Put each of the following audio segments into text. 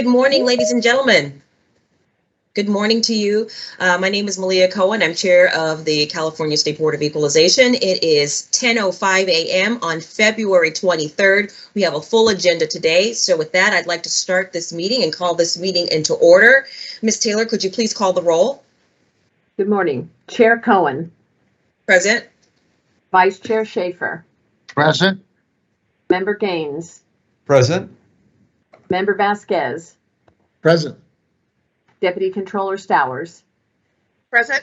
Good morning, ladies and gentlemen. Good morning to you. My name is Malia Cohen. I'm chair of the California State Board of Equalization. It is 10:05 a.m. on February 23rd. We have a full agenda today. So with that, I'd like to start this meeting and call this meeting into order. Ms. Taylor, could you please call the roll? Good morning. Chair Cohen. Present. Vice Chair Schaefer. Present. Member Gaines. Present. Member Vasquez. Present. Deputy Controller Stowers. Present.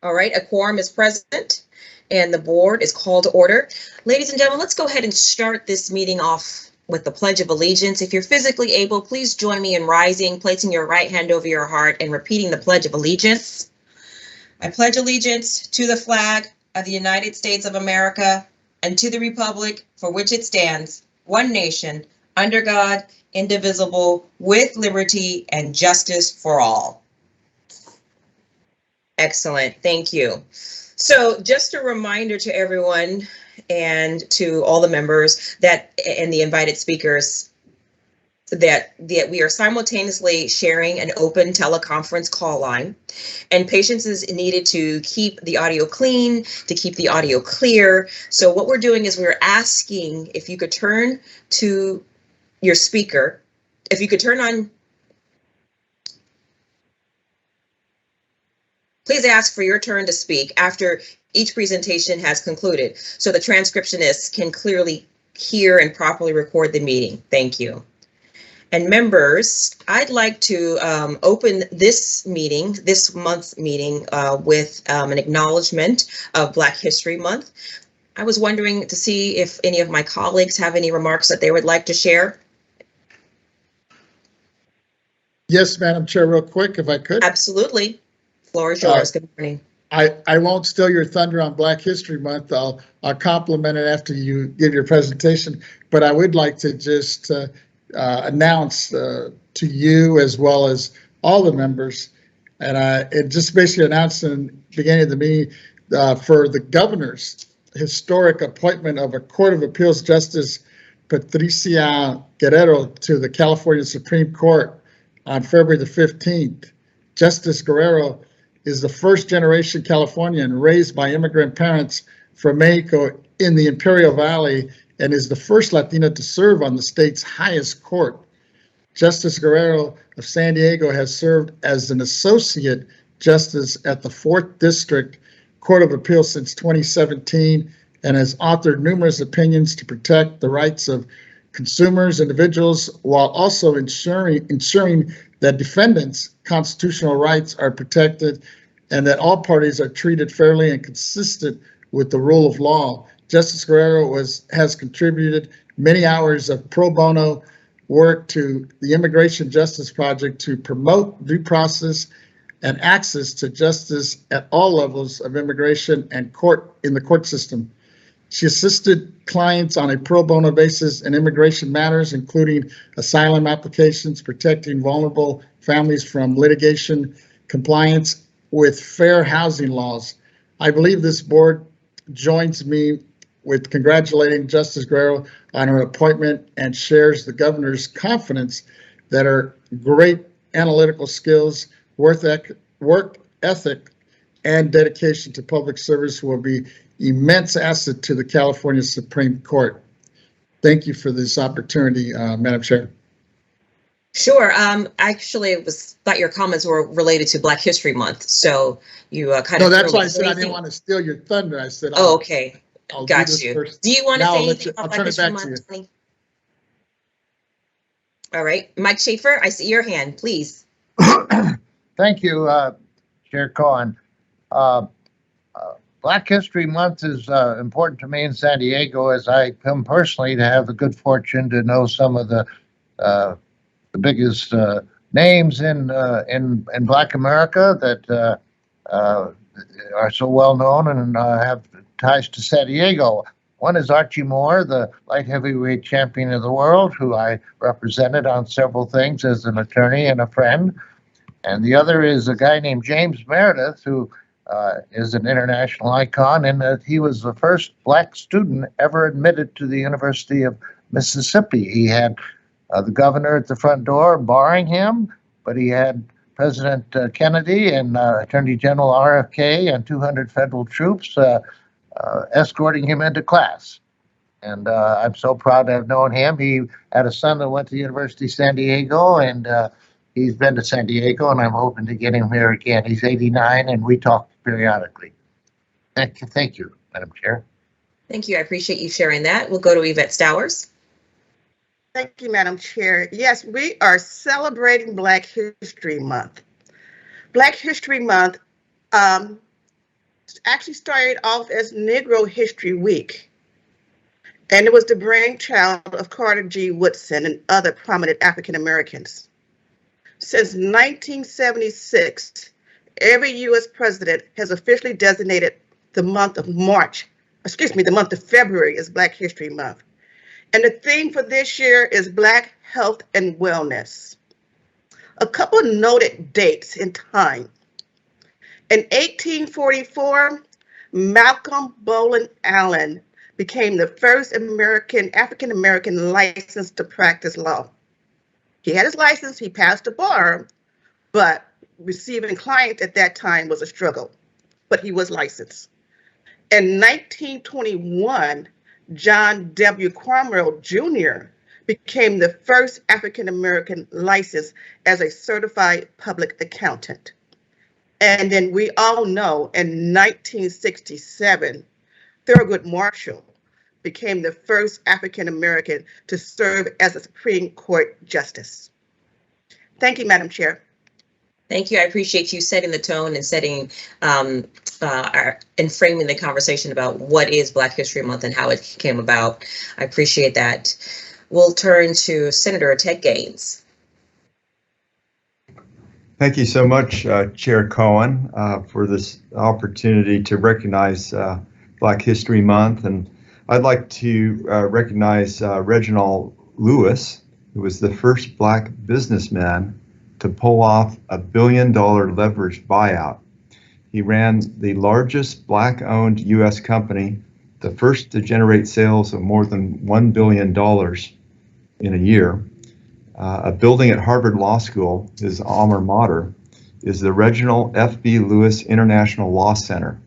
All right, a quorum is present and the board is called to order. Ladies and gentlemen, let's go ahead and start this meeting off with the Pledge of Allegiance. If you're physically able, please join me in rising, placing your right hand over your heart and repeating the Pledge of Allegiance. I pledge allegiance to the flag of the United States of America and to the republic for which it stands, one nation, under God, indivisible, with liberty and justice for all. Excellent, thank you. So just a reminder to everyone and to all the members that and the invited speakers that we are simultaneously sharing an open teleconference call line, and patience is needed to keep the audio clean, to keep the audio clear. So what we're doing is we're asking if you could turn to your speaker, if you could turn on, please ask for your turn to speak after each presentation has concluded so the transcriptionists can clearly hear and properly record the meeting. Thank you. And members, I'd like to open this meeting, this month's meeting, with an acknowledgement of Black History Month. I was wondering to see if any of my colleagues have any remarks that they would like to share. Yes, Madam Chair, real quick, if I could. Absolutely. Floor is yours. Good morning. I won't steal your thunder on Black History Month. I'll compliment it after you give your presentation, but I would like to just announce to you as well as all the members, and it just basically announced in the beginning of the meeting for the governor's historic appointment of a Court of Appeals Justice Patricia Guerrero to the California Supreme Court on February the 15th. Justice Guerrero is the first generation Californian raised by immigrant parents from Mexico in the Imperial Valley and is the first Latina to serve on the state's highest court. Justice Guerrero of San Diego has served as an associate justice at the 4th District Court of Appeals since 2017 and has authored numerous opinions to protect the rights of consumers, individuals, while also ensuring that defendants' constitutional rights are protected and that all parties are treated fairly and consistent with the rule of law. Justice Guerrero has contributed many hours of pro bono work to the Immigration Justice Project to promote due process and access to justice at all levels of immigration and in the court system. She assisted clients on a pro bono basis in immigration matters, including asylum applications, protecting vulnerable families from litigation, compliance with fair housing laws. I believe this board joins me with congratulating Justice Guerrero on her appointment and shares the governor's confidence that her great analytical skills, work ethic, and dedication to public service will be immense asset to the California Supreme Court. Thank you for this opportunity, Madam Chair. Sure. Actually, thought your comments were related to Black History Month, so you kind of. No, that's why I said I didn't want to steal your thunder. I said, oh, okay. I'll Got do you. first. Do you want to Now say I'll anything about Black History Month, Tony? All right, Mike Schaefer, I see your hand, please. Thank you, Chair Cohen. Black History Month is important to me in San Diego, as I come personally to have the good fortune to know some of the biggest names in Black America that are so well known and have ties to San Diego. One is Archie Moore, the light heavyweight champion of the world, who I represented on several things as an attorney and a friend. And the other is a guy named James Meredith, who is an international icon in that he was the first black student ever admitted to the University of Mississippi. He had the governor at the front door barring him, but he had President Kennedy and Attorney General RFK and 200 federal troops escorting him into class. And I'm so proud to have known him. He had a son that went to the University of San Diego, and he's been to San Diego, and I'm hoping to get him here again. He's 89, and we talk periodically. Thank you, Madam Chair. Thank you. I appreciate you sharing that. We'll go to Yvette Stowers. Thank you, Madam Chair. Yes, we are celebrating Black History Month. Black History Month actually started off as Negro History Week, and it was the brainchild of Carter G. Woodson and other prominent African Americans. Since 1976, every U.S. president has officially designated the month of February as Black History Month. And the theme for this year is Black Health and Wellness. A couple noted dates in time. In 1844, Malcolm Bolin Allen became the first African American licensed to practice law. He had his license, he passed the bar, but receiving clients at that time was a struggle, but he was licensed. In 1921, John W. Cromwell Jr. became the first African American licensed as a certified public accountant. And then we all know in 1967, Thurgood Marshall became the first African American to serve as a Supreme Court justice. Thank you, Madam Chair. Thank you. I appreciate you setting the tone and setting and framing the conversation about what is Black History Month and how it came about. I appreciate that. We'll turn to Senator Ted Gaines. Thank you so much, Chair Cohen, for this opportunity to recognize Black History Month. And I'd like to recognize Reginald Lewis, who was the first Black businessman to pull off a $1 billion leveraged buyout. He ran the largest Black-owned U.S. company, the first to generate sales of more than $1 billion in a year. A building at Harvard Law School, his alma mater, is the Reginald F.B. Lewis International Law Center.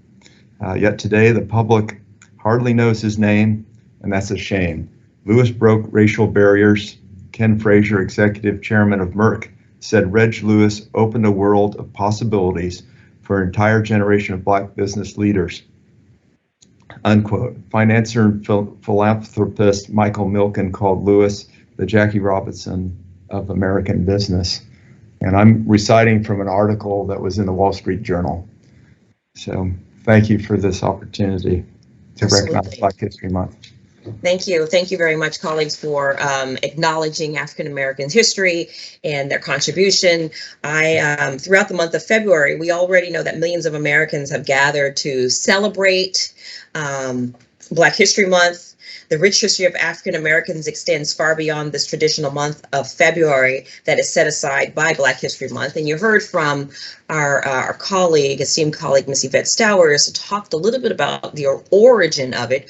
Yet today, the public hardly knows his name, and that's a shame. Lewis broke racial barriers. Ken Frazier, executive chairman of Merck, said Reg Lewis opened a world of possibilities for an entire generation of Black business leaders. Unquote. Financier and philanthropist Michael Milken called Lewis the Jackie Robinson of American business. And I'm reciting from an article that was in the Wall Street Journal. So thank you for this opportunity to recognize Black History Month. Thank you. Thank you very much, colleagues, for acknowledging African Americans' history and their contribution. Throughout the month of February, we already know that millions of Americans have gathered to celebrate Black History Month. The rich history of African Americans extends far beyond this traditional month of February that is set aside by Black History Month. And you heard from our colleague, esteemed colleague, Ms. Yvette Stowers, talked a little bit about the origin of it.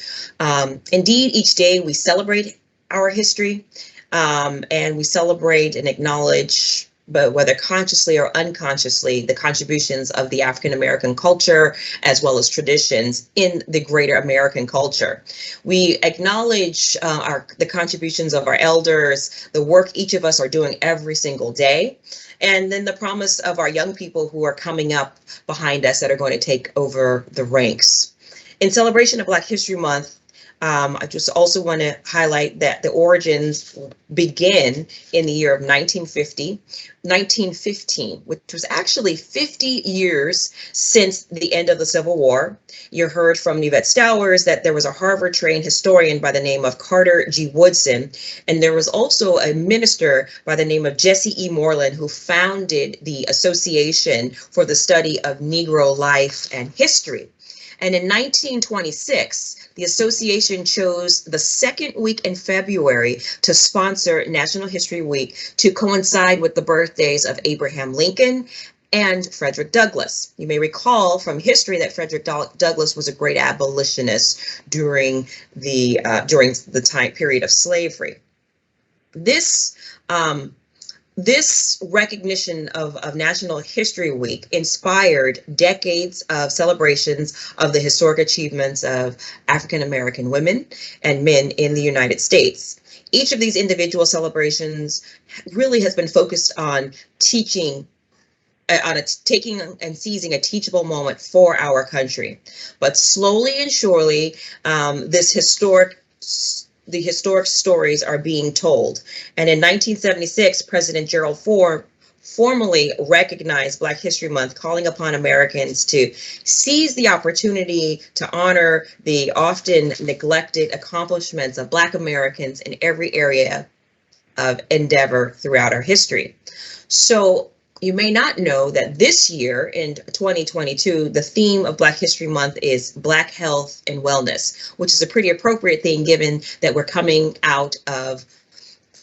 Indeed, each day we celebrate our history and we celebrate and acknowledge, but whether consciously or unconsciously, the contributions of the African American culture as well as traditions in the greater American culture. We acknowledge the contributions of our elders, the work each of us are doing every single day, and then the promise of our young people who are coming up behind us that are going to take over the ranks. In celebration of Black History Month, I just also want to highlight that the origins begin in the year of 1915, which was actually 50 years since the end of the Civil War. You heard from Yvette Stowers that there was a Harvard-trained historian by the name of Carter G. Woodson, and there was also a minister by the name of Jesse E. Moreland who founded the Association for the Study of Negro Life and History. And in 1926, the association chose the second week in February to sponsor National History Week to coincide with the birthdays of Abraham Lincoln and Frederick Douglass. You may recall from history that Frederick Douglass was a great abolitionist during the time period of slavery. This recognition of National History Week inspired decades of celebrations of the historic achievements of African American women and men in the United States. Each of these individual celebrations really has been focused on taking and seizing a teachable moment for our country. But slowly and surely, the historic stories are being told. And in 1976, President Gerald Ford formally recognized Black History Month, calling upon Americans to seize the opportunity to honor the often neglected accomplishments of Black Americans in every area of endeavor throughout our history. So you may not know that this year in 2022, the theme of Black History Month is Black Health and Wellness, which is a pretty appropriate thing given that we're coming out of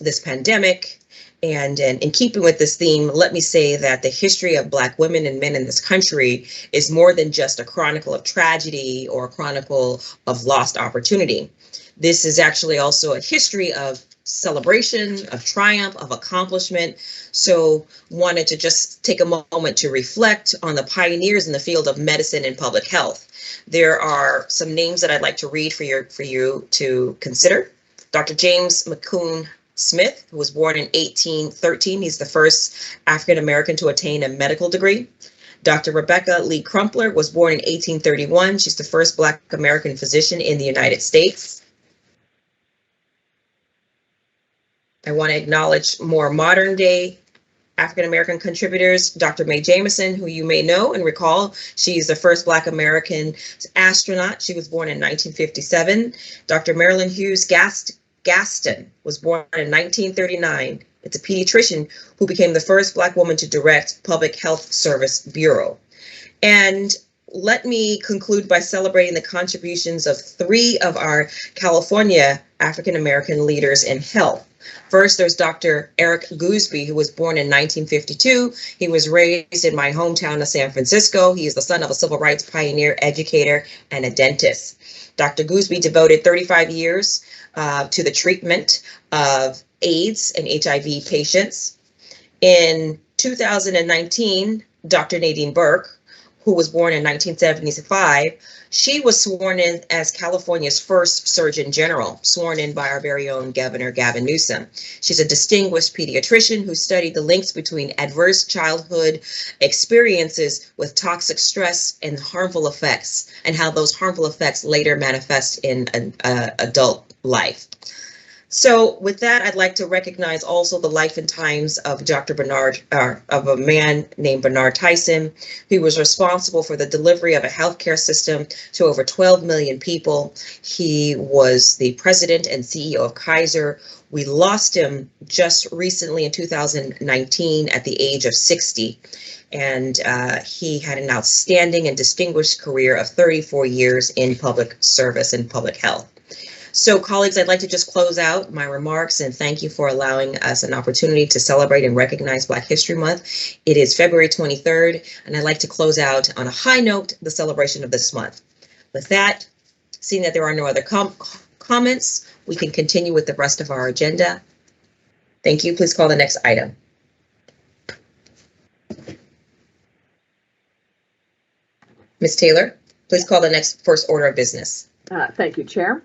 this pandemic. And in keeping with this theme, let me say that the history of Black women and men in this country is more than just a chronicle of tragedy or a chronicle of lost opportunity. This is actually also a history of celebration, of triumph, of accomplishment. So wanted to just take a moment to reflect on the pioneers in the field of medicine and public health. There are some names that I'd like to read for you to consider. Dr. James McCune Smith, who was born in 1813. He's the first African American to attain a medical degree. Dr. Rebecca Lee Crumpler was born in 1831. She's the first Black American physician in the United States. I want to acknowledge more modern day African American contributors. Dr. Mae Jameson, who you may know and recall, she's the first Black American astronaut. She was born in 1957. Dr. Marilyn Hughes Gaston was born in 1939. It's a pediatrician who became the first Black woman to direct Public Health Service Bureau. And let me conclude by celebrating the contributions of 3 of our California African American leaders in health. First, there's Dr. Eric Gooseby, who was born in 1952. He was raised in my hometown of San Francisco. He is the son of a civil rights pioneer, educator, and a dentist. Dr. Gooseby devoted 35 years to the treatment of AIDS and HIV patients. In 2019, Dr. Nadine Burke, who was born in 1975, she was sworn in as California's first Surgeon General, sworn in by our very own Governor Gavin Newsom. She's a distinguished pediatrician who studied the links between adverse childhood experiences with toxic stress and harmful effects, and how those harmful effects later manifest in adult life. So with that, I'd like to recognize also the life and times of of a man named Bernard Tyson, who was responsible for the delivery of a healthcare system to over 12 million people. He was the president and CEO of Kaiser. We lost him just recently in 2019 at the age of 60. And he had an outstanding and distinguished career of 34 years in public service and public health. So colleagues, I'd like to just close out my remarks and thank you for allowing us an opportunity to celebrate and recognize Black History Month. It is February 23rd, and I'd like to close out on a high note, the celebration of this month. With that, seeing that there are no other comments, we can continue with the rest of our agenda. Thank you. Please call the next item. Ms. Taylor, please call the next first order of business. Thank you, Chair.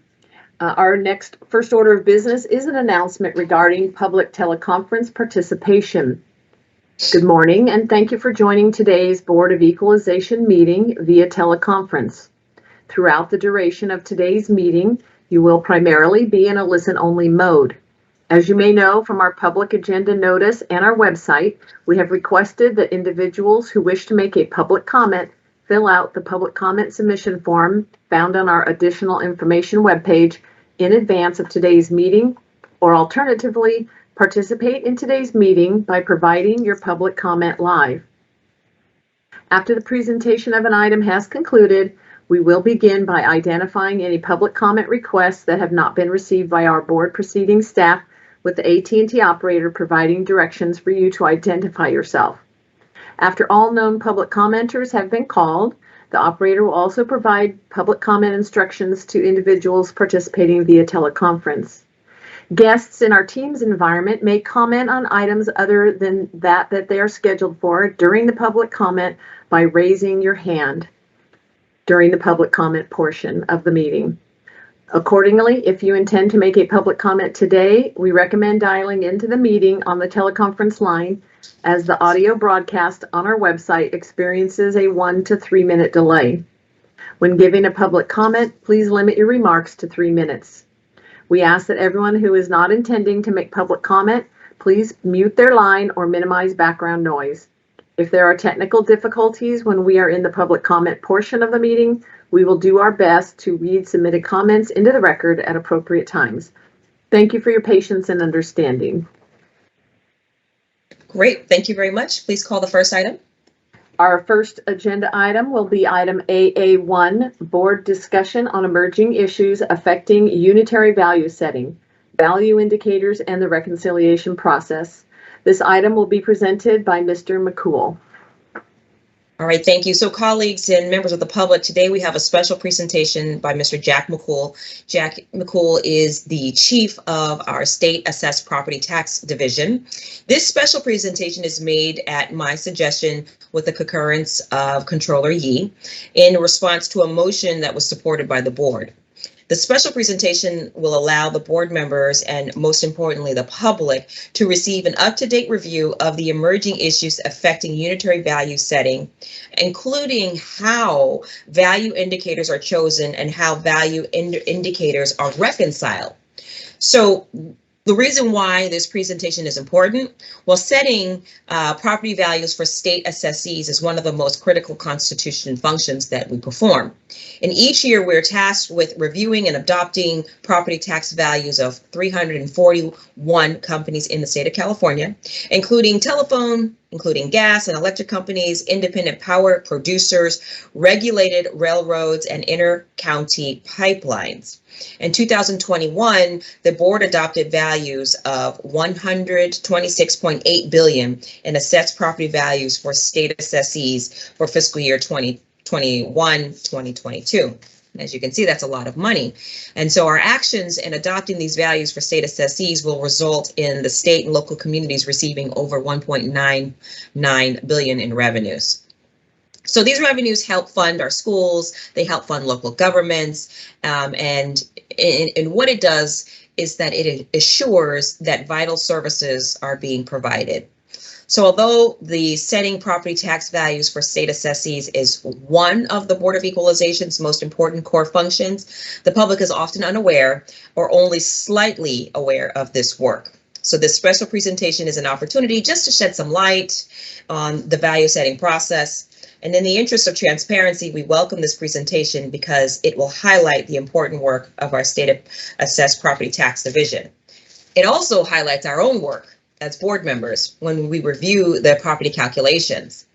Our next first order of business is an announcement regarding public teleconference participation. Good morning, and thank you for joining today's Board of Equalization meeting via teleconference. Throughout the duration of today's meeting, you will primarily be in a listen-only mode. As you may know from our public agenda notice and our website, we have requested that individuals who wish to make a public comment fill out the public comment submission form found on our additional information webpage in advance of today's meeting, or alternatively, participate in today's meeting by providing your public comment live. After the presentation of an item has concluded, we will begin by identifying any public comment requests that have not been received by our board proceeding staff, with the AT&T operator providing directions for you to identify yourself. After all known public commenters have been called, the operator will also provide public comment instructions to individuals participating via teleconference. Guests in our Teams environment may comment on items other than that they are scheduled for during the public comment by raising your hand during the public comment portion of the meeting. Accordingly, if you intend to make a public comment today, we recommend dialing into the meeting on the teleconference line, as the audio broadcast on our website experiences a 1 to 3 minute delay. When giving a public comment, please limit your remarks to 3 minutes. We ask that everyone who is not intending to make public comment, please mute their line or minimize background noise. If there are technical difficulties when we are in the public comment portion of the meeting, we will do our best to read submitted comments into the record at appropriate times. Thank you for your patience and understanding. Great, thank you very much. Please call the first item. Our first agenda item will be item AA1, Board Discussion on Emerging Issues Affecting Unitary Value Setting, Value Indicators, and the Reconciliation Process. This item will be presented by Mr. McCool. All right, thank you. So colleagues and members of the public, today we have a special presentation by Mr. Jack McCool. Jack McCool is the chief of our State Assessed Property Tax Division. This special presentation is made at my suggestion with the concurrence of Controller Yee in response to a motion that was supported by the board. The special presentation will allow the board members and, most importantly, the public to receive an up-to-date review of the emerging issues affecting unitary value setting, including how value indicators are chosen and how value indicators are reconciled. So the reason why this presentation is important, well, setting property values for state assessees is one of the most critical constitutional functions that we perform. And each year we're tasked with reviewing and adopting property tax values of 341 companies in the state of California, including telephone, including gas and electric companies, independent power producers, regulated railroads, and inter-county pipelines. In 2021, the board adopted values of $126.8 billion in assessed property values for state assessees for fiscal year 2021-2022. As you can see, that's a lot of money. And so our actions in adopting these values for state assessees will result in the state and local communities receiving over $1.99 billion in revenues. So these revenues help fund our schools, they help fund local governments, and what it does is that it assures that vital services are being provided. So although the setting property tax values for state assessees is one of the Board of Equalization's most important core functions, the public is often unaware or only slightly aware of this work. So this special presentation is an opportunity just to shed some light on the value setting process. And in the interest of transparency, we welcome this presentation because it will highlight the important work of our State Assessed Property Tax Division. It also highlights our own work as board members when we review the property calculations.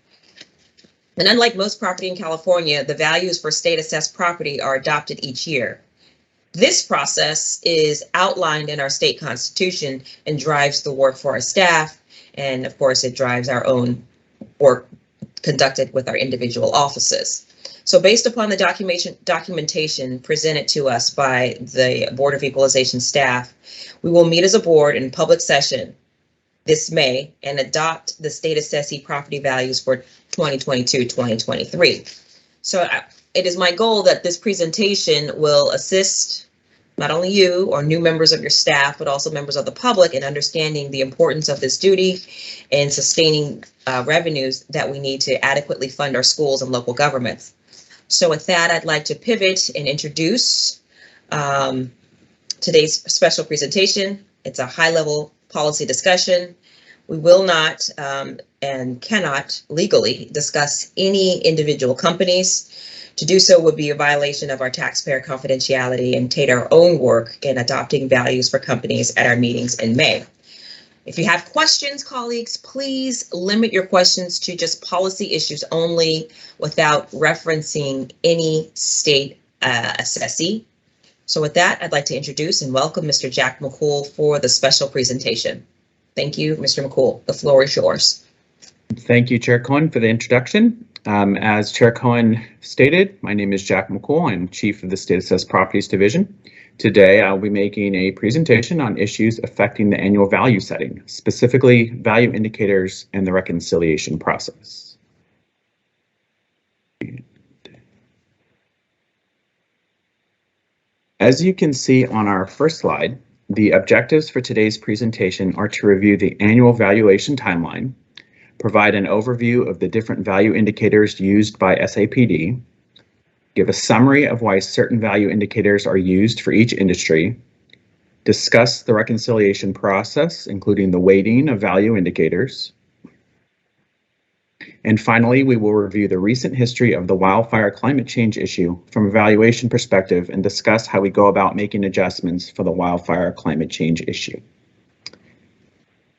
And unlike most property in California, the values for state assessed property are adopted each year. This process is outlined in our state constitution and drives the work for our staff. And of course, it drives our own work conducted with our individual offices. So based upon the documentation presented to us by the Board of Equalization staff, we will meet as a board in public session this May and adopt the state assessee property values for 2022-2023. So it is my goal that this presentation will assist not only you or new members of your staff, but also members of the public in understanding the importance of this duty and sustaining revenues that we need to adequately fund our schools and local governments. So with that, I'd like to pivot and introduce today's special presentation. It's a high-level policy discussion. We will not and cannot legally discuss any individual companies. To do so would be a violation of our taxpayer confidentiality and taint our own work in adopting values for companies at our meetings in May. If you have questions, colleagues, please limit your questions to just policy issues only without referencing any state assessee. So with that, I'd like to introduce and welcome Mr. Jack McCool for the special presentation. Thank you, Mr. McCool. The floor is yours. Thank you, Chair Cohen, for the introduction. As Chair Cohen stated, my name is Jack McCool. I'm Chief of the State Assessed Properties Division. Today, I'll be making a presentation on issues affecting the annual value setting, specifically value indicators and the reconciliation process. As you can see on our first slide, the objectives for today's presentation are to review the annual valuation timeline, provide an overview of the different value indicators used by SAPD, give a summary of why certain value indicators are used for each industry, discuss the reconciliation process, including the weighting of value indicators, and finally, we will review the recent history of the wildfire climate change issue from a valuation perspective and discuss how we go about making adjustments for the wildfire climate change issue.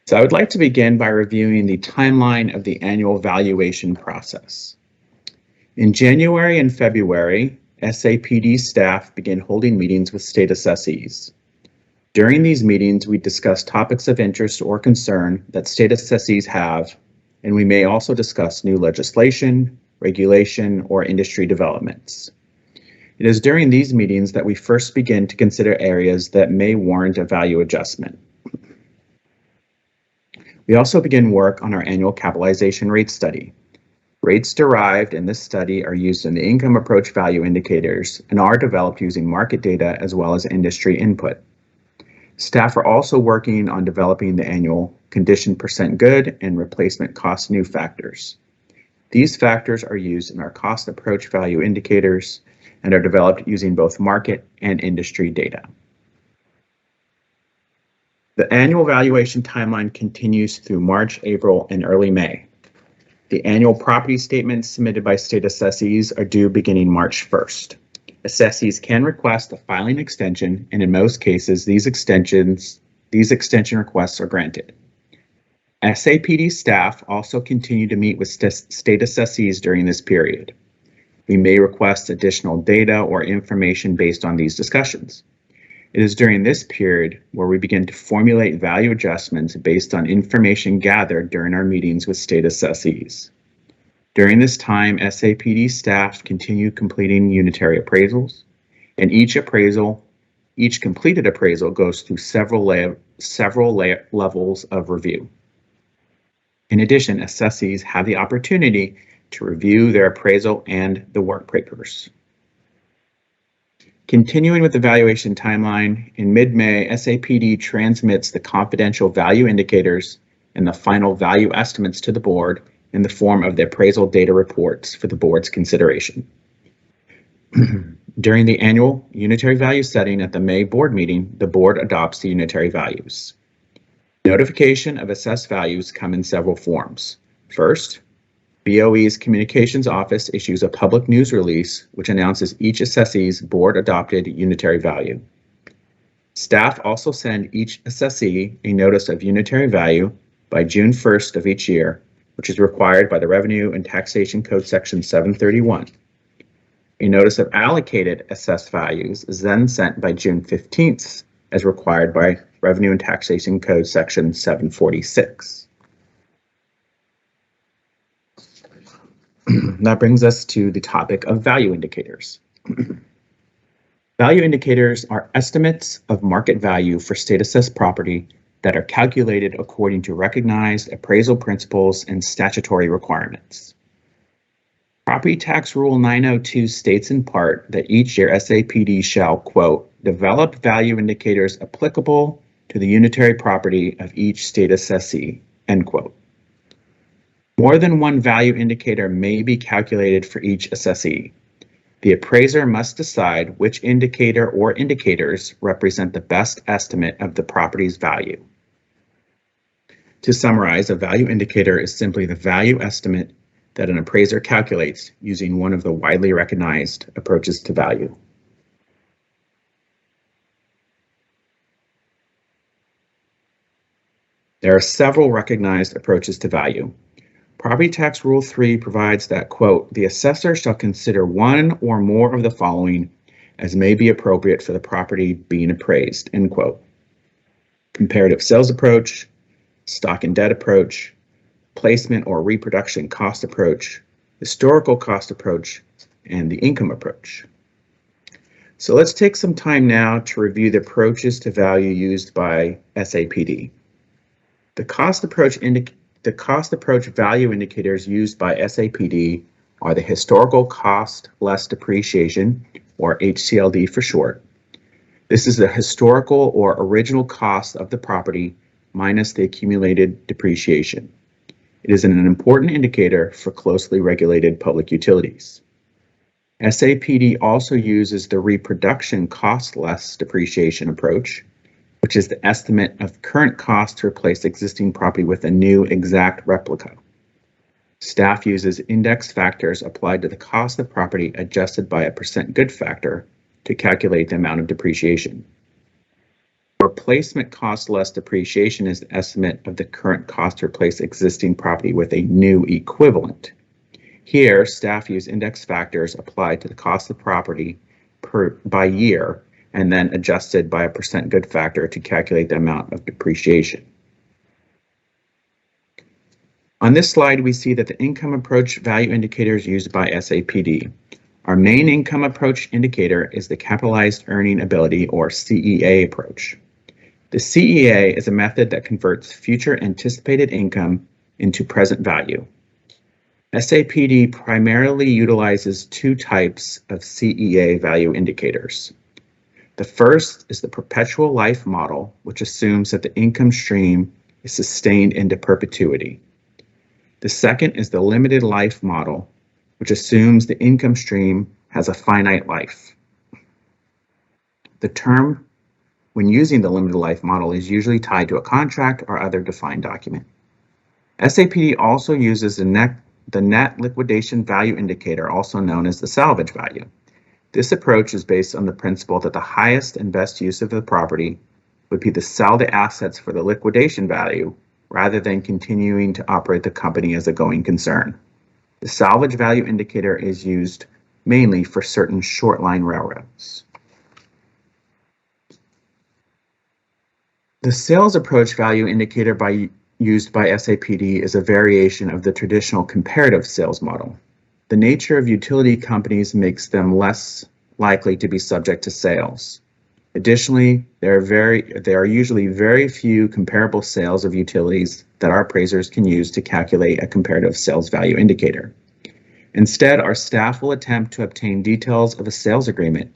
So I would like to begin by reviewing the timeline of the annual valuation process. In January and February, SAPD staff began holding meetings with state assessees. During these meetings, we discuss topics of interest or concern that state assessees have, and we may also discuss new legislation, regulation, or industry developments. It is during these meetings that we first begin to consider areas that may warrant a value adjustment. We also begin work on our annual capitalization rate study. Rates derived in this study are used in the income approach value indicators and are developed using market data as well as industry input. Staff are also working on developing the annual condition percent good and replacement cost new factors. These factors are used in our cost approach value indicators and are developed using both market and industry data. The annual valuation timeline continues through March, April, and early May. The annual property statements submitted by state assessees are due beginning March 1st. Assessees can request a filing extension, and in most cases, these extension requests are granted. SAPD staff also continue to meet with state assessees during this period. We may request additional data or information based on these discussions. It is during this period where we begin to formulate value adjustments based on information gathered during our meetings with state assessees. During this time, SAPD staff continue completing unitary appraisals, and each completed appraisal goes through several levels of review. In addition, assessees have the opportunity to review their appraisal and the work papers. Continuing with the valuation timeline, in mid-May, SAPD transmits the confidential value indicators and the final value estimates to the board in the form of the appraisal data reports for the board's consideration. During the annual unitary value setting at the May board meeting, the board adopts the unitary values. Notification of assessed values come in several forms. First, BOE's Communications Office issues a public news release which announces each assessee's board-adopted unitary value. Staff also send each assessee a notice of unitary value by June 1st of each year, which is required by the Revenue and Taxation Code Section 731. A notice of allocated assessed values is then sent by June 15th, as required by Revenue and Taxation Code Section 746. That brings us to the topic of value indicators. Value indicators are estimates of market value for state assessed property that are calculated according to recognized appraisal principles and statutory requirements. Property Tax Rule 902 states in part that each year SAPD shall, quote, develop value indicators applicable to the unitary property of each state assessee, end quote. More than one value indicator may be calculated for each assessee. The appraiser must decide which indicator or indicators represent the best estimate of the property's value. To summarize, a value indicator is simply the value estimate that an appraiser calculates using one of the widely recognized approaches to value. There are several recognized approaches to value. Property Tax Rule 3 provides that, quote, the assessor shall consider one or more of the following as may be appropriate for the property being appraised, end quote. Comparative sales approach, stock and debt approach, placement or reproduction cost approach, historical cost approach, and the income approach. So let's take some time now to review the approaches to value used by SAPD. The cost approach value indicators used by SAPD are the historical cost less depreciation, or HCLD for short. This is the historical or original cost of the property minus the accumulated depreciation. It is an important indicator for closely regulated public utilities. SAPD also uses the reproduction cost less depreciation approach, which is the estimate of current cost to replace existing property with a new exact replica. Staff uses index factors applied to the cost of property adjusted by a percent good factor to calculate the amount of depreciation. Replacement cost less depreciation is the estimate of the current cost to replace existing property with a new equivalent. Here, staff use index factors applied to the cost of property by year and then adjusted by a percent good factor to calculate the amount of depreciation. On this slide, we see that the income approach value indicators used by SAPD. Our main income approach indicator is the capitalized earning ability, or CEA approach. The CEA is a method that converts future anticipated income into present value. SAPD primarily utilizes two types of CEA value indicators. The first is the perpetual life model, which assumes that the income stream is sustained into perpetuity. The second is the limited life model, which assumes the income stream has a finite life. The term, when using the limited life model, is usually tied to a contract or other defined document. SAPD also uses the net liquidation value indicator, also known as the salvage value. This approach is based on the principle that the highest and best use of the property would be to sell the assets for the liquidation value rather than continuing to operate the company as a going concern. The salvage value indicator is used mainly for certain short line railroads. The sales approach value indicator used by SAPD is a variation of the traditional comparative sales model. The nature of utility companies makes them less likely to be subject to sales. Additionally, there are usually very few comparable sales of utilities that our appraisers can use to calculate a comparative sales value indicator. Instead, our staff will attempt to obtain details of a sales agreement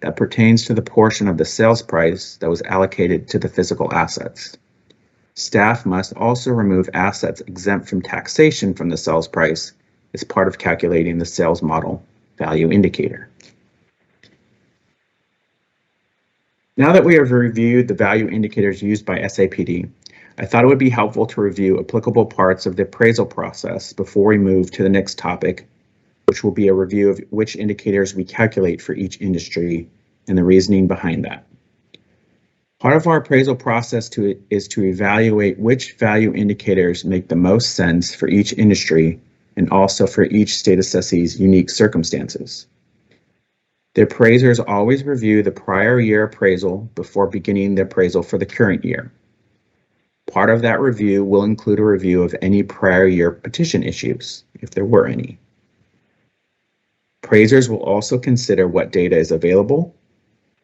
that pertains to the portion of the sales price that was allocated to the physical assets. Staff must also remove assets exempt from taxation from the sales price as part of calculating the sales model value indicator. Now that we have reviewed the value indicators used by SAPD, I thought it would be helpful to review applicable parts of the appraisal process before we move to the next topic, which will be a review of which indicators we calculate for each industry and the reasoning behind that. Part of our appraisal process is to evaluate which value indicators make the most sense for each industry and also for each state assessee's unique circumstances. The appraisers always review the prior year appraisal before beginning the appraisal for the current year. Part of that review will include a review of any prior year petition issues, if there were any. Appraisers will also consider what data is available,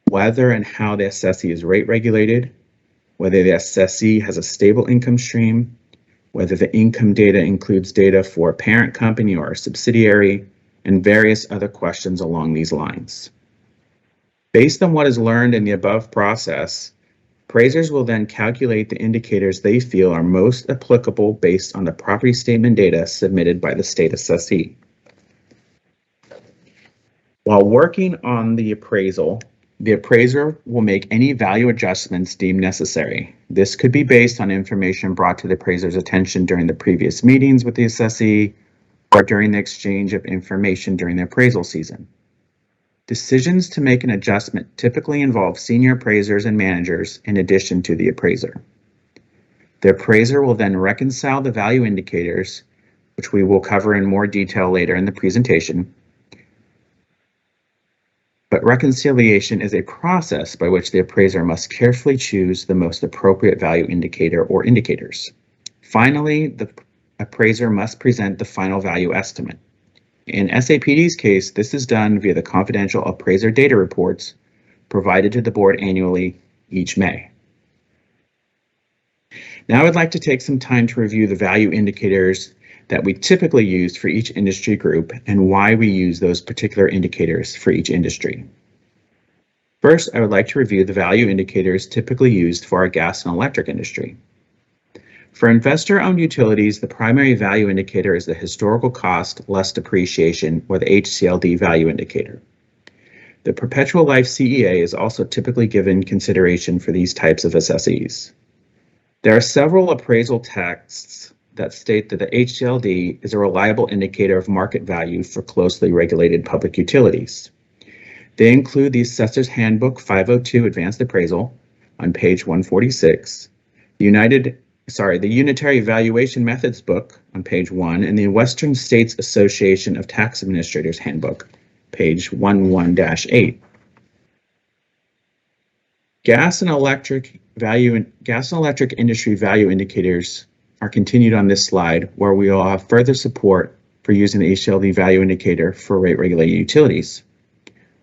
whether and how the assessee is rate regulated, whether the assessee has a stable income stream, whether the income data includes data for a parent company or a subsidiary, and various other questions along these lines. Based on what is learned in the above process, appraisers will then calculate the indicators they feel are most applicable based on the property statement data submitted by the state assessee. While working on the appraisal, the appraiser will make any value adjustments deemed necessary. This could be based on information brought to the appraiser's attention during the previous meetings with the assessee or during the exchange of information during the appraisal season. Decisions to make an adjustment typically involve senior appraisers and managers in addition to the appraiser. The appraiser will then reconcile the value indicators, which we will cover in more detail later in the presentation. But reconciliation is a process by which the appraiser must carefully choose the most appropriate value indicator or indicators. Finally, the appraiser must present the final value estimate. In SAPD's case, this is done via the confidential appraiser data reports provided to the board annually each May. Now I'd like to take some time to review the value indicators that we typically use for each industry group and why we use those particular indicators for each industry. First, I would like to review the value indicators typically used for our gas and electric industry. For investor-owned utilities, the primary value indicator is the historical cost less depreciation, or the HCLD value indicator. The perpetual life CEA is also typically given consideration for these types of assessees. There are several appraisal texts that state that the HCLD is a reliable indicator of market value for closely regulated public utilities. They include the Assessor's Handbook 502 Advanced Appraisal on page 146, the Unitary Valuation Methods book on page 1, and the Western States Association of Tax Administrators Handbook, page 11-8. Gas and electric industry value indicators are continued on this slide, where we will have further support for using the HCLD value indicator for rate regulated utilities.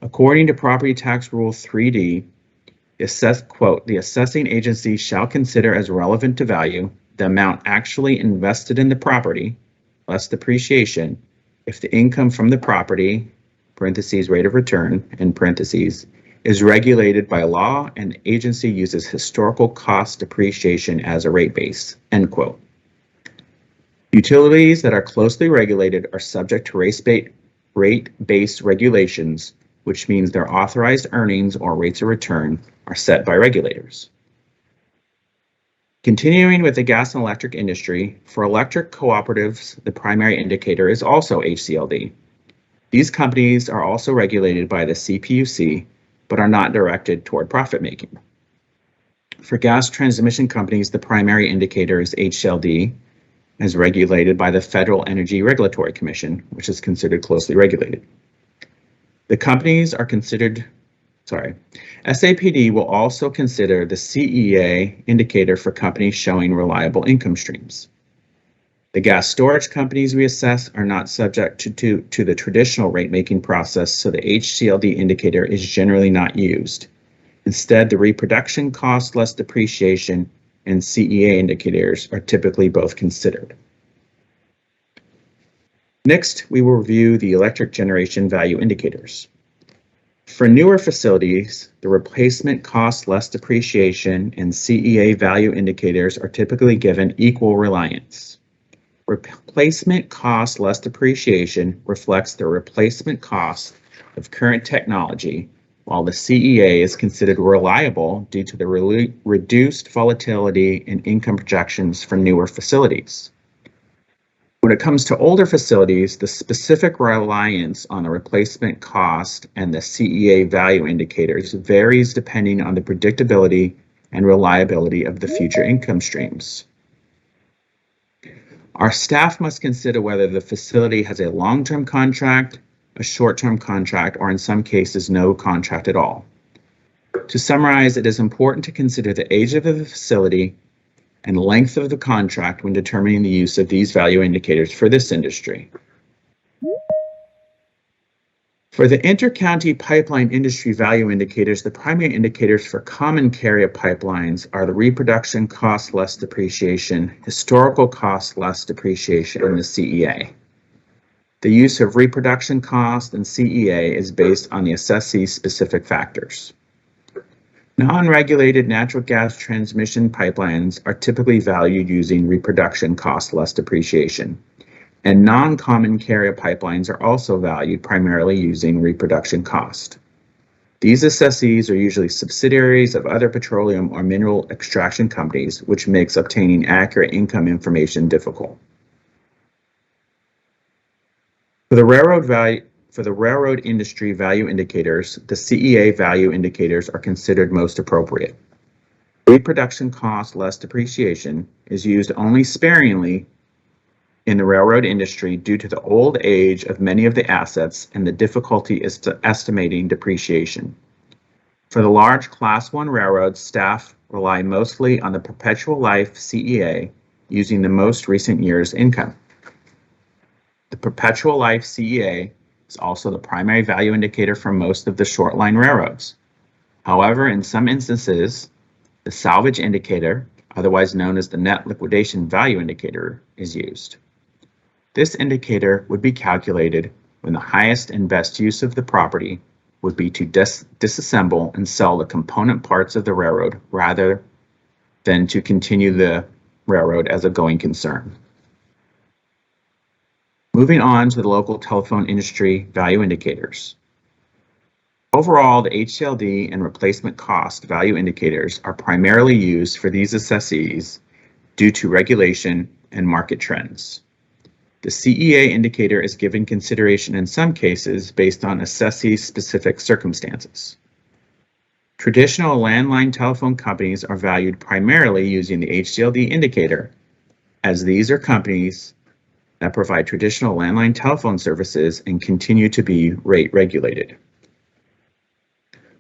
According to Property Tax Rule 3D, the assessing agency shall consider as relevant to value the amount actually invested in the property, less depreciation, if the income from the property, parentheses, rate of return, in parentheses, is regulated by law and the agency uses historical cost depreciation as a rate base, end quote. Utilities that are closely regulated are subject to rate-based regulations, which means their authorized earnings or rates of return are set by regulators. Continuing with the gas and electric industry, for electric cooperatives, the primary indicator is also HCLD. These companies are also regulated by the CPUC, but are not directed toward profit making. For gas transmission companies, the primary indicator is HCLD, as regulated by the Federal Energy Regulatory Commission, which is considered closely regulated. The companies are SAPD will also consider the CEA indicator for companies showing reliable income streams. The gas storage companies we assess are not subject to the traditional rate-making process, so the HCLD indicator is generally not used. Instead, the reproduction cost less depreciation and CEA indicators are typically both considered. Next, we will review the electric generation value indicators. For newer facilities, the replacement cost less depreciation and CEA value indicators are typically given equal reliance. Replacement cost less depreciation reflects the replacement cost of current technology, while the CEA is considered reliable due to the reduced volatility in income projections for newer facilities. When it comes to older facilities, the specific reliance on the replacement cost and the CEA value indicators varies depending on the predictability and reliability of the future income streams. Our staff must consider whether the facility has a long-term contract, a short-term contract, or in some cases, no contract at all. To summarize, it is important to consider the age of the facility and length of the contract when determining the use of these value indicators for this industry. For the inter-county pipeline industry value indicators, the primary indicators for common carrier pipelines are the reproduction cost less depreciation, historical cost less depreciation, and the CEA. The use of reproduction cost and CEA is based on the assessee's specific factors. Non-regulated natural gas transmission pipelines are typically valued using reproduction cost less depreciation, and non-common carrier pipelines are also valued primarily using reproduction cost. These assessees are usually subsidiaries of other petroleum or mineral extraction companies, which makes obtaining accurate income information difficult. For the railroad industry value indicators, the CEA value indicators are considered most appropriate. Reproduction cost less depreciation is used only sparingly in the railroad industry due to the old age of many of the assets and the difficulty is estimating depreciation. For the large Class 1 railroads, staff rely mostly on the perpetual life CEA using the most recent year's income. The perpetual life CEA is also the primary value indicator for most of the short line railroads. However, in some instances, the salvage indicator, otherwise known as the net liquidation value indicator, is used. This indicator would be calculated when the highest and best use of the property would be to disassemble and sell the component parts of the railroad rather than to continue the railroad as a going concern. Moving on to the local telephone industry value indicators. Overall, the HCLD and replacement cost value indicators are primarily used for these assessees due to regulation and market trends. The CEA indicator is given consideration in some cases based on assessee-specific circumstances. Traditional landline telephone companies are valued primarily using the HCLD indicator, as these are companies that provide traditional landline telephone services and continue to be rate regulated.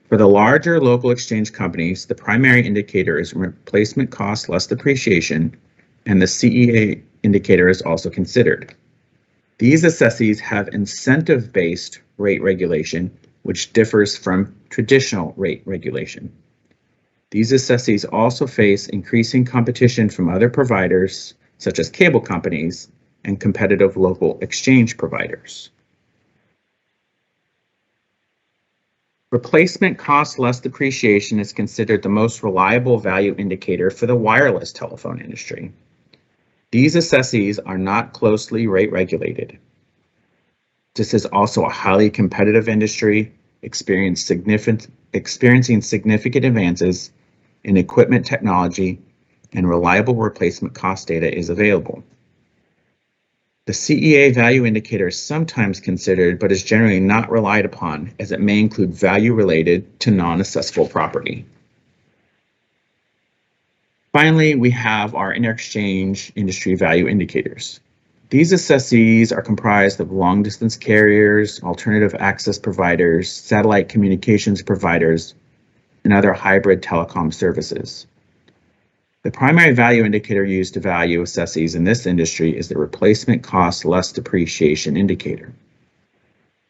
For the larger local exchange companies, the primary indicator is replacement cost less depreciation, and the CEA indicator is also considered. These assessees have incentive-based rate regulation, which differs from traditional rate regulation. These assessees also face increasing competition from other providers, such as cable companies and competitive local exchange providers. Replacement cost less depreciation is considered the most reliable value indicator for the wireless telephone industry. These assessees are not closely rate regulated. This is also a highly competitive industry, experiencing significant advances in equipment technology, and reliable replacement cost data is available. The CEA value indicator is sometimes considered, but is generally not relied upon, as it may include value related to non-assessable property. Finally, we have our interexchange industry value indicators. These assessees are comprised of long-distance carriers, alternative access providers, satellite communications providers, and other hybrid telecom services. The primary value indicator used to value assessees in this industry is the replacement cost less depreciation indicator.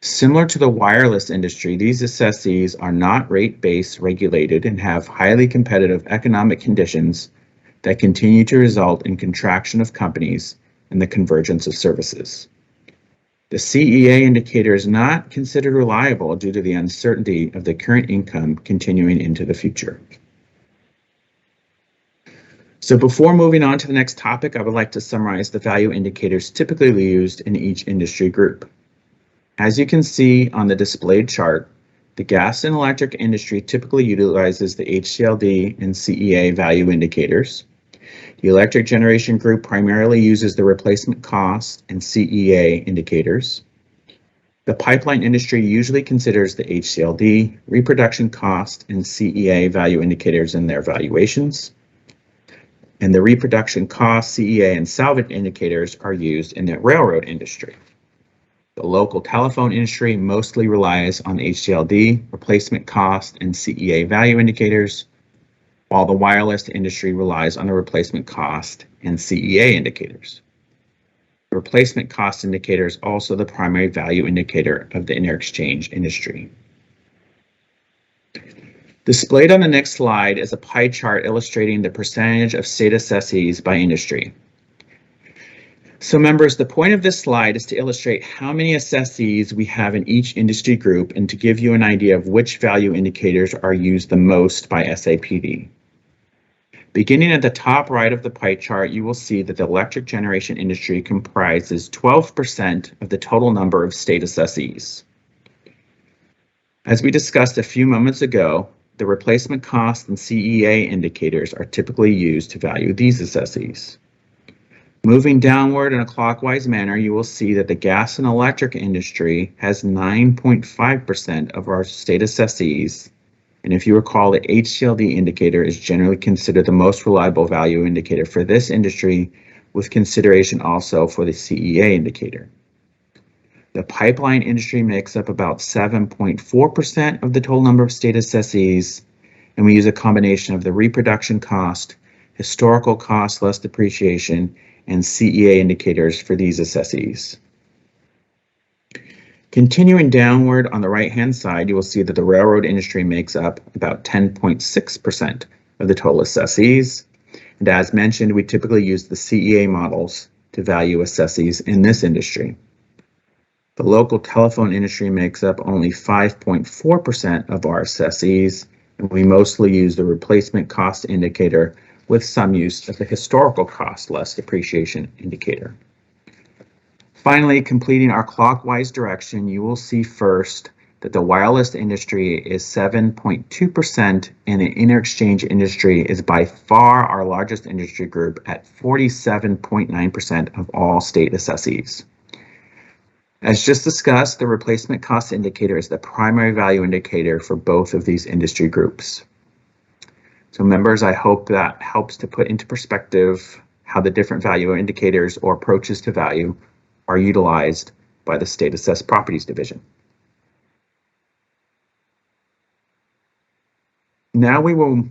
Similar to the wireless industry, these assessees are not rate-based regulated and have highly competitive economic conditions that continue to result in contraction of companies and the convergence of services. The CEA indicator is not considered reliable due to the uncertainty of the current income continuing into the future. So before moving on to the next topic, I would like to summarize the value indicators typically used in each industry group. As you can see on the displayed chart, the gas and electric industry typically utilizes the HCLD and CEA value indicators. The electric generation group primarily uses the replacement cost and CEA indicators. The pipeline industry usually considers the HCLD, reproduction cost, and CEA value indicators in their valuations. And the reproduction cost, CEA, and salvage indicators are used in the railroad industry. The local telephone industry mostly relies on HCLD, replacement cost, and CEA value indicators, while the wireless industry relies on the replacement cost and CEA indicators. The replacement cost indicator is also the primary value indicator of the interexchange industry. Displayed on the next slide is a pie chart illustrating the percentage of state assessees by industry. So members, the point of this slide is to illustrate how many assessees we have in each industry group and to give you an idea of which value indicators are used the most by SAPD. Beginning at the top right of the pie chart, you will see that the electric generation industry comprises 12% of the total number of state assessees. As we discussed a few moments ago, the replacement cost and CEA indicators are typically used to value these assessees. Moving downward in a clockwise manner, you will see that the gas and electric industry has 9.5% of our state assessees. And if you recall, the HCLD indicator is generally considered the most reliable value indicator for this industry, with consideration also for the CEA indicator. The pipeline industry makes up about 7.4% of the total number of state assessees, and we use a combination of the reproduction cost historical cost less depreciation, and CEA indicators for these assessees. Continuing downward on the right-hand side, you will see that the railroad industry makes up about 10.6% of the total assessees. And as mentioned, we typically use the CEA models to value assessees in this industry. The local telephone industry makes up only 5.4% of our assessees, and we mostly use the replacement cost indicator with some use of the historical cost less depreciation indicator. Finally, completing our clockwise direction, you will see first that the wireless industry is 7.2% and the interexchange industry is by far our largest industry group at 47.9% of all state assessees. As just discussed, the replacement cost indicator is the primary value indicator for both of these industry groups. So members, I hope that helps to put into perspective how the different value indicators or approaches to value are utilized by the State Assessed Properties Division. Now we will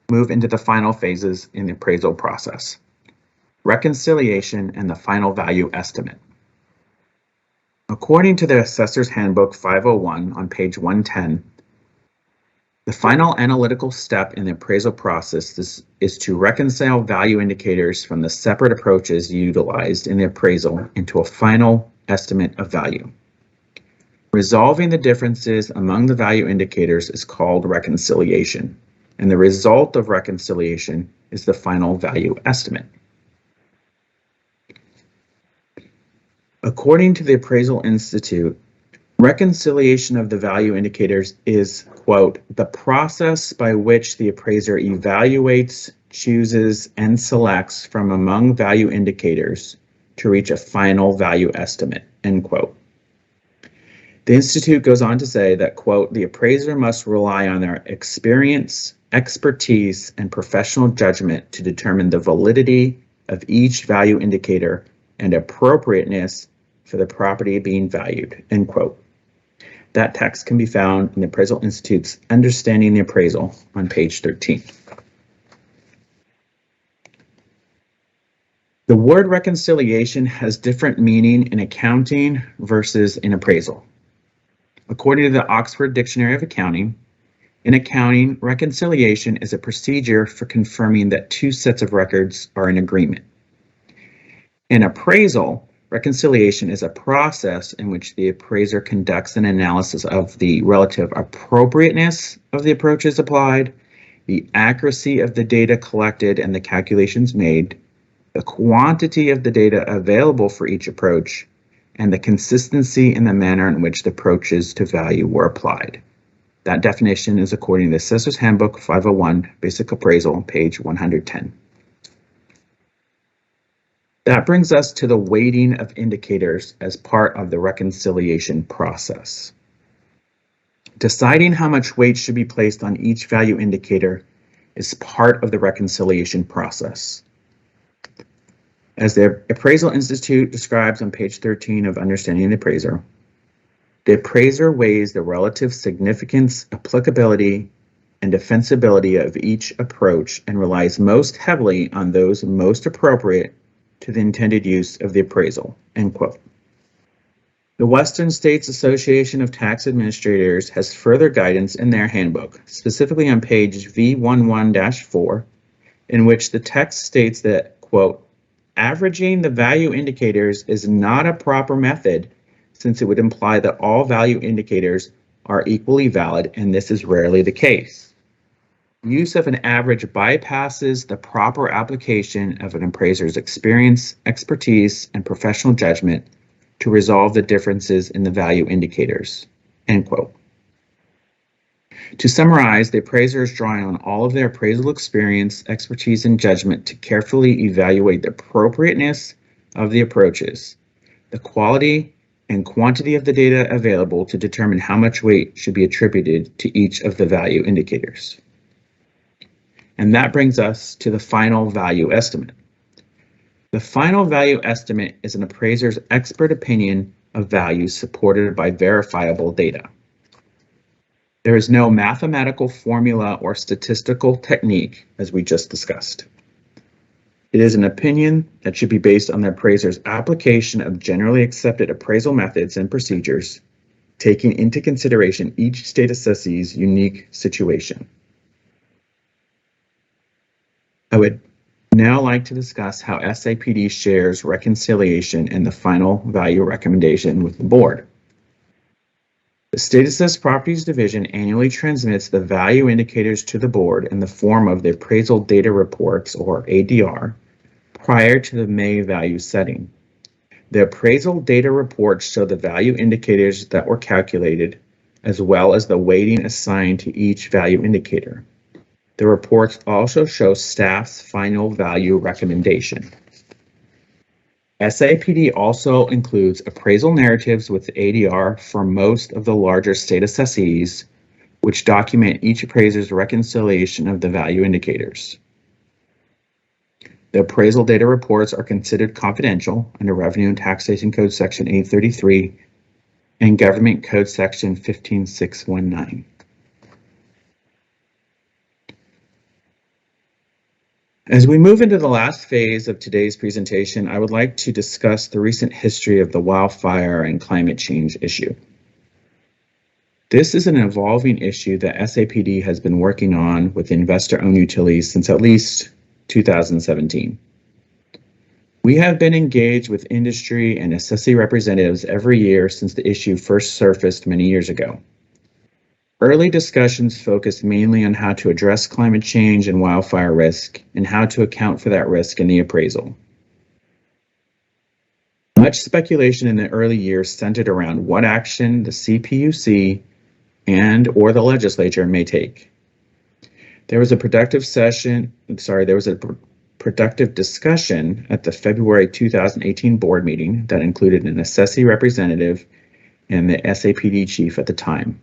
move into the final phases in the appraisal process: reconciliation and the final value estimate. According to the Assessor's Handbook 501 on page 110, the final analytical step in the appraisal process is to reconcile value indicators from the separate approaches utilized in the appraisal into a final estimate of value. Resolving the differences among the value indicators is called reconciliation, and the result of reconciliation is the final value estimate. According to the Appraisal Institute, reconciliation of the value indicators is, quote, the process by which the appraiser evaluates, chooses, and selects from among value indicators to reach a final value estimate, end quote. The Institute goes on to say that, quote, the appraiser must rely on their experience, expertise, and professional judgment to determine the validity of each value indicator and appropriateness for the property being valued, end quote. That text can be found in the Appraisal Institute's Understanding the Appraisal on page 13. The word reconciliation has different meaning in accounting versus in appraisal. According to the Oxford Dictionary of Accounting, in accounting, reconciliation is a procedure for confirming that two sets of records are in agreement. In appraisal, reconciliation is a process in which the appraiser conducts an analysis of the relative appropriateness of the approaches applied, the accuracy of the data collected and the calculations made, the quantity of the data available for each approach, and the consistency in the manner in which the approaches to value were applied. That definition is according to the Assessor's Handbook 501, Basic Appraisal, page 110. That brings us to the weighting of indicators as part of the reconciliation process. Deciding how much weight should be placed on each value indicator is part of the reconciliation process. As the Appraisal Institute describes on page 13 of Understanding the Appraiser, the appraiser weighs the relative significance, applicability, and defensibility of each approach and relies most heavily on those most appropriate to the intended use of the appraisal, end quote. The Western States Association of Tax Administrators has further guidance in their handbook, specifically on page V11-4, in which the text states that, quote, averaging the value indicators is not a proper method since it would imply that all value indicators are equally valid, and this is rarely the case. Use of an average bypasses the proper application of an appraiser's experience, expertise, and professional judgment to resolve the differences in the value indicators, end quote. To summarize, the appraiser is drawing on all of their appraisal experience, expertise, and judgment to carefully evaluate the appropriateness of the approaches, the quality and quantity of the data available to determine how much weight should be attributed to each of the value indicators. And that brings us to the final value estimate. The final value estimate is an appraiser's expert opinion of values supported by verifiable data. There is no mathematical formula or statistical technique, as we just discussed. It is an opinion that should be based on the appraiser's application of generally accepted appraisal methods and procedures, taking into consideration each state assessee's unique situation. I would now like to discuss how SAPD shares reconciliation and the final value recommendation with the board. The State Assessed Properties Division annually transmits the value indicators to the board in the form of the Appraisal Data Reports, or ADR, prior to the May value setting. The appraisal data reports show the value indicators that were calculated, as well as the weighting assigned to each value indicator. The reports also show staff's final value recommendation. SAPD also includes appraisal narratives with ADR for most of the larger state assessees, which document each appraiser's reconciliation of the value indicators. The appraisal data reports are considered confidential under Revenue and Taxation Code Section 833 and Government Code Section 15619. As we move into the last phase of today's presentation, I would like to discuss the recent history of the wildfire and climate change issue. This is an evolving issue that SAPD has been working on with investor-owned utilities since at least 2017. We have been engaged with industry and assessee representatives every year since the issue first surfaced many years ago. Early discussions focused mainly on how to address climate change and wildfire risk and how to account for that risk in the appraisal. Much speculation in the early years centered around what action the CPUC and/or the legislature may take. There was a productive discussion at the February 2018 board meeting that included an assessee representative and the SAPD chief at the time.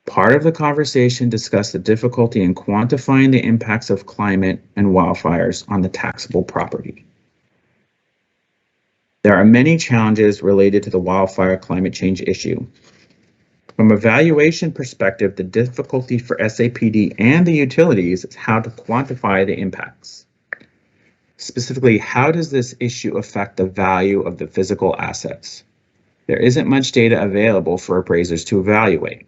Part of the conversation discussed the difficulty in quantifying the impacts of climate and wildfires on the taxable property. There are many challenges related to the wildfire climate change issue. From a valuation perspective, the difficulty for SAPD and the utilities is how to quantify the impacts. Specifically, how does this issue affect the value of the physical assets? There isn't much data available for appraisers to evaluate.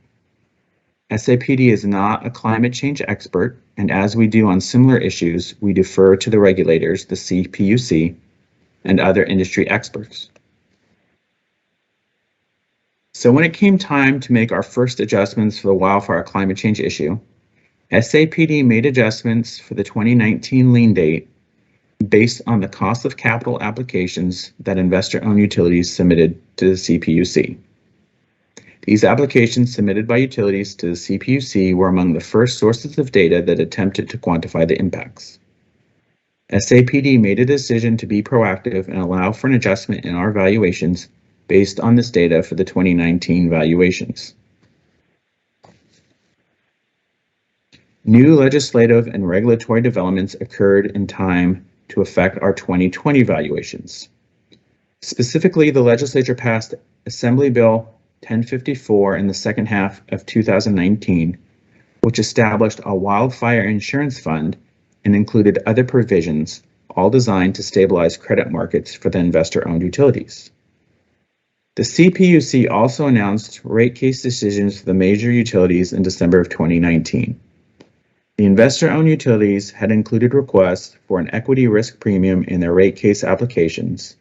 SAPD is not a climate change expert, and as we do on similar issues, we defer to the regulators, the CPUC, and other industry experts. So when it came time to make our first adjustments for the wildfire climate change issue, SAPD made adjustments for the 2019 lien date based on the cost of capital applications that investor-owned utilities submitted to the CPUC. These applications submitted by utilities to the CPUC were among the first sources of data that attempted to quantify the impacts. SAPD made a decision to be proactive and allow for an adjustment in our valuations based on this data for the 2019 valuations. New legislative and regulatory developments occurred in time to affect our 2020 valuations. Specifically, the legislature passed Assembly Bill 1054 in the second half of 2019, which established a wildfire insurance fund and included other provisions, all designed to stabilize credit markets for the investor-owned utilities. The CPUC also announced rate case decisions for the major utilities in December of 2019. The investor-owned utilities had included requests for an equity risk premium in their rate case applications,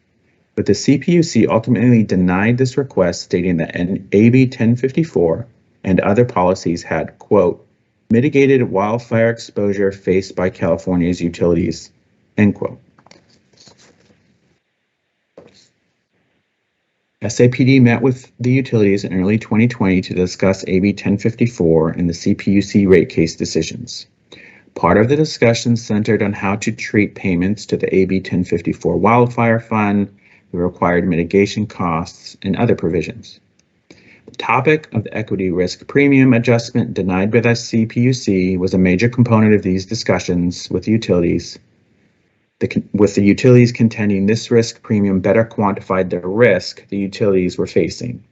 but the CPUC ultimately denied this request, stating that AB 1054 and other policies had, quote, mitigated wildfire exposure faced by California's utilities, end quote. SAPD met with the utilities in early 2020 to discuss AB 1054 and the CPUC rate case decisions. Part of the discussion centered on how to treat payments to the AB 1054 wildfire fund, the required mitigation costs, and other provisions. The topic of the equity risk premium adjustment denied by the CPUC was a major component of these discussions with the utilities, with the utilities contending this risk premium better quantified the risk the utilities were facing.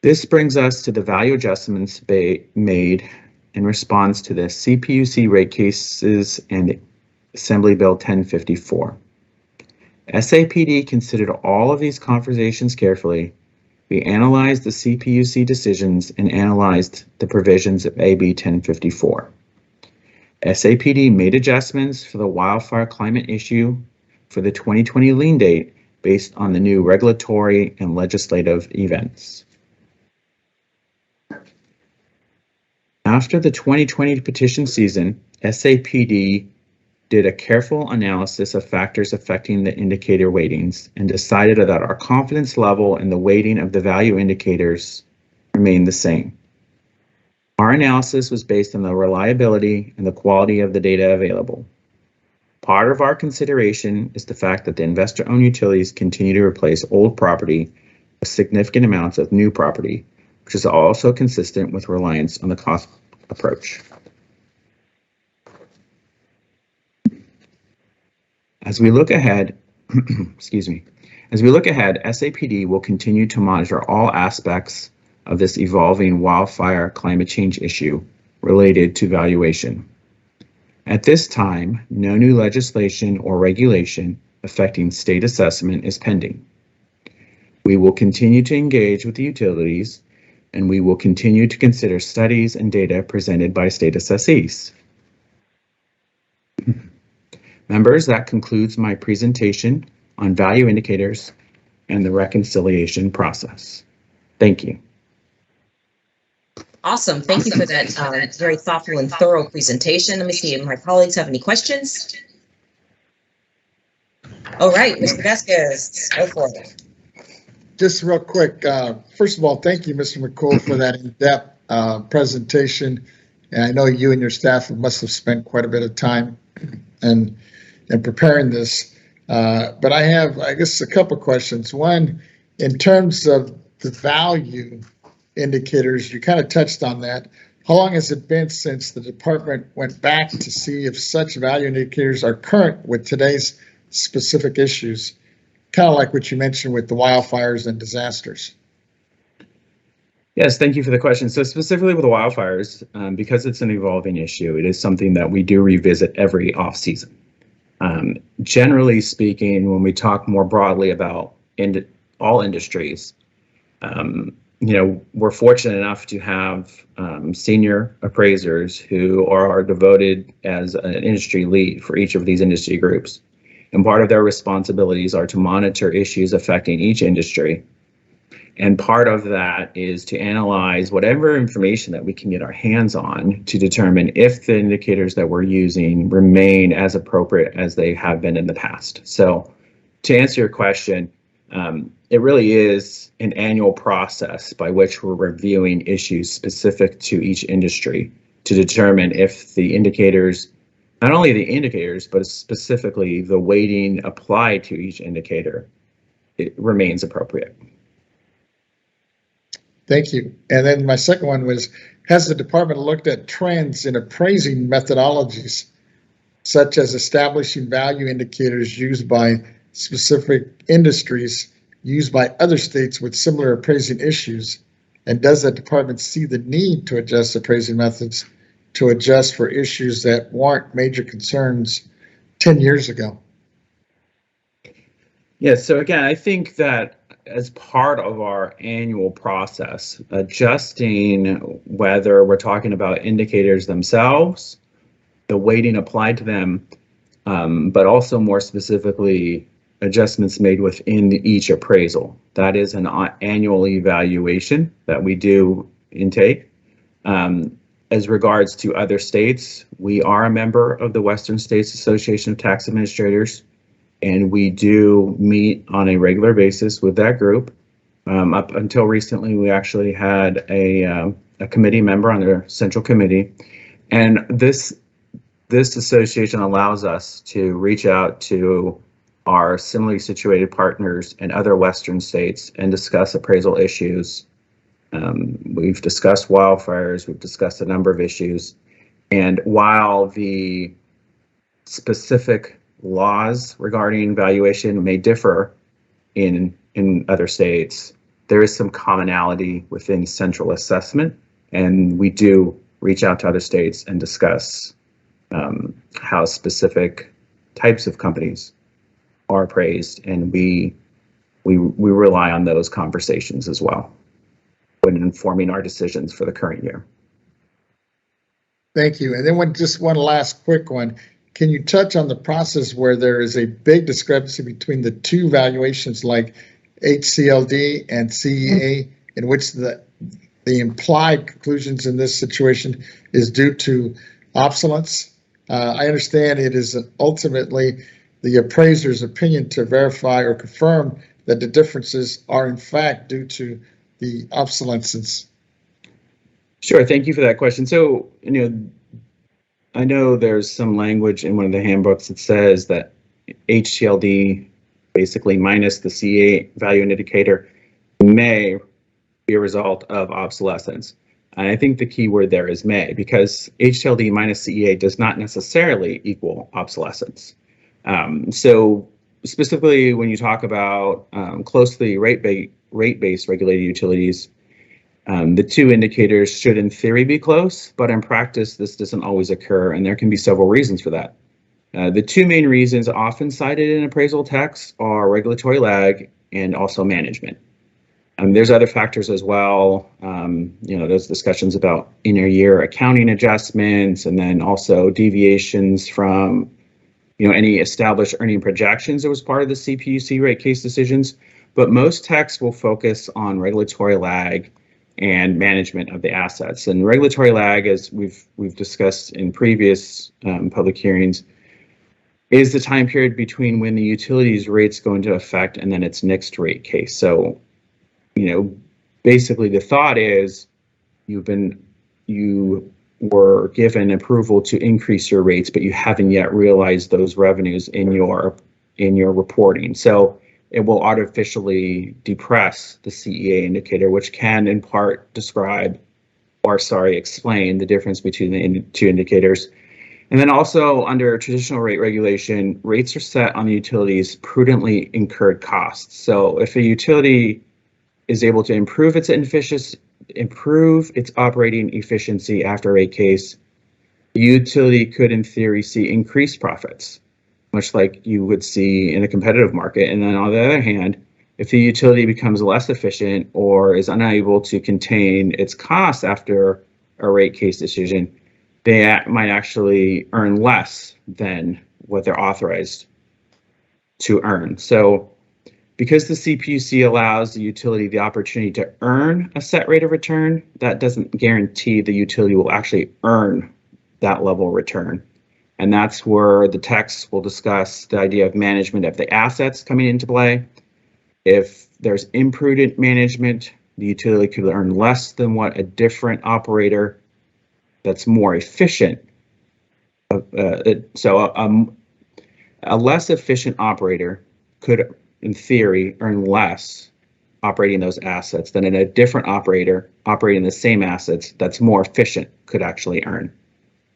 This brings us to the value adjustments made in response to the CPUC rate cases and Assembly Bill 1054. SAPD considered all of these conversations carefully. We analyzed the CPUC decisions and analyzed the provisions of AB 1054. SAPD made adjustments for the wildfire climate issue for the 2020 lien date based on the new regulatory and legislative events. After the 2020 petition season, SAPD did a careful analysis of factors affecting the indicator weightings and decided that our confidence level in the weighting of the value indicators remained the same. Our analysis was based on the reliability and the quality of the data available. Part of our consideration is the fact that the investor-owned utilities continue to replace old property with significant amounts of new property, which is also consistent with reliance on the cost approach. As we look ahead, SAPD will continue to monitor all aspects of this evolving wildfire climate change issue related to valuation. At this time, no new legislation or regulation affecting state assessment is pending. We will continue to engage with the utilities, and we will continue to consider studies and data presented by state assessees. Members, that concludes my presentation on value indicators and the reconciliation process. Thank you. Awesome. Thank you for that very thoughtful and thorough presentation. Let me see if my colleagues have any questions. All right, Mr. Vasquez, go for it. Just real quick, first of all, thank you, Mr. McCool, for that in-depth presentation. And I know you and your staff must have spent quite a bit of time in preparing this. But I have, I guess, a couple questions. One, in terms of the value indicators, you kind of touched on that. How long has it been since the department went back to see if such value indicators are current with today's specific issues? Kind of like what you mentioned with the wildfires and disasters. Yes, thank you for the question. So specifically with the wildfires, because it's an evolving issue, it is something that we do revisit every off-season. Generally speaking, when we talk more broadly about all industries, we're fortunate enough to have senior appraisers who are devoted as an industry lead for each of these industry groups. And part of their responsibilities are to monitor issues affecting each industry. And part of that is to analyze whatever information that we can get our hands on to determine if the indicators that we're using remain as appropriate as they have been in the past. So to answer your question, it really is an annual process by which we're reviewing issues specific to each industry to determine if the indicators, not only the indicators, but specifically the weighting applied to each indicator, it remains appropriate. Thank you. And then my second one was, has the department looked at trends in appraising methodologies, such as establishing value indicators used by specific industries used by other states with similar appraising issues? And does the department see the need to adjust appraising methods to adjust for issues that weren't major concerns 10 years ago? Yes, so again, I think that as part of our annual process, adjusting whether we're talking about indicators themselves, the weighting applied to them, but also more specifically, adjustments made within each appraisal. That is an annual evaluation that we do intake. As regards to other states, we are a member of the Western States Association of Tax Administrators, and we do meet on a regular basis with that group. Up until recently, we actually had a committee member on their central committee, and this association allows us to reach out to our similarly situated partners in other Western states and discuss appraisal issues. We've discussed wildfires, we've discussed a number of issues, and while the specific laws regarding valuation may differ in other states, there is some commonality within central assessment, and we do reach out to other states and discuss how specific types of companies are appraised, and we rely on those conversations as well when informing our decisions for the current year. Thank you. And then just one last quick one. Can you touch on the process where there is a big discrepancy between the two valuations like HCLD and CEA, in which the implied conclusions in this situation is due to obsolescence? I understand it is ultimately the appraiser's opinion to verify or confirm that the differences are in fact due to the obsolescence. Sure, thank you for that question. So, I know there's some language in one of the handbooks that says that HCLD, basically minus the CEA value indicator, may be a result of obsolescence. And I think the key word there is may, because HCLD minus CEA does not necessarily equal obsolescence. So specifically when you talk about closely rate-based regulated utilities, the two indicators should in theory be close, but in practice this doesn't always occur, and there can be several reasons for that. The two main reasons often cited in appraisal texts are regulatory lag and also management. There's other factors as well. There's discussions about inter-year accounting adjustments, and then also deviations from any established earning projections that was part of the CPUC rate case decisions. But most texts will focus on regulatory lag and management of the assets. And regulatory lag, as we've discussed in previous public hearings, is the time period between when the utilities rates go into effect and then its next rate case. So, basically the thought is you were given approval to increase your rates, but you haven't yet realized those revenues in your reporting. So it will artificially depress the CEA indicator, which can in part explain the difference between the two indicators. And then also under traditional rate regulation, rates are set on the utility's prudently incurred costs. So if a utility is able to improve its operating efficiency after a rate case, the utility could in theory see increased profits, much like you would see in a competitive market. And then on the other hand, if the utility becomes less efficient or is unable to contain its costs after a rate case decision, they might actually earn less than what they're authorized to earn. So because the CPUC allows the utility the opportunity to earn a set rate of return, that doesn't guarantee the utility will actually earn that level of return. And that's where the text will discuss the idea of management of the assets coming into play. If there's imprudent management, the utility could earn less than what a different operator that's more efficient. A less efficient operator could, in theory, earn less operating those assets than a different operator operating the same assets that's more efficient could actually earn.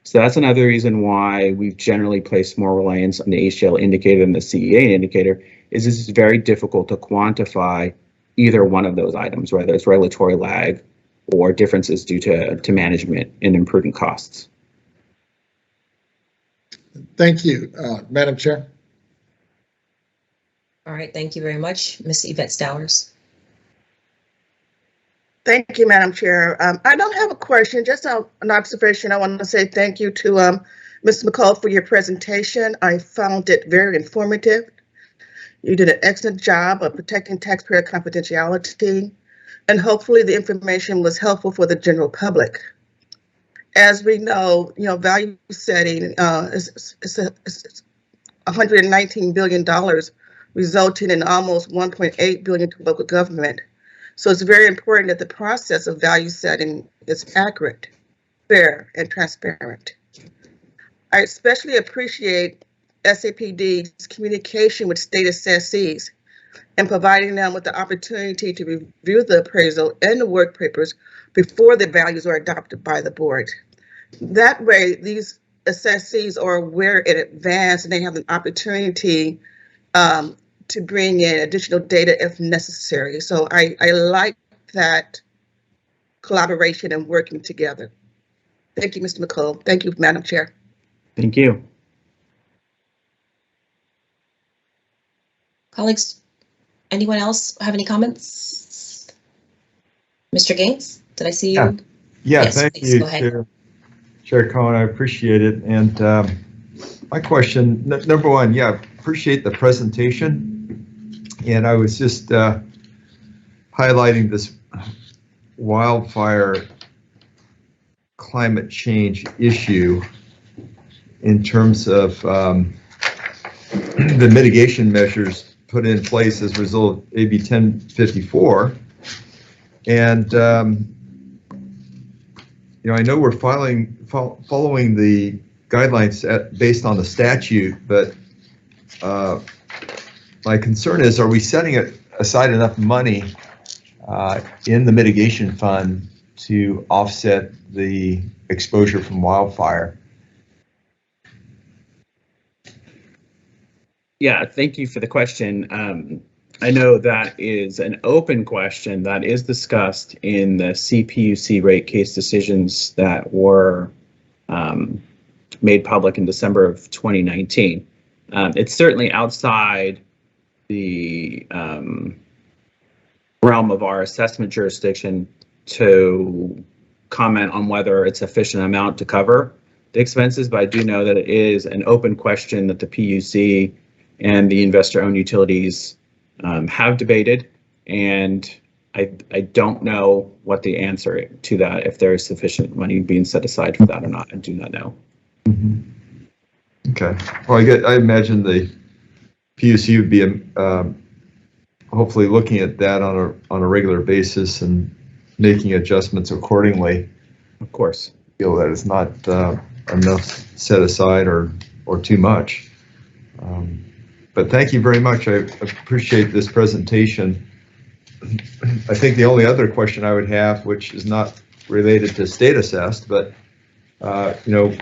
So that's another reason why we've generally placed more reliance on the HCL indicator than the CEA indicator, is it's very difficult to quantify either one of those items, whether it's regulatory lag or differences due to management and imprudent costs. Thank you, Madam Chair. All right, thank you very much. Ms. Yvette Stowers. Thank you, Madam Chair. I don't have a question, just an observation. I want to say thank you to Ms. McCall for your presentation. I found it very informative. You did an excellent job of protecting taxpayer confidentiality, and hopefully the information was helpful for the general public. As we know, value setting is $119 billion, resulting in almost $1.8 billion to local government. So it's very important that the process of value setting is accurate, fair, and transparent. I especially appreciate SAPD's communication with state assessees and providing them with the opportunity to review the appraisal and the work papers before the values are adopted by the board. That way, these assessees are aware in advance and they have an opportunity to bring in additional data if necessary. So I like that collaboration and working together. Thank you, Mr. McCall. Thank you, Madam Chair. Thank you. Colleagues, anyone else have any comments? Mr. Gaines, did I see you? Yeah. Yeah, Yes, thank please, you, go ahead. Chair Cohen. I appreciate it. And my question, number one, yeah, appreciate the presentation. And I was just highlighting this wildfire climate change issue in terms of the mitigation measures put in place as a result of AB 1054. And, I know we're following the guidelines based on the statute, but my concern is, are we setting aside enough money in the mitigation fund to offset the exposure from wildfire? Yeah, thank you for the question. I know that is an open question that is discussed in the CPUC rate case decisions that were made public in December of 2019. It's certainly outside the realm of our assessment jurisdiction to comment on whether it's sufficient amount to cover the expenses, but I do know that it is an open question that the PUC and the investor-owned utilities have debated, and I don't know what the answer to that, if there is sufficient money being set aside for that or not. I do not know. Mm-hmm. Okay. Well, I imagine the PUC would be hopefully looking at that on a regular basis and making adjustments accordingly. Of course. I feel that it's not enough set aside or too much. But thank you very much. I appreciate this presentation. I think the only other question I would have, which is not related to state assessed, but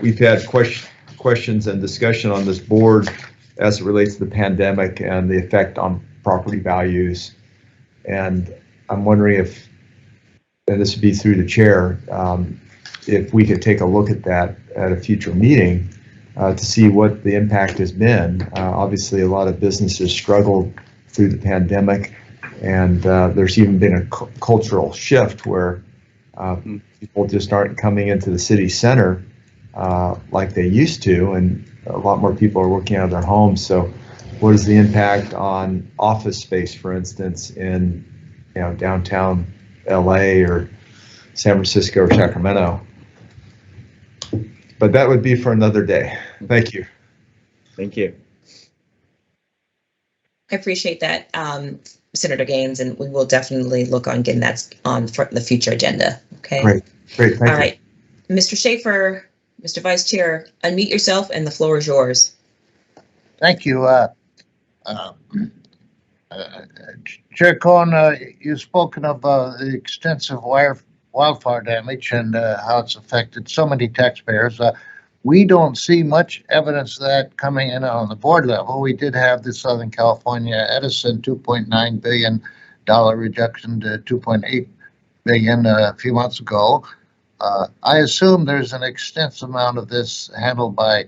we've had questions and discussion on this board as it relates to the pandemic and the effect on property values. And I'm wondering if, and this would be through the chair, if we could take a look at that at a future meeting to see what the impact has been. Obviously, a lot of businesses struggled through the pandemic, and there's even been a cultural shift where people just aren't coming into the city center like they used to, and a lot more people are working out of their homes. So what is the impact on office space, for instance, in downtown LA or San Francisco or Sacramento? But that would be for another day. Thank you. Thank you. I appreciate that, Senator Gaines, and we will definitely look on getting that on the future agenda. Okay. Great. Thank you. All right. Mr. Schaefer, Mr. Vice Chair, unmute yourself and the floor is yours. Thank you. Chair Cohen, you've spoken of the extensive wildfire damage and how it's affected so many taxpayers. We don't see much evidence of that coming in on the board level. We did have the Southern California Edison $2.9 billion reduction to $2.8 billion a few months ago. I assume there's an extensive amount of this handled by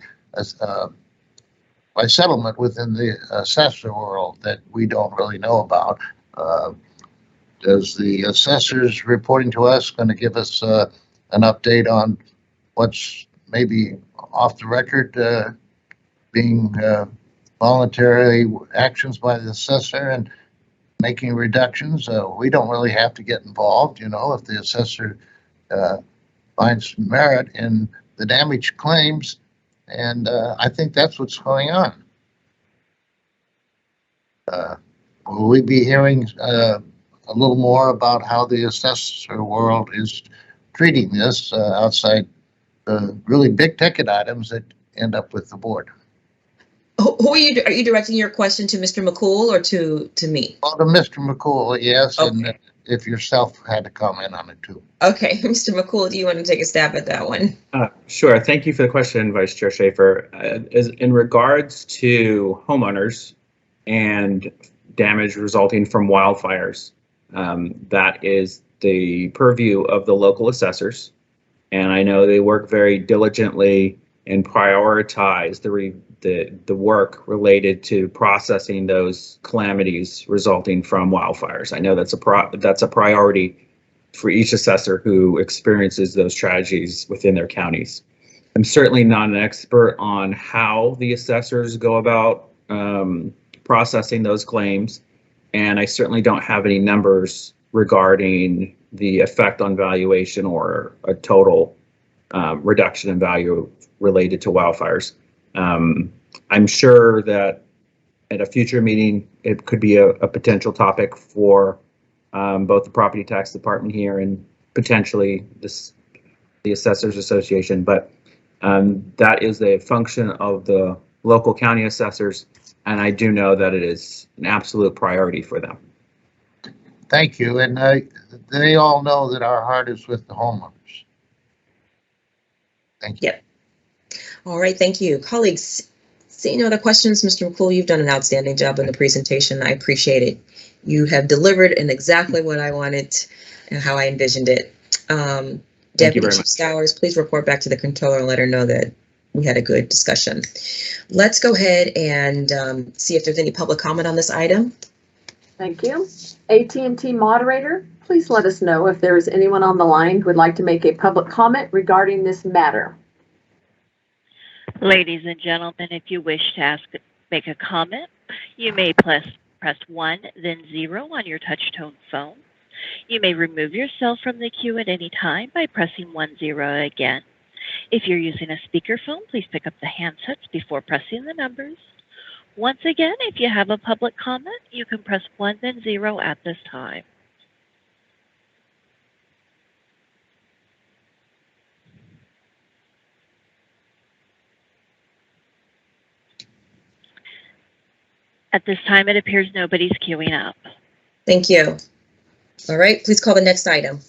settlement within the assessor world that we don't really know about. Does the assessors reporting to us going to give us an update on what's maybe off the record being voluntary actions by the assessor and making reductions? We don't really have to get involved, if the assessor finds merit in the damage claims, and I think that's what's going on. Will we be hearing a little more about how the assessor world is treating this outside the really big ticket items that end up with the board? Who are you directing your question to, Mr. McCool, or to me? Well, to Mr. McCool, yes, Okay. And if yourself had to comment on it too. Okay, Mr. McCool, do you want to take a stab at that one? Sure. Thank you for the question, Vice Chair Schaefer. In regards to homeowners and damage resulting from wildfires, that is the purview of the local assessors And I know they work very diligently and prioritize the work related to processing those calamities resulting from wildfires. I know that's a priority for each assessor who experiences those tragedies within their counties. I'm certainly not an expert on how the assessors go about processing those claims, and I certainly don't have any numbers regarding the effect on valuation or a total reduction in value related to wildfires. I'm sure that at a future meeting, it could be a potential topic for both the property tax department here and potentially the Assessors Association, but that is a function of the local county assessors, and I do know that it is an absolute priority for them. Thank you. And they all know that our heart is with the homeowners. Thank you. Yep. All right, thank you. Colleagues, seeing no other questions, Mr. McCool, you've done an outstanding job in the presentation. I appreciate it. You have delivered in exactly what I wanted and how I envisioned it. Deputy Chief Stowers, please report back to the controller and let her know that we had a good discussion. Let's go ahead and see if there's any public comment on this item. Thank you. AT&T moderator, please let us know if there is anyone on the line who would like to make a public comment regarding this matter. Ladies and gentlemen, if you wish to make a comment, you may press 1, then 0 on your touch-tone phone. You may remove yourself from the queue at any time by pressing 1, 0 again. If you're using a speakerphone, please pick up the handsets before pressing the numbers. Once again, if you have a public comment, you can press 1, then 0 at this time. At this time, it appears nobody's queuing up. Thank you. All right, please call the next item.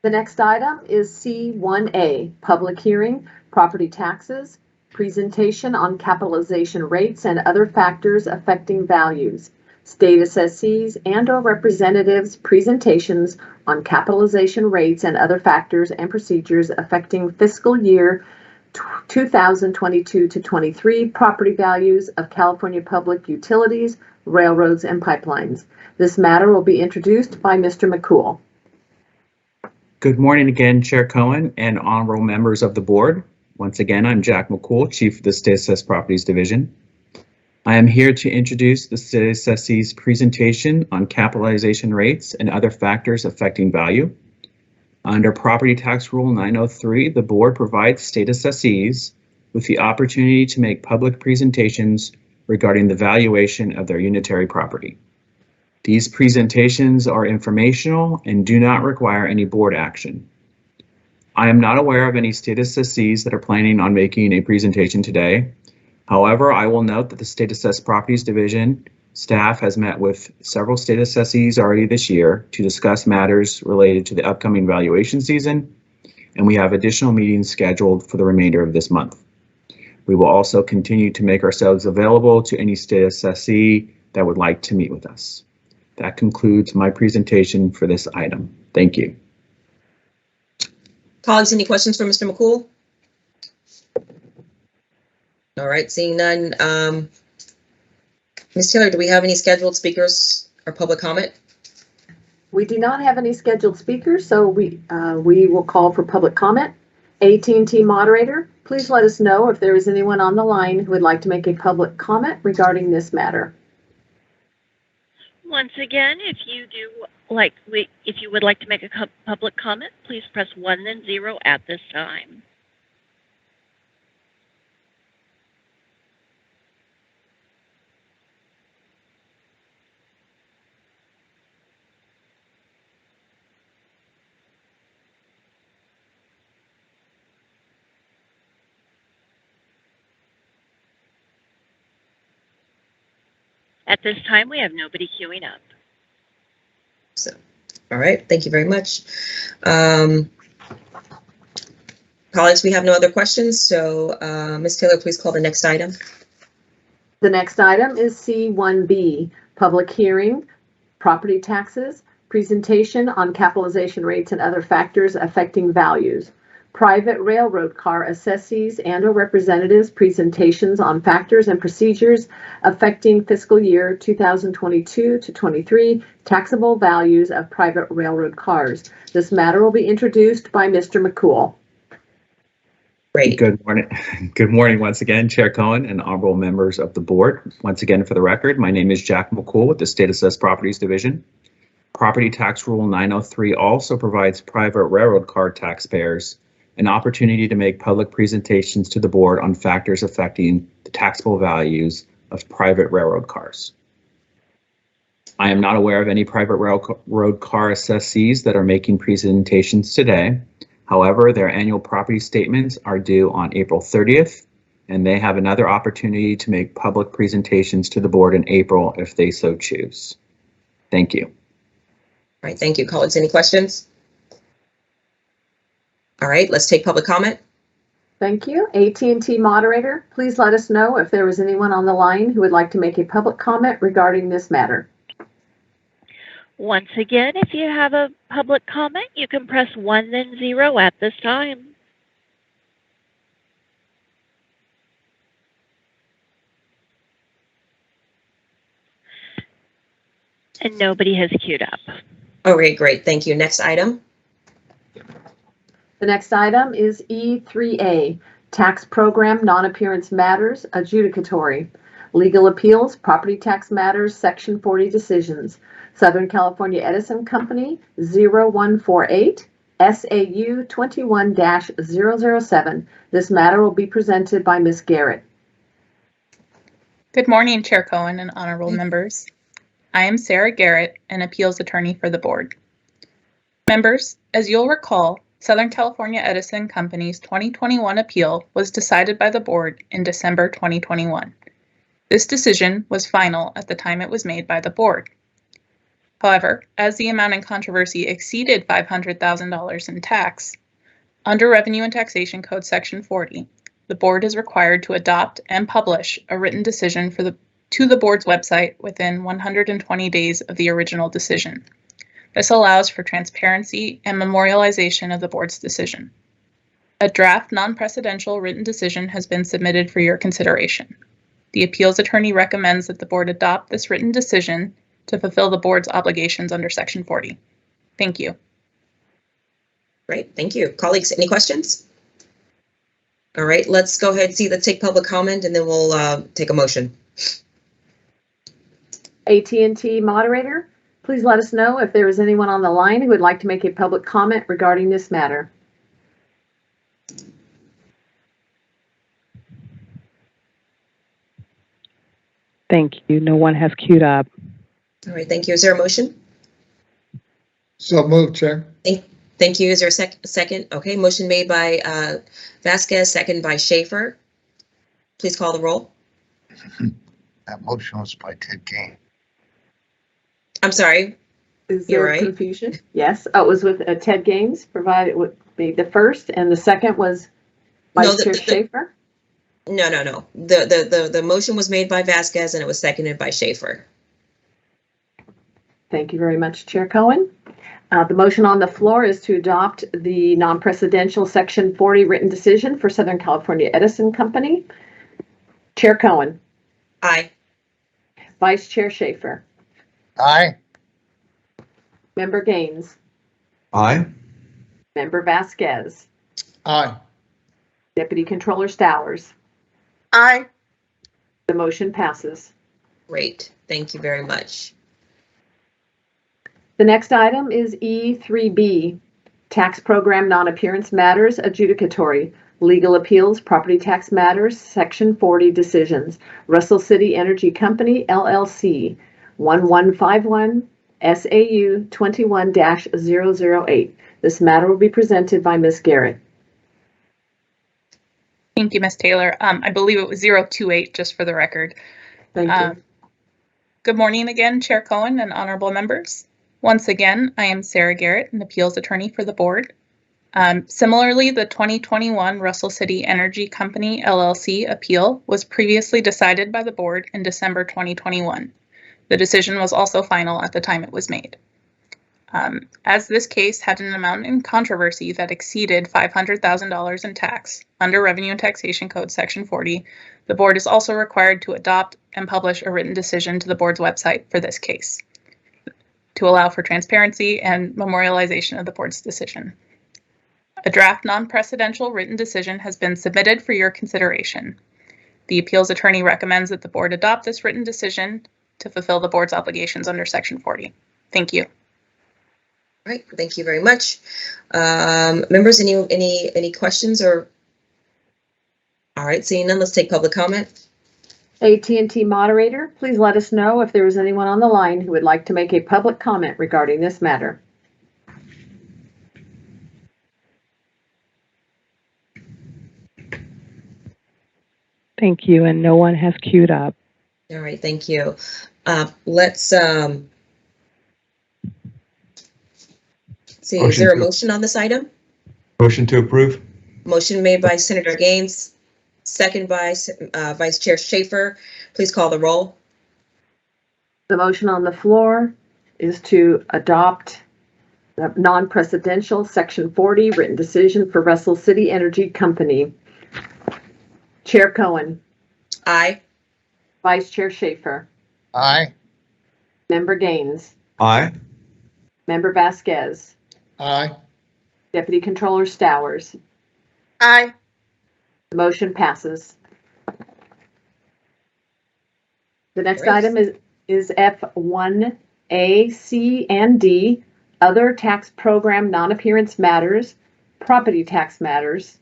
The next item is C1A, public hearing, property taxes, presentation on capitalization rates and other factors affecting values, state assessees and/or representatives' presentations on capitalization rates and other factors and procedures affecting fiscal year 2022 to 23 property values of California public utilities, railroads, and pipelines. This matter will be introduced by Mr. McCool. Good morning again, Chair Cohen and honorable members of the board. Once again, I'm Jack McCool, Chief of the State Assessed Properties Division. I am here to introduce the State Assessee's presentation on capitalization rates and other factors affecting value. Under Property Tax Rule 903, the board provides state assessees with the opportunity to make public presentations regarding the valuation of their unitary property. These presentations are informational and do not require any board action. I am not aware of any state assessees that are planning on making a presentation today. However, I will note that the State Assessed Properties Division staff has met with several state assessees already this year to discuss matters related to the upcoming valuation season, and we have additional meetings scheduled for the remainder of this month. We will also continue to make ourselves available to any state assessee that would like to meet with us. That concludes my presentation for this item. Thank you. Colleagues, any questions for Mr. McCool? All right, seeing none. Ms. Taylor, do we have any scheduled speakers or public comment? We do not have any scheduled speakers, so we will call for public comment. AT&T moderator, please let us know if there is anyone on the line who would like to make a public comment regarding this matter. Once again, if you would like to make a public comment, please press 1, then 0 at this time. At this time, we have nobody queuing up. So, all right, thank you very much. Colleagues, we have no other questions, so Ms. Taylor, please call the next item. The next item is C1B, public hearing, property taxes, presentation on capitalization rates and other factors affecting values. private railroad car assessees and/or representatives' presentations on factors and procedures affecting fiscal year 2022 to 23 taxable values of private railroad cars. This matter will be introduced by Mr. McCool. Great. Good morning. Good morning once again, Chair Cohen and honorable members of the board. Once again, for the record, my name is Jack McCool with the State Assessed Properties Division. Property Tax Rule 903 also provides private railroad car taxpayers an opportunity to make public presentations to the board on factors affecting the taxable values of private railroad cars. I am not aware of any private railroad car assessees that are making presentations today. However, their annual property statements are due on April 30th, and they have another opportunity to make public presentations to the board in April if they so choose. Thank you. All right, thank you. Colleagues, any questions? All right, let's take public comment. Thank you. AT&T moderator, please let us know if there was anyone on the line who would like to make a public comment regarding this matter. Once again, if you have a public comment, you can press 1 then 0 at this time. And nobody has queued up. Okay, great. Thank you. Next item. The next item is E3A, Tax Program Non-Appearance Matters, Adjudicatory. Legal Appeals, Property Tax Matters, Section 40 Decisions. Southern California Edison Company, 0148, SAU 21-007. This matter will be presented by Ms. Garrett. Good morning, Chair Cohen and honorable members. I am Sarah Garrett, an appeals attorney for the board. Members, as you'll recall, Southern California Edison Company's 2021 appeal was decided by the board in December 2021. This decision was final at the time it was made by the board. However, as the amount in controversy exceeded $500,000 in tax, under Revenue and Taxation Code Section 40, the board is required to adopt and publish a written decision to the board's website within 120 days of the original decision. This allows for transparency and memorialization of the board's decision. A draft non-precedential written decision has been submitted for your consideration. The appeals attorney recommends that the board adopt this written decision to fulfill the board's obligations under Section 40. Thank you. Great, thank you. Colleagues, any questions? All right, let's go ahead and let's take public comment and then we'll take a motion. AT&T moderator, please let us know if there is anyone on the line who would like to make a public comment regarding this matter. Thank you. No one has queued up. All right, thank you. Is there a motion? So moved, Chair. Thank you. Is there a second? Okay, motion made by Vasquez, second by Schaefer. Please call the roll. That motion was by Ted Gaines. I'm sorry. Is You're there right. confusion? Yes, it was with Ted Gaines, provided would be the first, and the second was Vice Chair Schaefer? No. The motion was made by Vasquez and it was seconded by Schaefer. Thank you very much, Chair Cohen. The motion on the floor is to adopt the non-precedential Section 40 written decision for Southern California Edison Company. Chair Cohen. Aye. Vice Chair Schaefer. Aye. Member Gaines. Aye. Member Vasquez. Aye. Deputy Controller Stowers. Aye. The motion passes. Great. Thank you very much. The next item is E3B, Tax Program Non-Appearance Matters Adjudicatory, Legal Appeals, Property Tax Matters, Section 40 Decisions, Russell City Energy Company, LLC, 1151 SAU 21-008. This matter will be presented by Ms. Garrett. Thank you, Ms. Taylor. I believe it was 028, just for the record. Thank you. Good morning again, Chair Cohen and honorable members. Once again, I am Sarah Garrett, an appeals attorney for the board. Similarly, the 2021 Russell City Energy Company, LLC appeal was previously decided by the board in December 2021. The decision was also final at the time it was made. As this case had an amount in controversy that exceeded $500,000 in tax under Revenue and Taxation Code Section 40, the board is also required to adopt and publish a written decision to the board's website for this case to allow for transparency and memorialization of the board's decision. A draft non-precedential written decision has been submitted for your consideration. The appeals attorney recommends that the board adopt this written decision to fulfill the board's obligations under Section 40. Thank you. All right, thank you very much. Members, any questions or? All right, seeing none, let's take public comment. AT&T moderator, please let us know if there is anyone on the line who would like to make a public comment regarding this matter. Thank you, and no one has queued up. All right, thank you. Let's see, is there a motion on this item? Motion to approve. Motion made by Senator Gaines, second by Vice Chair Schaefer. Please call the roll. The motion on the floor is to adopt the non-precedential Section 40 written decision for Russell City Energy Company. Chair Cohen. Aye. Vice Chair Schaefer. Aye. Member Gaines. Aye. Member Vasquez. Aye. Deputy Controller Stowers. Aye. The motion passes. The next Great. item is F1A, C, and D, other tax program non-appearance matters, property tax matters.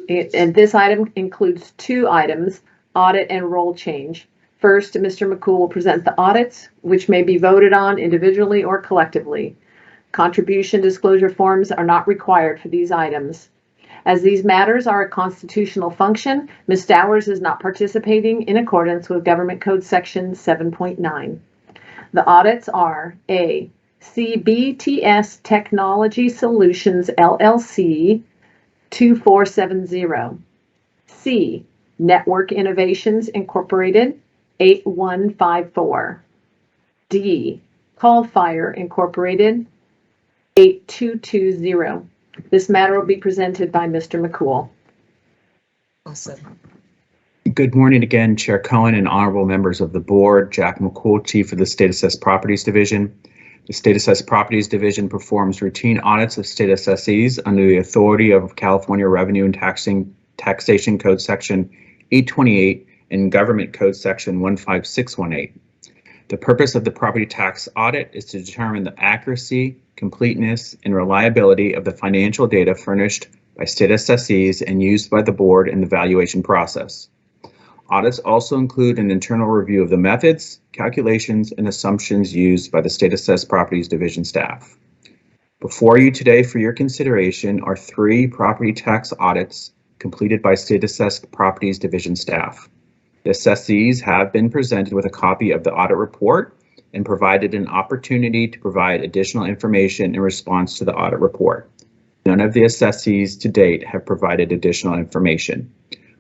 And this item includes two items, audit and roll change. First, Mr. McCool will present the audits, which may be voted on individually or collectively. Contribution disclosure forms are not required for these items. As these matters are a constitutional function, Ms. Stowers is not participating in accordance with Government Code Section 7.9. The audits are A, CBTS Technology Solutions LLC 2470. C, Network Innovations Incorporated 8154. D, Callfire Incorporated 8220. This matter will be presented by Mr. McCool. Awesome. Good morning again, Chair Cohen and honorable members of the board. Jack McCool, Chief of the State Assessed Properties Division. The State Assessed Properties Division performs routine audits of state assessees under the authority of California Revenue and Taxation Code Section 828 and Government Code Section 15618. The purpose of the property tax audit is to determine the accuracy, completeness, and reliability of the financial data furnished by state assessees and used by the board in the valuation process. Audits also include an internal review of the methods, calculations, and assumptions used by the State Assessed Properties Division staff. Before you today for your consideration are 3 property tax audits completed by State Assessed Properties Division staff. The assessees have been presented with a copy of the audit report and provided an opportunity to provide additional information in response to the audit report. None of the assessees to date have provided additional information.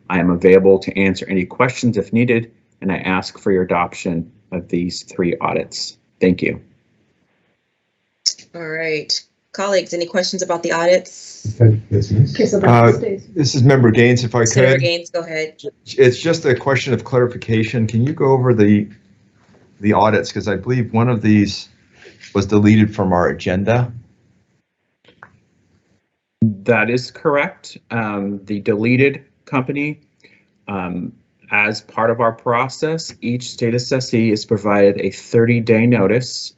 I am available to answer any questions if needed, and I ask for your adoption of these 3 audits. Thank you. All right. Colleagues, any questions about the audits? This is Member Gaines, if I Senator could. Gaines, go ahead. It's just a question of clarification. Can you go over the audits? Because I believe one of these was deleted from our agenda. That is correct. The deleted company, as part of our process, each state assessee is provided a 30-day notice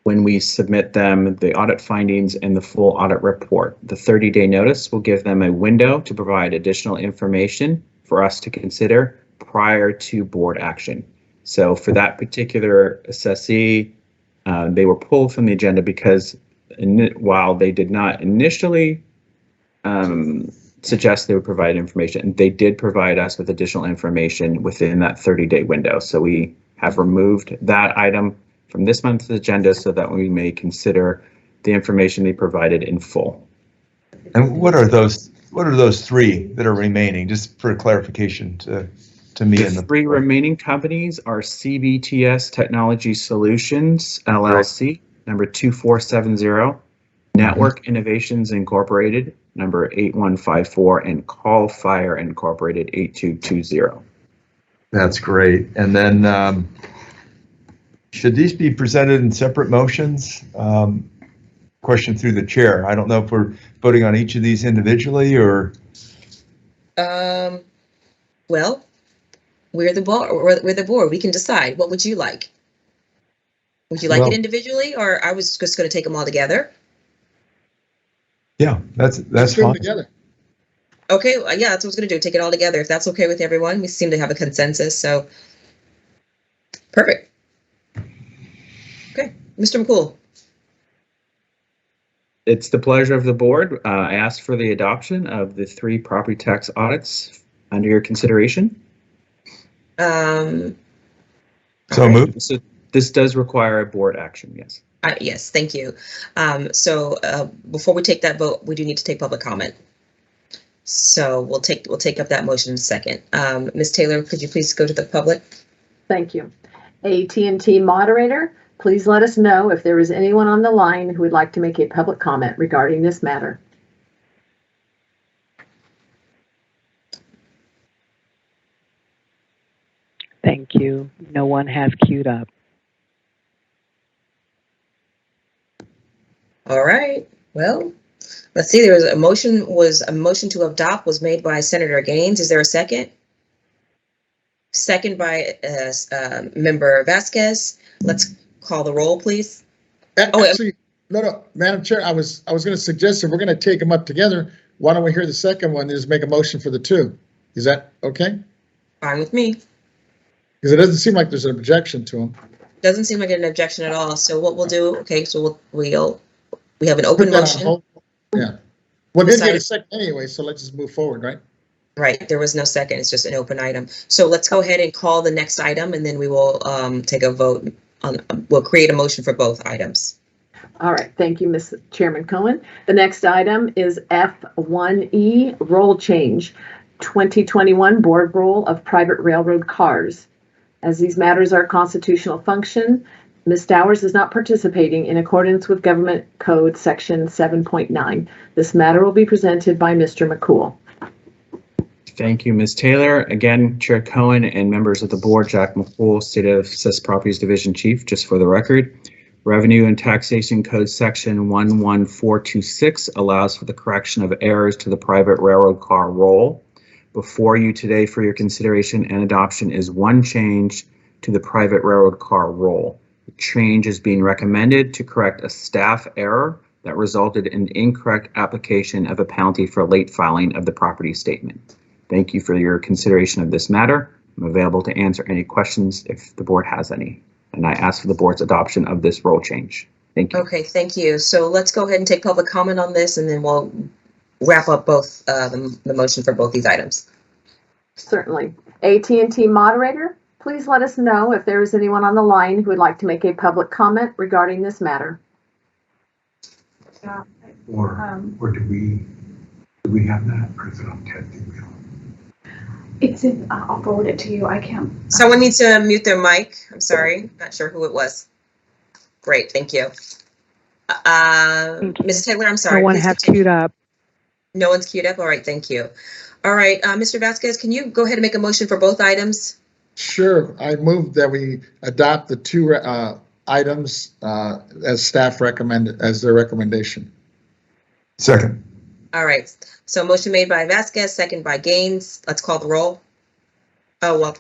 when we submit them the audit findings and the full audit report. The 30-day notice will give them a window to provide additional information for us to consider prior to board action. So for that particular assessee, they were pulled from the agenda because while they did not initially suggest they would provide information, they did provide us with additional information within that 30-day window. So we have removed that item from this month's agenda so that we may consider the information they provided in full. And what are those 3 that are remaining, just for clarification to me? The 3 remaining companies are CBTS Technology Solutions LLC, number 2470, Network Innovations Incorporated, number 8154, and Call Fire Incorporated, 8220. That's great. And then should these be presented in separate motions? Question through the chair. I don't know if we're voting on each of these individually or. Well, we're the board. We're the board. We can decide. What would you like? Would you like Well, it individually, or I was just going to take them all together? Yeah, that's Let's do them fine. together. Okay, yeah, that's what I was going to do. Take it all together. If that's okay with everyone, we seem to have a consensus. So, perfect. Okay, Mr. McCool. It's the pleasure of the board. I ask for the adoption of the 3 property tax audits under your consideration. So Okay. moved. So this does require a board action, yes. Yes, thank you. Before we take that vote, we do need to take public comment. So we'll take up that motion in a second. Ms. Taylor, could you please go to the public? Thank you. AT&T moderator, please let us know if there is anyone on the line who would like to make a public comment regarding this matter. Thank you. No one has queued up. All right. Well, let's see. There was a motion to adopt was made by Senator Gaines. Is there a second? Second by Member Vasquez. Let's call the roll, please. Actually, no, Madam Chair, I was going to suggest if we're going to take them up together, why don't we hear the second one and just make a motion for the 2? Is that okay? Fine with me. Because it doesn't seem like there's an objection to them. Doesn't seem like an objection at all. So what we'll do, okay, so we have an open Put that on motion. hold. Yeah. Well, didn't get a Decide- second anyway, so let's just move forward, right? Right, there was no second. It's just an open item. So let's go ahead and call the next item, and then we will take a vote on. We'll create a motion for both items. All right, thank you, Ms. Chairman Cohen. The next item is F1E, roll change, 2021 board roll of private railroad cars. As these matters are constitutional function, Ms. Stowers is not participating in accordance with Government Code Section 7.9. This matter will be presented by Mr. McCool. Thank you, Ms. Taylor. Again, Chair Cohen and members of the board, Jack McCool, State of Assessed Properties Division Chief, just for the record. Revenue and Taxation Code Section 11426 allows for the correction of errors to the private railroad car roll. Before you today for your consideration and adoption is one change to the private railroad car roll. The change is being recommended to correct a staff error that resulted in incorrect application of a penalty for late filing of the property statement. Thank you for your consideration of this matter. I'm available to answer any questions if the board has any. And I ask for the board's adoption of this roll change. Thank you. Okay, thank you. So let's go ahead and take public comment on this, and then we'll wrap up both the motion for both these items. Certainly. AT&T moderator, please let us know if there is anyone on the line who would like to make a public comment regarding this matter. Or do we have that, or is it on Ted? It's in, I'll forward it to you. I can't. Someone needs to mute their mic. I'm sorry, not sure who it was. Great, thank you. Ms. Taylor, I'm sorry. No one please has continue. queued up. No one's queued up? All right, thank you. All right, Mr. Vasquez, can you go ahead and make a motion for both items? Sure. I move that we adopt the 2 items as staff recommended, as their recommendation. Second. All right, so motion made by Vasquez, second by Gaines. Let's call the roll. Oh, well,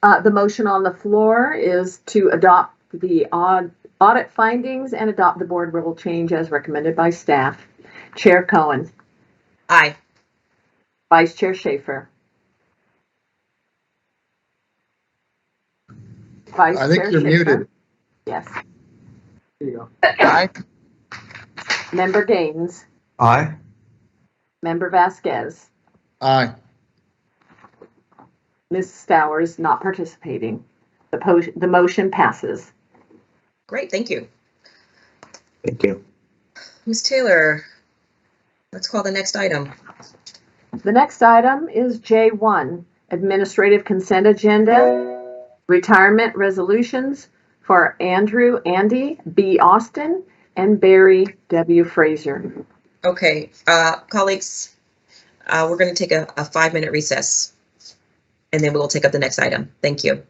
The motion on the floor is to adopt the audit findings and adopt the board roll change as recommended by staff. Chair Cohen, aye. Vice Chair Schaefer. Vice I think Chair you're Schaefer. muted. Yes. There you go. Aye. Member Gaines, Aye. Member Vasquez, Aye. Ms. Stowers not participating. The motion passes. Great, thank you. Thank you. Ms. Taylor, let's call the next item. The next item is J1, Administrative Consent Agenda, Retirement Resolutions for Andrew Andy B. Austin and Barry W. Fraser. Okay, colleagues, we're going to take a 5-minute recess, and then we will take up the next item. Thank you.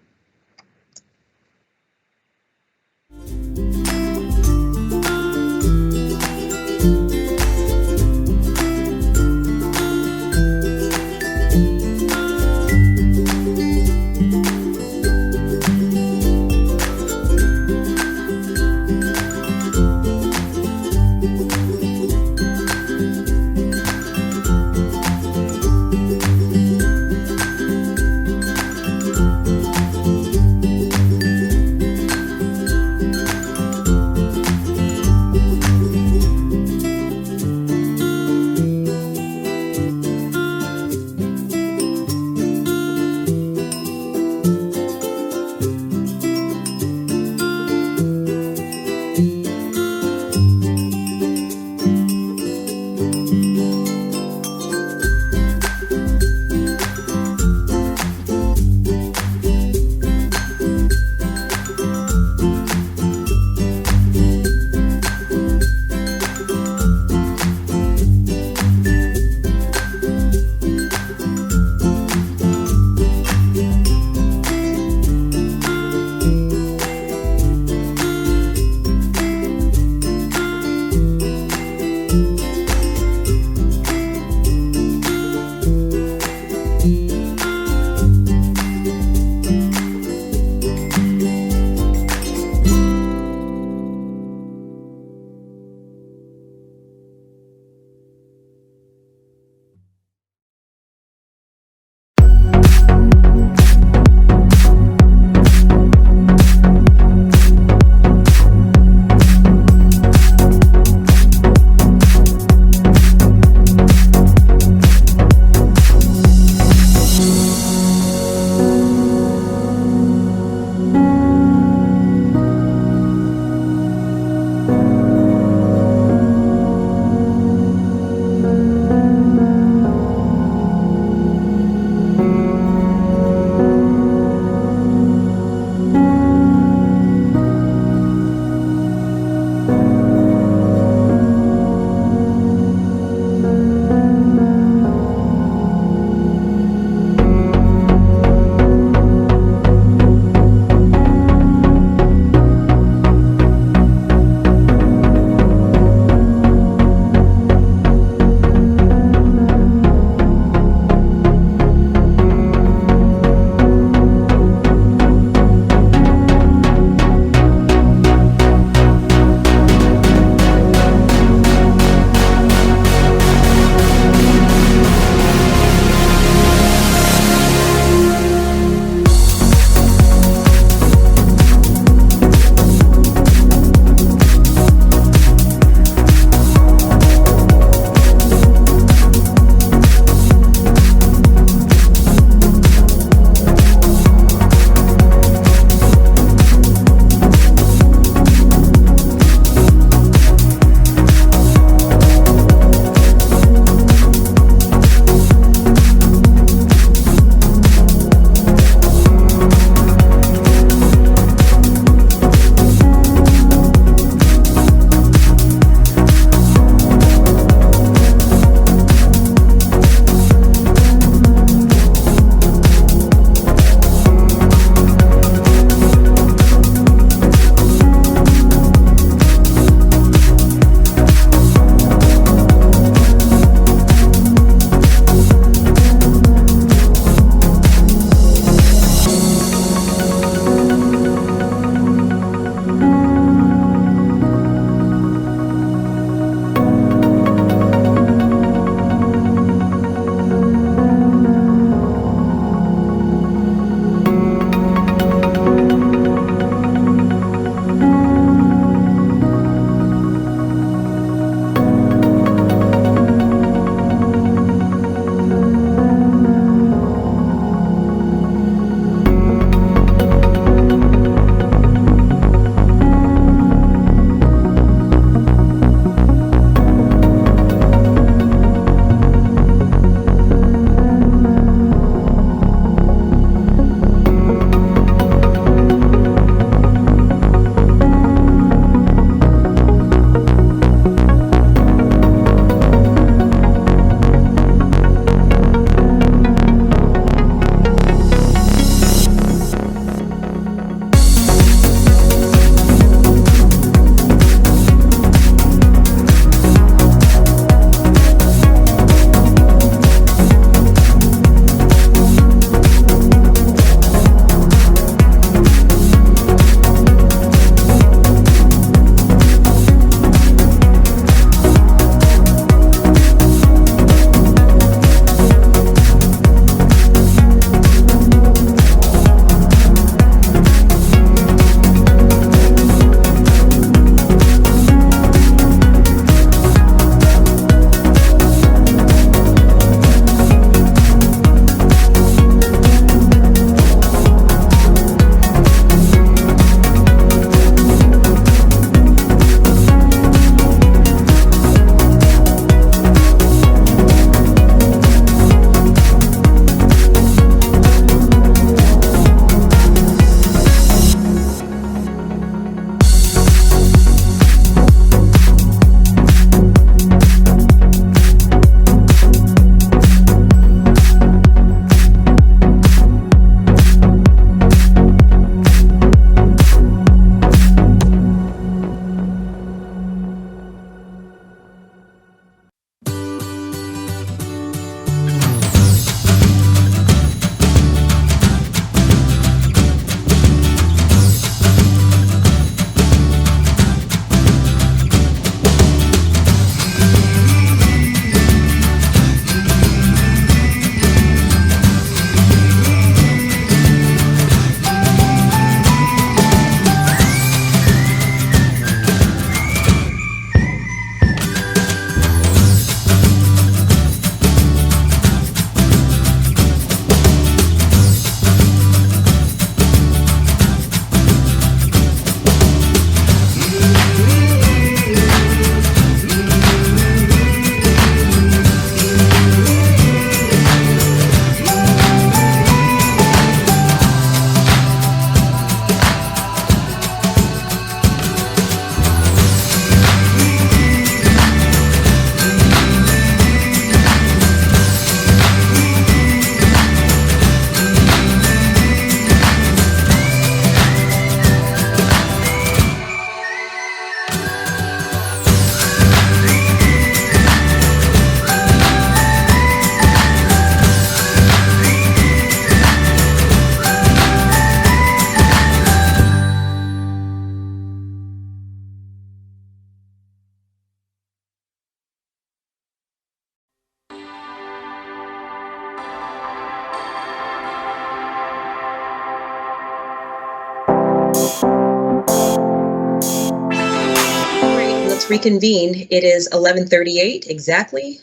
reconvene. It is 11:38 exactly.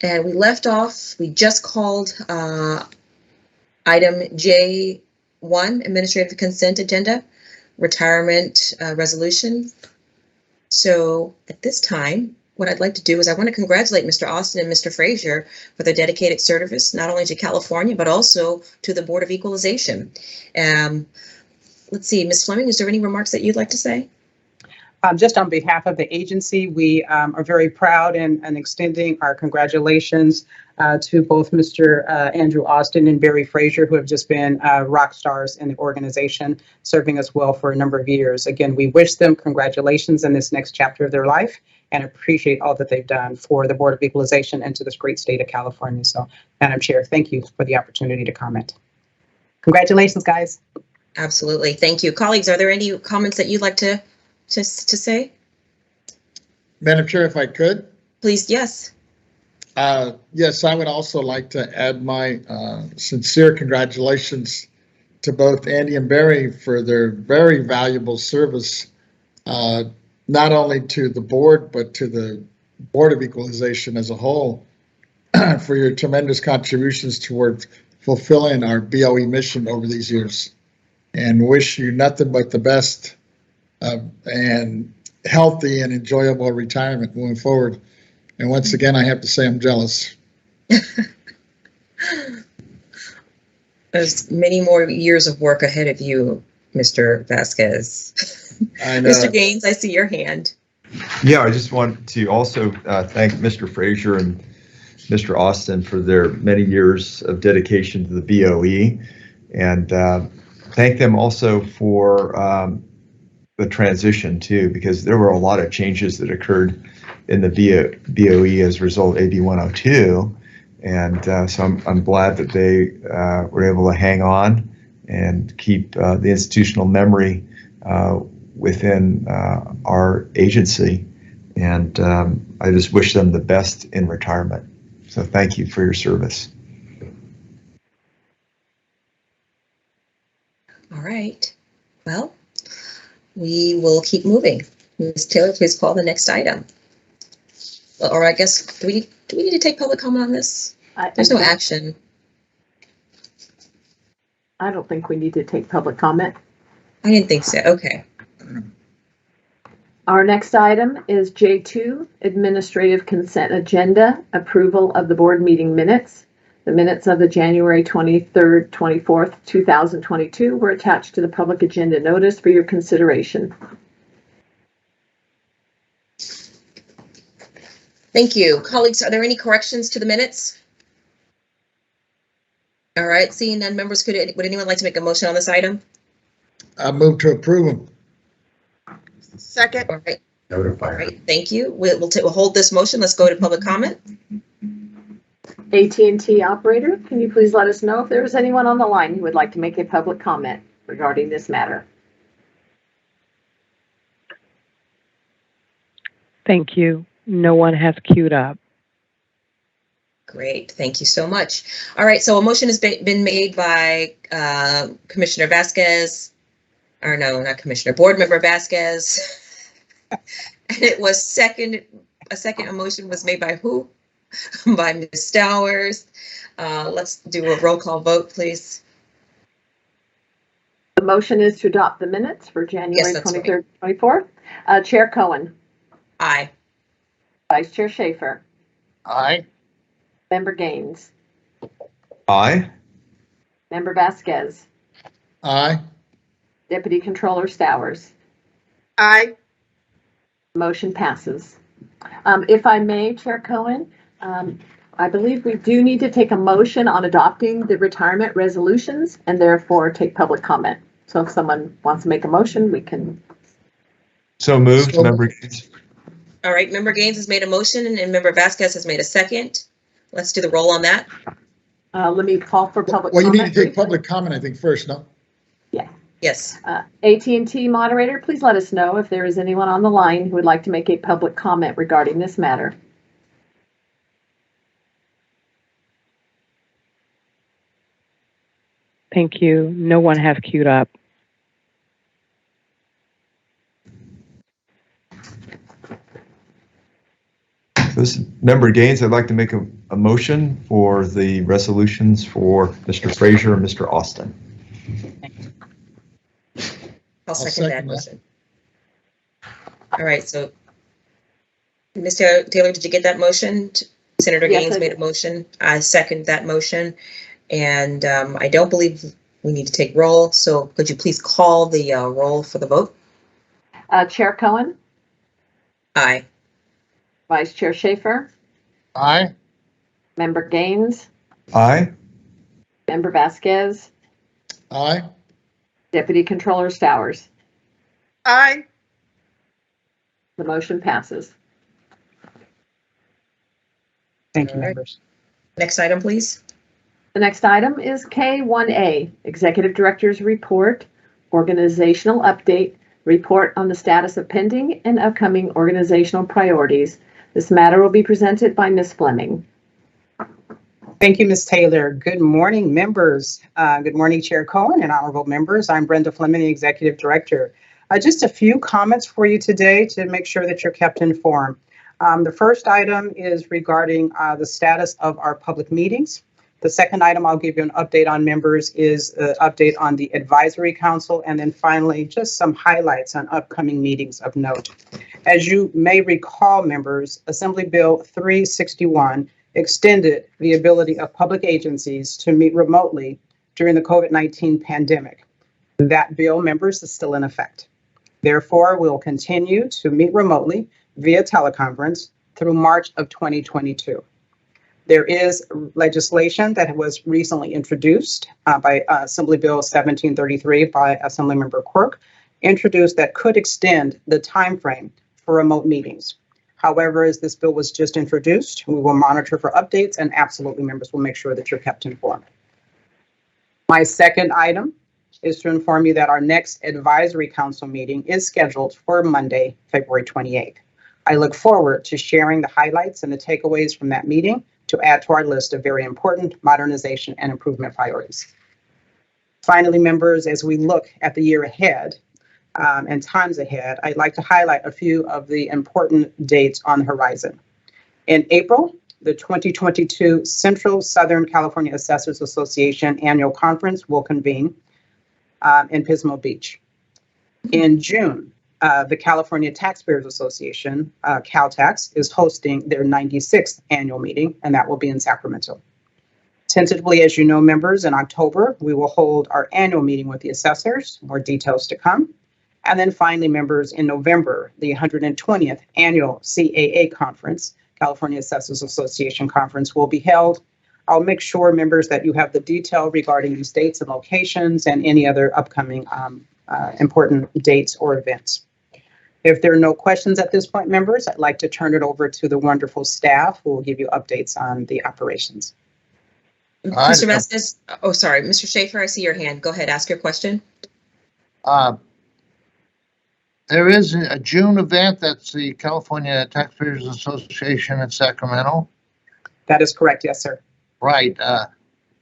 And we left off, we just called item J1, administrative consent agenda, retirement resolution. So at this time, what I'd like to do is I want to congratulate Mr. Austin and Mr. Frazier for their dedicated service, not only to California, but also to the Board of Equalization. Let's see, Ms. Fleming, is there any remarks that you'd like to say? Just on behalf of the agency, we are very proud and extending our congratulations to both Mr. Andrew Austin and Barry Frazier, who have just been rock stars in the organization, serving us well for a number of years. Again, we wish them congratulations in this next chapter of their life and appreciate all that they've done for the Board of Equalization and to this great state of California. So, Madam Chair, thank you for the opportunity to comment. Congratulations, guys. Absolutely. Thank you. Colleagues, are there any comments that you'd like to say? Madam Chair, if I could. Please, yes. Yes, I would also like to add my sincere congratulations to both Andy and Barry for their very valuable service, not only to the board, but to the Board of Equalization as a whole, for your tremendous contributions toward fulfilling our BOE mission over these years. And wish you nothing but the best and healthy and enjoyable retirement moving forward. And once again, I have to say I'm jealous. There's many more years of work ahead of you, Mr. Vasquez. I know. Mr. Gaines, I see your hand. Yeah, I just want to also thank Mr. Frazier and Mr. Austin for their many years of dedication to the BOE, and thank them also for the transition too, because there were a lot of changes that occurred in the BOE as a result of AB 102. And so I'm glad that they were able to hang on and keep the institutional memory within our agency. And I just wish them the best in retirement. So thank you for your service. All right. Well, we will keep moving. Ms. Taylor, please call the next item. Or I guess, do we need to take public comment on this? There's no action. I don't think we need to take public comment. I didn't think so. Okay. Our next item is J2, Administrative Consent Agenda, Approval of the Board Meeting Minutes. The minutes of the January 23rd, 24th, 2022 were attached to the public agenda notice for your consideration. Thank you. Colleagues, are there any corrections to the minutes? All right, seeing none, members, would anyone like to make a motion on this item? I move to approve them. Second. All right. Notify All her. right, thank you. We'll hold this motion. Let's go to public comment. AT&T operator, can you please let us know if there is anyone on the line who would like to make a public comment regarding this matter? Thank you. No one has queued up. Great, thank you so much. All right, so a motion has been made by Commissioner Vasquez, or no, not Commissioner, Board Member Vasquez. And it was a motion was made by who? By Ms. Stowers. Let's do a roll call vote, please. The motion is to adopt the minutes for January 23rd, 24th. Chair Cohen. Aye. Vice Chair Schaefer. Aye. Member Gaines. Aye. Member Vasquez. Aye. Deputy Controller Stowers. Aye. Motion passes. If I may, Chair Cohen, I believe we do need to take a motion on adopting the retirement resolutions and therefore take public comment. So if someone wants to make a motion, we can. So moved, Member Gaines. All right, Member Gaines has made a motion and Member Vasquez has made a second. Let's do the roll on that. Let me call for public comment. Well, you need to take public comment, I think, first, no? Yeah. Yes. AT&T moderator, please let us know if there is anyone on the line who would like to make a public comment regarding this matter. Thank you. No one has queued up. Member Gaines, I'd like to make a motion for the resolutions for Mr. Frazier and Mr. Austin. I'll second that motion. All right, so Mr. Taylor, did you get that motion? Senator Yes, Gaines I made a did. motion. I second that motion. And I don't believe we need to take roll. So could you please call the roll for the vote? Chair Cohen, Aye. Vice Chair Schaefer, Aye. Member Gaines, Aye. Member Vasquez, Aye. Deputy Controller Stowers. Aye. The motion passes. Thank you, All right. members. Next item, please. The next item is K1A, Executive Director's Report, Organizational Update, Report on the status of pending and upcoming organizational priorities. This matter will be presented by Ms. Fleming. Thank you, Ms. Taylor. Good morning, members. Good morning, Chair Cohen and honorable members. I'm Brenda Fleming, the Executive Director. Just a few comments for you today to make sure that you're kept informed. The first item is regarding the status of our public meetings. The second item I'll give you an update on, members, is an update on the Advisory Council. And then finally, just some highlights on upcoming meetings of note. As you may recall, members, Assembly Bill 361 extended the ability of public agencies to meet remotely during the COVID-19 pandemic. That bill, members, is still in effect. Therefore, we'll continue to meet remotely via teleconference through March of 2022. There is legislation that was recently introduced by Assembly Bill 1733 by Assemblymember Quirk, introduced that could extend the time frame for remote meetings. However, as this bill was just introduced, we will monitor for updates, and absolutely, members, will make sure that you're kept informed. My second item is to inform you that our next Advisory Council meeting is scheduled for Monday, February 28th. I look forward to sharing the highlights and the takeaways from that meeting to add to our list of very important modernization and improvement priorities. Finally, members, as we look at the year ahead and times ahead, I'd like to highlight a few of the important dates on the horizon. In April, the 2022 Central Southern California Assessors Association Annual Conference will convene in Pismo Beach. In June, the California Taxpayers Association, CalTax, is hosting their 96th annual meeting, and that will be in Sacramento. Tentatively, as you know, members, in October, we will hold our annual meeting with the assessors, more details to come. And then finally, members, in November, the 120th annual CAA conference, California Assessors Association conference, will be held. I'll make sure, members, that you have the detail regarding these dates and locations and any other upcoming important dates or events. If there are no questions at this point, members, I'd like to turn it over to the wonderful staff who will give you updates on the operations. Mr. Vasquez, oh, sorry, Mr. Schaefer, I see your hand. Go ahead, ask your question. There is a June event, that's the California Taxpayers Association in Sacramento. That is correct, yes, sir. Right.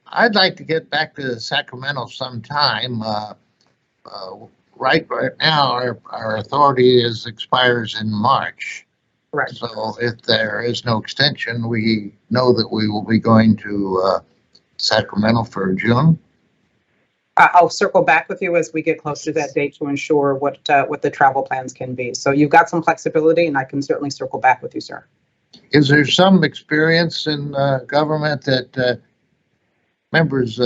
I'd like to get back to Sacramento sometime. Right now, our authority expires in March. Right. So if there is no extension, we know that we will be going to Sacramento for June. I'll circle back with you as we get closer to that date to ensure what the travel plans can be. So you've got some flexibility, and I can certainly circle back with you, sir. Is there some experience in government that members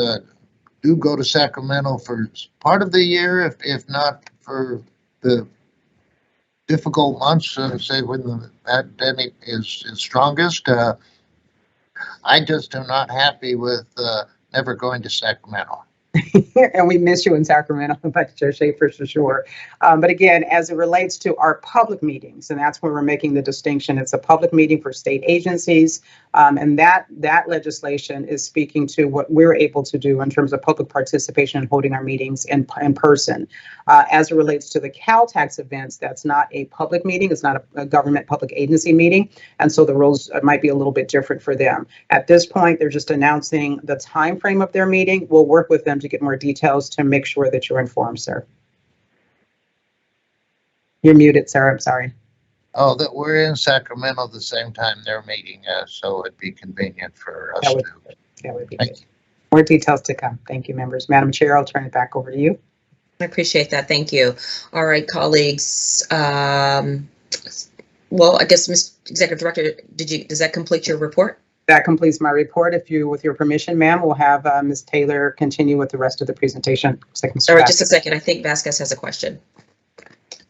do go to Sacramento for part of the year, if not for the difficult months, say when the pandemic is strongest? I just am not happy with never going to Sacramento. And we miss you in Sacramento, but Chair Schaefer for sure. But again, as it relates to our public meetings, and that's where we're making the distinction, it's a public meeting for state agencies, and that legislation is speaking to what we're able to do in terms of public participation and holding our meetings in person. As it relates to the CalTax events, that's not a public meeting, it's not a government public agency meeting, and so the rules might be a little bit different for them. At this point, they're just announcing the time frame of their meeting. We'll work with them to get more details to make sure that you're informed, sir. You're muted, sir. I'm sorry. Oh, that we're in Sacramento the same time they're meeting, so it'd be convenient for us That would, to. that would be Thank good. More details to come. Thank you, members. Madam Chair, I'll turn it back over to you. I appreciate that. Thank you. All right, colleagues. Well, I guess, Ms. Executive Director, does that complete your report? That completes my report. If you, with your permission, ma'am, we'll have Ms. Taylor continue with the rest of the presentation. All right, just a second. I think Vasquez has a question.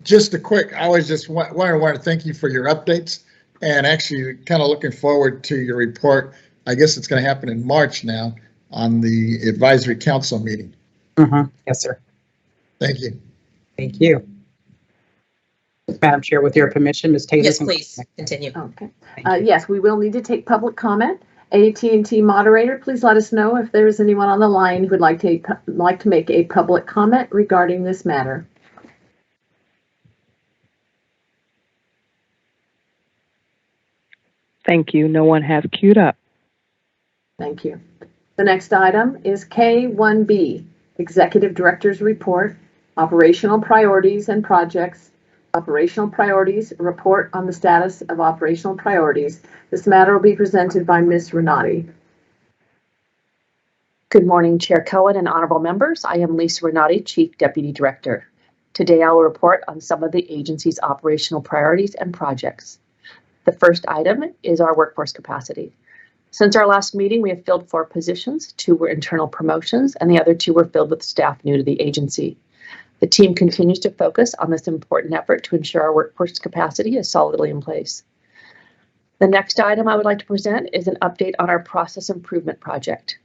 Just a quick, I was just want to thank you for your updates, and actually kind of looking forward to your report. I guess it's going to happen in March now on the advisory council meeting. Yes, sir. Thank you. Thank you. Madam Chair, with your permission, Ms. Taylor. Yes, please continue. Okay. Yes, we will need to take public comment. AT&T moderator, please let us know if there is anyone on the line who would like to make a public comment regarding this matter. Thank you. No one has queued up. Thank you. The next item is K1B, Executive Director's Report, Operational Priorities and Projects. Operational Priorities, report on the status of operational priorities. This matter will be presented by Ms. Renati. Good morning, Chair Cohen and honorable members. I am Lisa Renati, Chief Deputy Director. Today I will report on some of the agency's operational priorities and projects. The first item is our workforce capacity. Since our last meeting, we have filled 4 positions. 2 were internal promotions and the other 2 were filled with staff new to the agency. The team continues to focus on this important effort to ensure our workforce capacity is solidly in place. The next item I would like to present is an update on our process improvement project.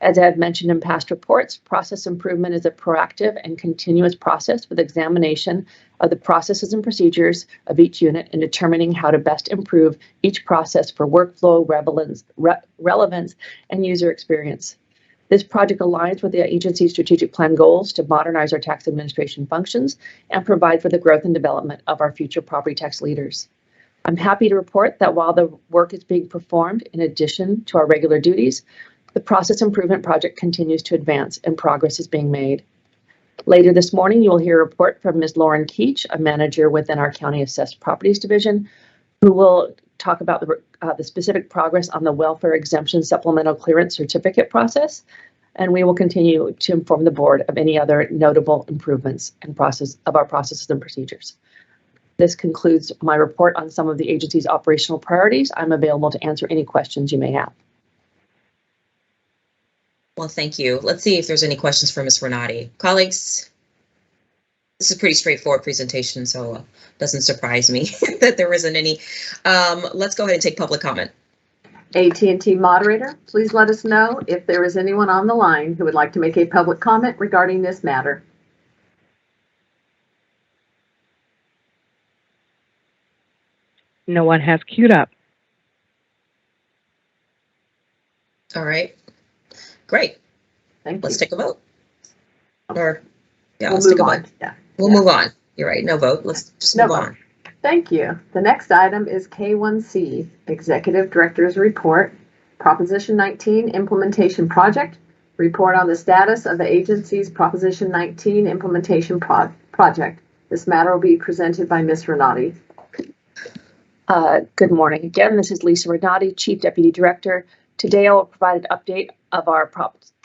As I have mentioned in past reports, process improvement is a proactive and continuous process with examination of the processes and procedures of each unit and determining how to best improve each process for workflow, relevance, and user experience. This project aligns with the agency's strategic plan goals to modernize our tax administration functions and provide for the growth and development of our future property tax leaders. I'm happy to report that while the work is being performed in addition to our regular duties, the process improvement project continues to advance and progress is being made. Later this morning, you will hear a report from Ms. Lauren Keach, a manager within our County Assessed Properties Division, who will talk about the specific progress on the welfare exemption supplemental clearance certificate process, and we will continue to inform the board of any other notable improvements and our processes and procedures. This concludes my report on some of the agency's operational priorities. I'm available to answer any questions you may have. Well, thank you. Let's see if there's any questions for Ms. Renati. Colleagues, this is a pretty straightforward presentation, so it doesn't surprise me that there isn't any. Let's go ahead and take public comment. AT&T moderator, please let us know if there is anyone on the line who would like to make a public comment regarding this matter. No one has queued up. All right. Great. Thank you. Let's take a vote. Or, yeah, We'll let's take a move on. vote. Yeah. We'll move on. You're right. No vote. Let's just No move vote. on. Thank you. The next item is K1C, Executive Director's Report, Proposition 19 Implementation Project, report on the status of the agency's Proposition 19 Implementation Project. This matter will be presented by Ms. Renati. Good morning again. This is Lisa Renati, Chief Deputy Director. Today I will provide an update of our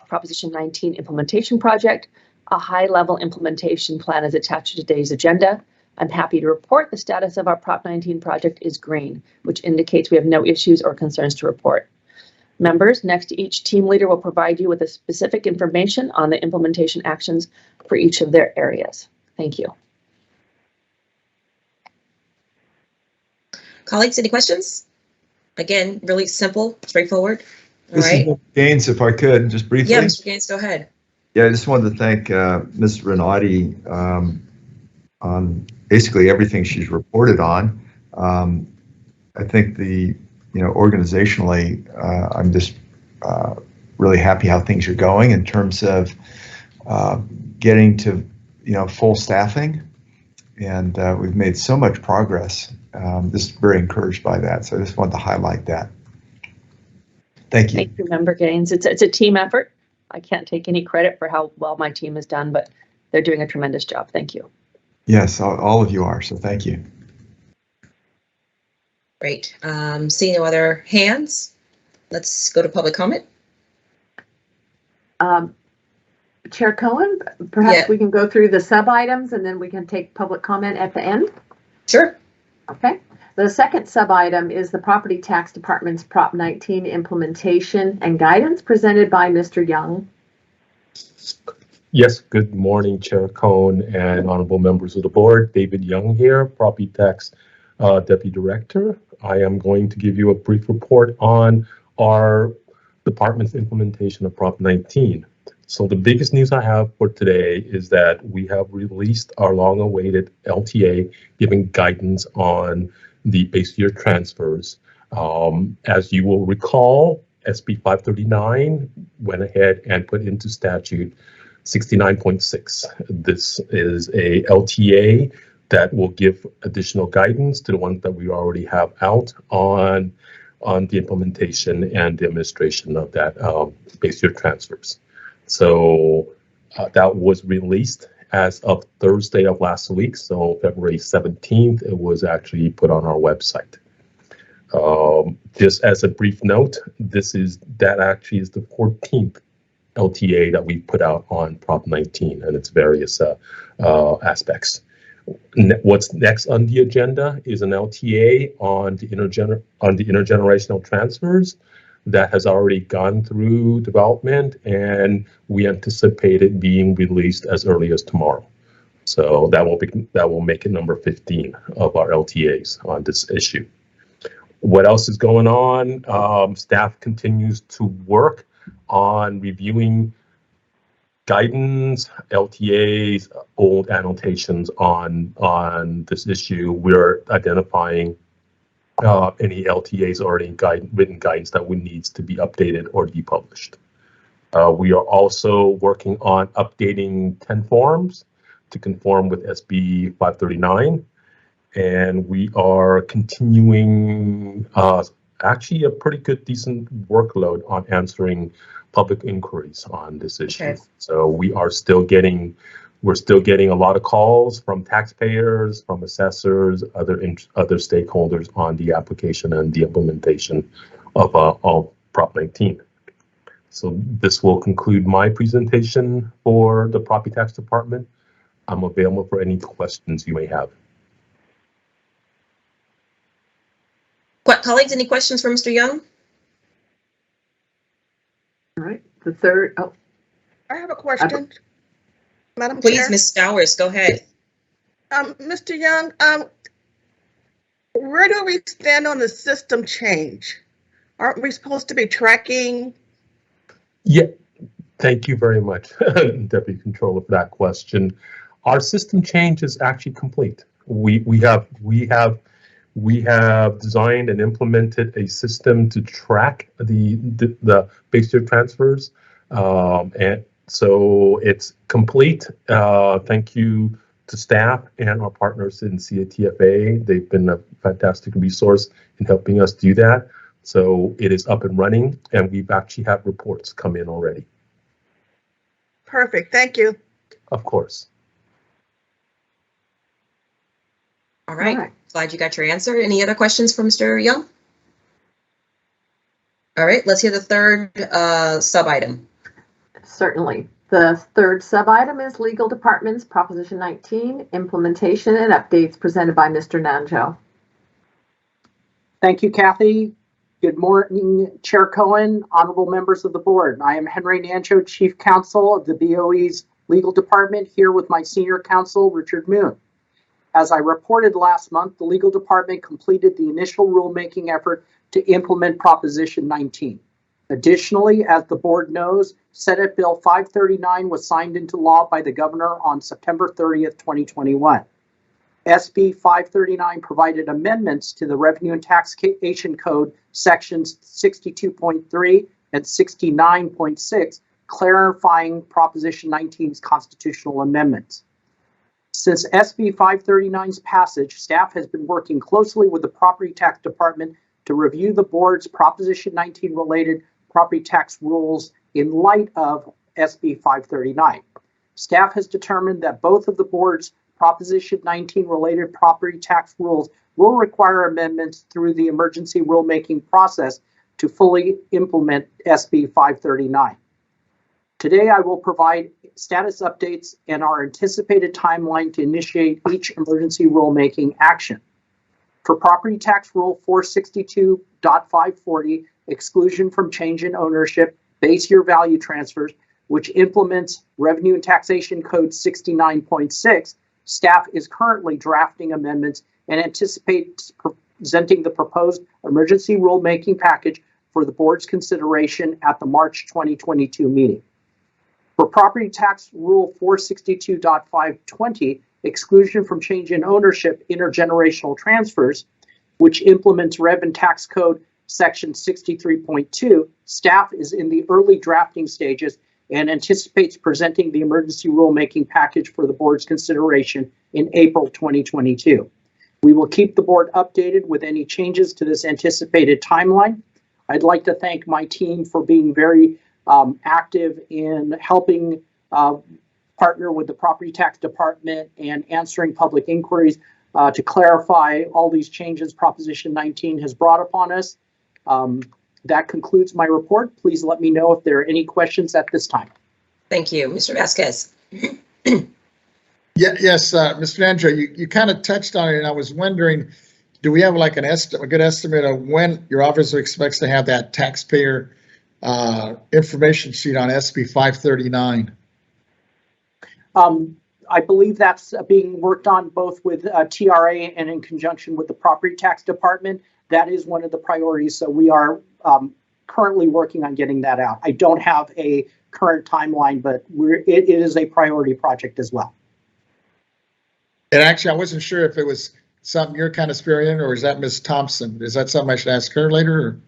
Proposition 19 implementation project. A high-level implementation plan is attached to today's agenda. I'm happy to report the status of our Prop 19 project is green, which indicates we have no issues or concerns to report. Members, next, each team leader will provide you with a specific information on the implementation actions for each of their areas. Thank you. Colleagues, any questions? Again, really simple, straightforward. All This right. is Mr. Gaines, if I could, just briefly. Yeah, Mr. Gaines, go ahead. Yeah, I just wanted to thank Ms. Renati on basically everything she's reported on. I think organizationally, I'm just really happy how things are going in terms of getting to, full staffing. And we've made so much progress. Just very encouraged by that. So I just wanted to highlight that. Thank you. Thank you, Member Gaines. It's a team effort. I can't take any credit for how well my team has done, but they're doing a tremendous job. Thank you. Yes, all of you are. So thank you. Great. Seeing no other hands, let's go to public comment. Chair Cohen, perhaps Yeah. we can go through the sub-items and then we can take public comment at the end? Sure. Okay. The second sub-item is the Property Tax Department's Prop 19 implementation and guidance presented by Mr. Young. Yes, good morning, Chair Cohn and honorable members of the board. David Young here, Property Tax Deputy Director. I am going to give you a brief report on our department's implementation of Prop 19. So the biggest news I have for today is that we have released our long-awaited LTA giving guidance on the base year transfers. As you will recall, SB 539 went ahead and put into statute 69.6. This is a LTA that will give additional guidance to the ones that we already have out on the implementation and the administration of that base year transfers. So that was released as of Thursday of last week. So February 17th, it was actually put on our website. Just as a brief note, that actually is the 14th LTA that we put out on Prop 19 and its various aspects. What's next on the agenda is an LTA on the intergenerational transfers that has already gone through development, and we anticipate it being released as early as tomorrow. So that will make it number 15 of our LTAs on this issue. What else is going on? Staff continues to work on reviewing guidance, LTAs, old annotations on this issue. We're identifying any LTAs or any written guidance that needs to be updated or depublished. We are also working on updating 10 forms to conform with SB 539. And we are continuing actually a pretty good, decent workload on answering public inquiries on this issue. Okay. So we're still getting a lot of calls from taxpayers, from assessors, other stakeholders on the application and the implementation of Prop 19. So this will conclude my presentation for the Property Tax Department. I'm available for any questions you may have. Colleagues, any questions for Mr. Young? All right, the third. Oh, I have a question, Madam Please, Chair. Ms. Stowers, go ahead. Mr. Young, where do we stand on the system change? Aren't we supposed to be tracking? Yeah, thank you very much, Deputy Controller, for that question. Our system change is actually complete. We have designed and implemented a system to track the base year transfers, and so it's complete. Thank you to staff and our partners in CATFA. They've been a fantastic resource in helping us do that. So it is up and running, and we've actually had reports come in already. Perfect. Thank you. Of course. All right. Glad you got your answer. Any other questions for Mr. Young? All right, let's hear the third sub-item. Certainly. The third sub-item is Legal Department's Proposition 19, Implementation and Updates presented by Mr. Nanjo. Thank you, Kathy. Good morning, Chair Cohen, honorable members of the board. I am Henry Nanjo, Chief Counsel of the BOE's Legal Department, here with my Senior Counsel, Richard Moon. As I reported last month, the Legal Department completed the initial rulemaking effort to implement Proposition 19. Additionally, as the board knows, Senate Bill 539 was signed into law by the governor on September 30th, 2021. SB 539 provided amendments to the Revenue and Taxation Code sections 62.3 and 69.6, clarifying Proposition 19's constitutional amendments. Since SB 539's passage, staff has been working closely with the Property Tax Department to review the board's Proposition 19 related property tax rules in light of SB 539. Staff has determined that both of the board's Proposition 19 related property tax rules will require amendments through the emergency rulemaking process to fully implement SB 539. Today, I will provide status updates and our anticipated timeline to initiate each emergency rulemaking action. For Property Tax Rule 462.540, exclusion from change in ownership, base year value transfers, which implements Revenue and Taxation Code 69.6, staff is currently drafting amendments and anticipates presenting the proposed emergency rulemaking package for the board's consideration at the March 2022 meeting. For Property Tax Rule 462.520, exclusion from change in ownership intergenerational transfers, which implements Rev and Tax Code Section 63.2, staff is in the early drafting stages and anticipates presenting the emergency rulemaking package for the board's consideration in April 2022. We will keep the board updated with any changes to this anticipated timeline. I'd like to thank my team for being very active in helping partner with the Property Tax Department and answering public inquiries to clarify all these changes Proposition 19 has brought upon us. That concludes my report. Please let me know if there are any questions at this time. Thank you. Mr. Vasquez. Yes, Mr. Andrew, you kind of touched on it, and I was wondering, do we have like a good estimate of when your office expects to have that taxpayer information sheet on SB 539? I believe that's being worked on both with TRA and in conjunction with the Property Tax Department. That is one of the priorities, so we are currently working on getting that out. I don't have a current timeline, but it is a priority project as well. And actually, I wasn't sure if it was something you're kind of spearheading, or is that Ms. Thompson? Is that something I should ask her later? Or?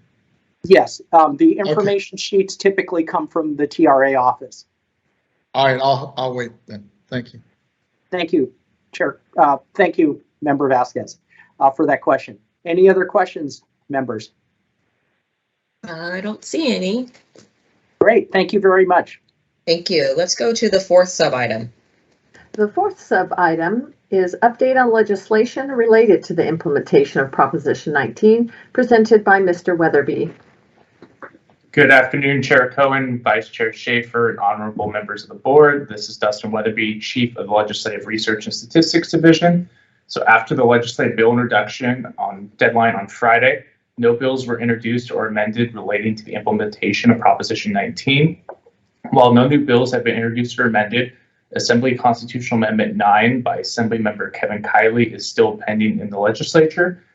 Yes, the information sheets typically come from the TRA office. All right, I'll wait then. Thank you. Thank you, Chair. Thank you, Member Vasquez, for that question. Any other questions, members? I don't see any. Great, thank you very much. Thank you. Let's go to the fourth sub-item. The fourth sub-item is update on legislation related to the implementation of Proposition 19, presented by Mr. Weatherby. Good afternoon, Chair Cohen, Vice Chair Schaefer, and honorable members of the board. This is Dustin Weatherby, Chief of the Legislative Research and Statistics Division. So after the legislative bill introduction deadline on Friday, no bills were introduced or amended relating to the implementation of Proposition 19. While no new bills have been introduced or amended, Assembly Constitutional Amendment 9 by Assemblymember Kevin Kiley is still pending in the legislature.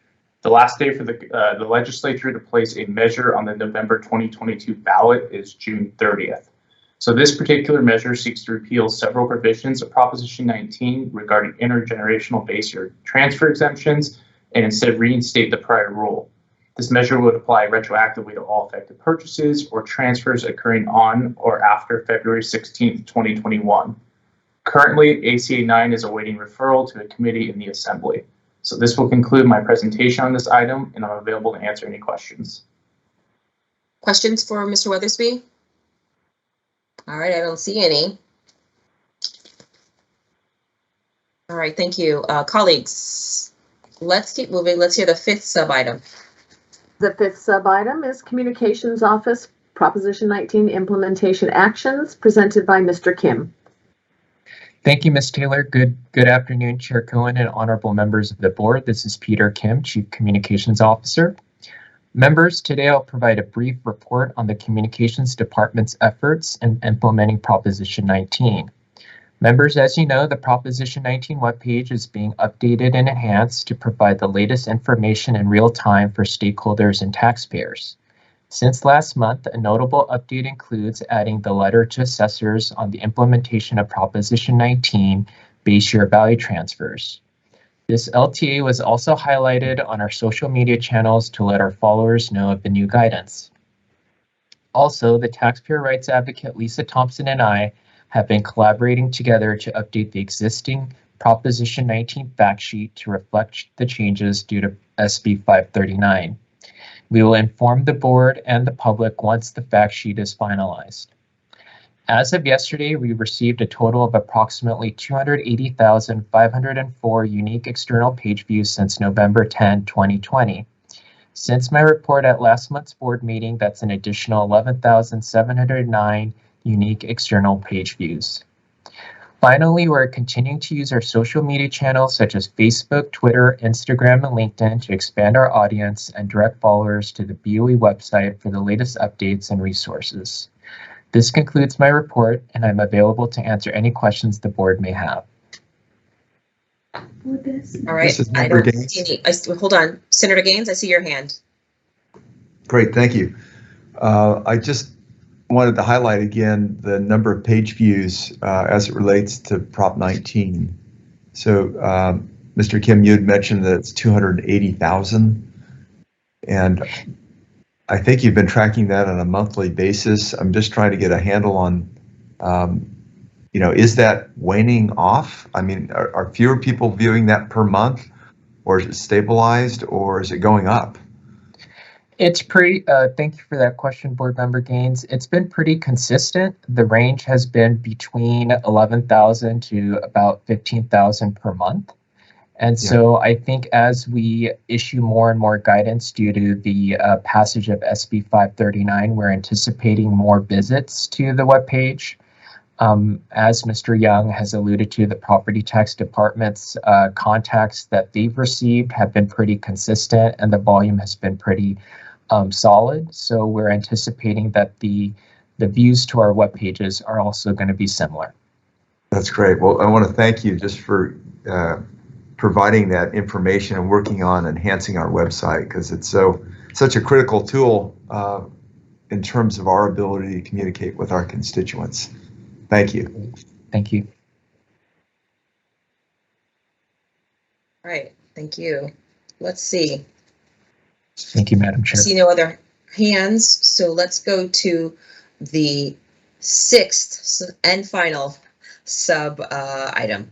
The last day for the legislature to place a measure on the November 2022 ballot is June 30th. So this particular measure seeks to repeal several provisions of Proposition 19 regarding intergenerational base year transfer exemptions and instead reinstate the prior rule. This measure would apply retroactively to all effective purchases or transfers occurring on or after February 16th, 2021. Currently, ACA 9 is awaiting referral to a committee in the Assembly. So this will conclude my presentation on this item, and I'm available to answer any questions. Questions for Mr. Weathersby? All right, I don't see any. All right, thank you. Colleagues, let's keep moving. Let's hear the fifth sub-item. The fifth sub-item is Communications Office Proposition 19 Implementation Actions, presented by Mr. Kim. Thank you, Ms. Taylor. Good afternoon, Chair Cohen and honorable members of the board. This is Peter Kim, Chief Communications Officer. Members, today I'll provide a brief report on the Communications Department's efforts in implementing Proposition 19. Members, as you know, the Proposition 19 webpage is being updated and enhanced to provide the latest information in real time for stakeholders and taxpayers. Since last month, a notable update includes adding the letter to assessors on the implementation of Proposition 19 base year value transfers. This LTA was also highlighted on our social media channels to let our followers know of the new guidance. Also, the taxpayer rights advocate Lisa Thompson and I have been collaborating together to update the existing Proposition 19 fact sheet to reflect the changes due to SB 539. We will inform the board and the public once the fact sheet is finalized. As of yesterday, we received a total of approximately 280,504 unique external page views since November 10, 2020. Since my report at last month's board meeting, that's an additional 11,709 unique external page views. Finally, we're continuing to use our social media channels such as Facebook, Twitter, Instagram, and LinkedIn to expand our audience and direct followers to the BOE website for the latest updates and resources. This concludes my report, and I'm available to answer any questions the board may have. All right. This is I Member don't Gaines. see any. Hold on. Senator Gaines, I see your hand. Great, thank you. I just wanted to highlight again the number of page views as it relates to Prop 19. So, Mr. Kim, you had mentioned that it's 280,000, and I think you've been tracking that on a monthly basis. I'm just trying to get a handle on, is that waning off? I mean, are fewer people viewing that per month, or is it stabilized, or is it going up? It's pretty, thank you for that question, Board Member Gaines. It's been pretty consistent. The range has been between 11,000 to about 15,000 per month. And so I think as we issue more and more guidance due to the passage of SB 539, we're anticipating more visits to the webpage. As Mr. Young has alluded to, the property tax department's contacts that they've received have been pretty consistent, and the volume has been pretty solid. So we're anticipating that the views to our web pages are also going to be similar. That's great. Well, I want to thank you just for providing that information and working on enhancing our website, because it's such a critical tool in terms of our ability to communicate with our constituents. Thank you. Thank you. All right, thank you. Let's see. Thank you, Madam I Chair. see no other hands, so let's go to the sixth and final sub item.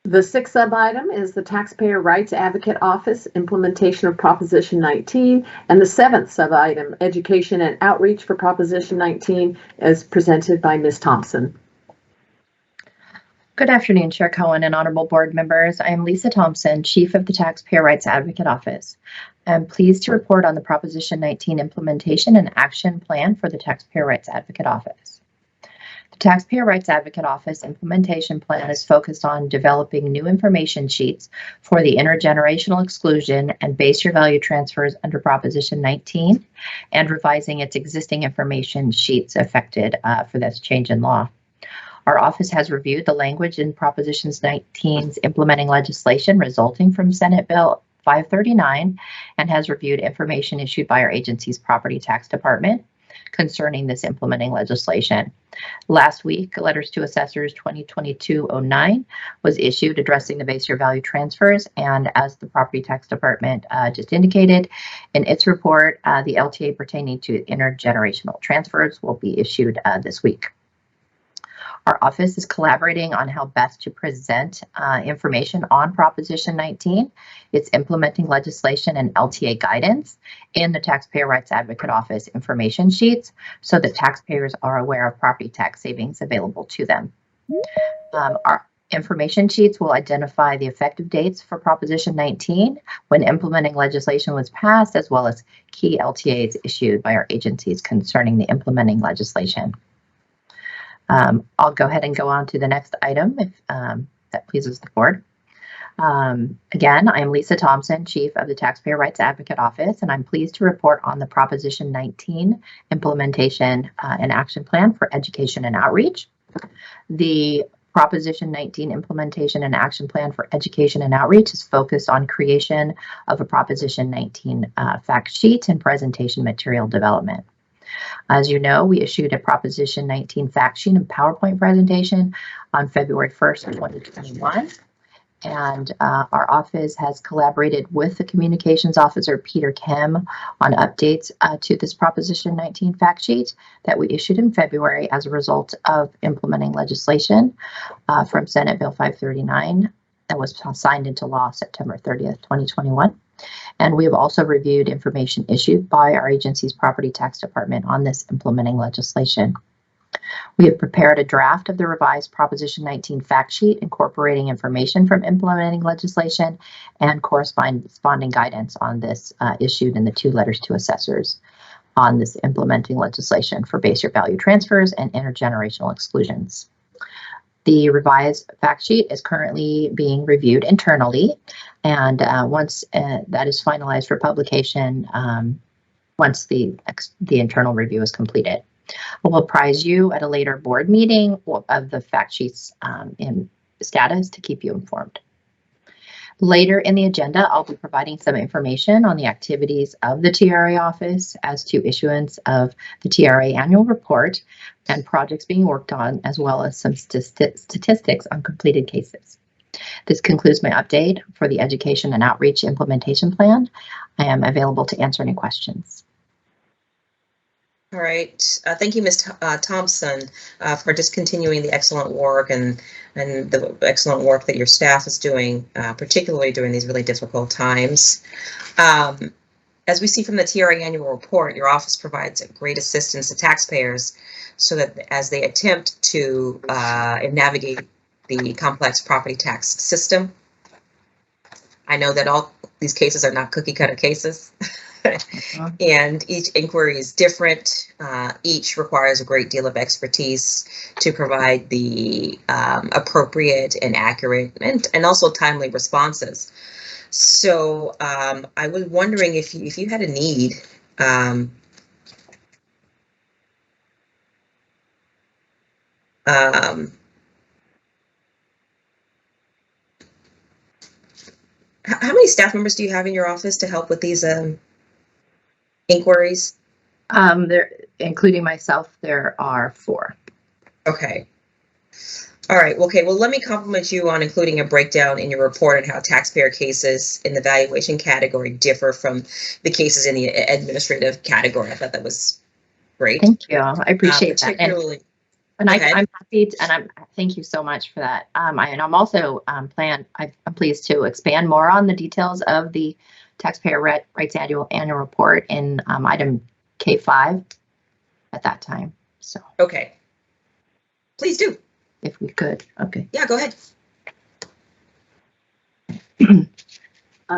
The sixth sub-item is the Taxpayer Rights Advocate Office implementation of Proposition 19, and the seventh sub-item, Education and Outreach for Proposition 19, is presented by Ms. Thompson. Good afternoon, Chair Cohen and honorable board members. I am Lisa Thompson, Chief of the Taxpayer Rights Advocate Office. I'm pleased to report on the Proposition 19 implementation and action plan for the Taxpayer Rights Advocate Office. The Taxpayer Rights Advocate Office implementation plan is focused on developing new information sheets for the intergenerational exclusion and base year value transfers under Proposition 19 and revising its existing information sheets affected for this change in law. Our office has reviewed the language in Proposition 19's implementing legislation resulting from Senate Bill 539 and has reviewed information issued by our agency's property tax department concerning this implementing legislation. Last week, Letters to Assessors 2022-09 was issued addressing the base year value transfers, and as the property tax department just indicated in its report, the LTA pertaining to intergenerational transfers will be issued this week. Our office is collaborating on how best to present information on Proposition 19, its implementing legislation and LTA guidance in the Taxpayer Rights Advocate Office information sheets so that taxpayers are aware of property tax savings available to them. Our information sheets will identify the effective dates for Proposition 19 when implementing legislation was passed, as well as key LTAs issued by our agencies concerning the implementing legislation. I'll go ahead and go on to the next item if that pleases the board. Again, I'm Lisa Thompson, Chief of the Taxpayer Rights Advocate Office, and I'm pleased to report on the Proposition 19 implementation and action plan for education and outreach. The Proposition 19 implementation and action plan for education and outreach is focused on creation of a Proposition 19 fact sheet and presentation material development. As you know, we issued a Proposition 19 fact sheet and PowerPoint presentation on February 1st, 2021. And our office has collaborated with the communications officer, Peter Kim, on updates to this Proposition 19 fact sheet that we issued in February as a result of implementing legislation from Senate Bill 539 that was signed into law September 30th, 2021. And we have also reviewed information issued by our agency's property tax department on this implementing legislation. We have prepared a draft of the revised Proposition 19 fact sheet incorporating information from implementing legislation and corresponding guidance on this issued in the 2 letters to assessors on this implementing legislation for base year value transfers and intergenerational exclusions. The revised fact sheet is currently being reviewed internally, and once that is finalized for publication, once the internal review is completed, we'll apprise you at a later board meeting of the fact sheet's in status to keep you informed. Later in the agenda, I'll be providing some information on the activities of the TRA office as to issuance of the TRA annual report and projects being worked on, as well as some statistics on completed cases. This concludes my update for the Education and Outreach Implementation Plan. I am available to answer any questions. All right. Thank you, Ms. Thompson, for just continuing the excellent work and the excellent work that your staff is doing, particularly during these really difficult times. As we see from the TRA annual report, your office provides great assistance to taxpayers so that as they attempt to navigate the complex property tax system. I know that all these cases are not cookie cutter cases. And each inquiry is different. Each requires a great deal of expertise to provide the appropriate and accurate and also timely responses. So I was wondering if you had a need how many staff members do you have in your office to help with these inquiries? There, including myself, there are 4. Okay. All right. Okay. Well, let me compliment you on including a breakdown in your report on how taxpayer cases in the valuation category differ from the cases in the administrative category. I thought that was great. Thank you. I appreciate that. And I'm happy to, and thank you so much for that. And I'm also I'm pleased to expand more on the details of the Taxpayer Rights Annual Report in item K5 at that time. So okay, please do. If we could. Okay. Yeah, go ahead.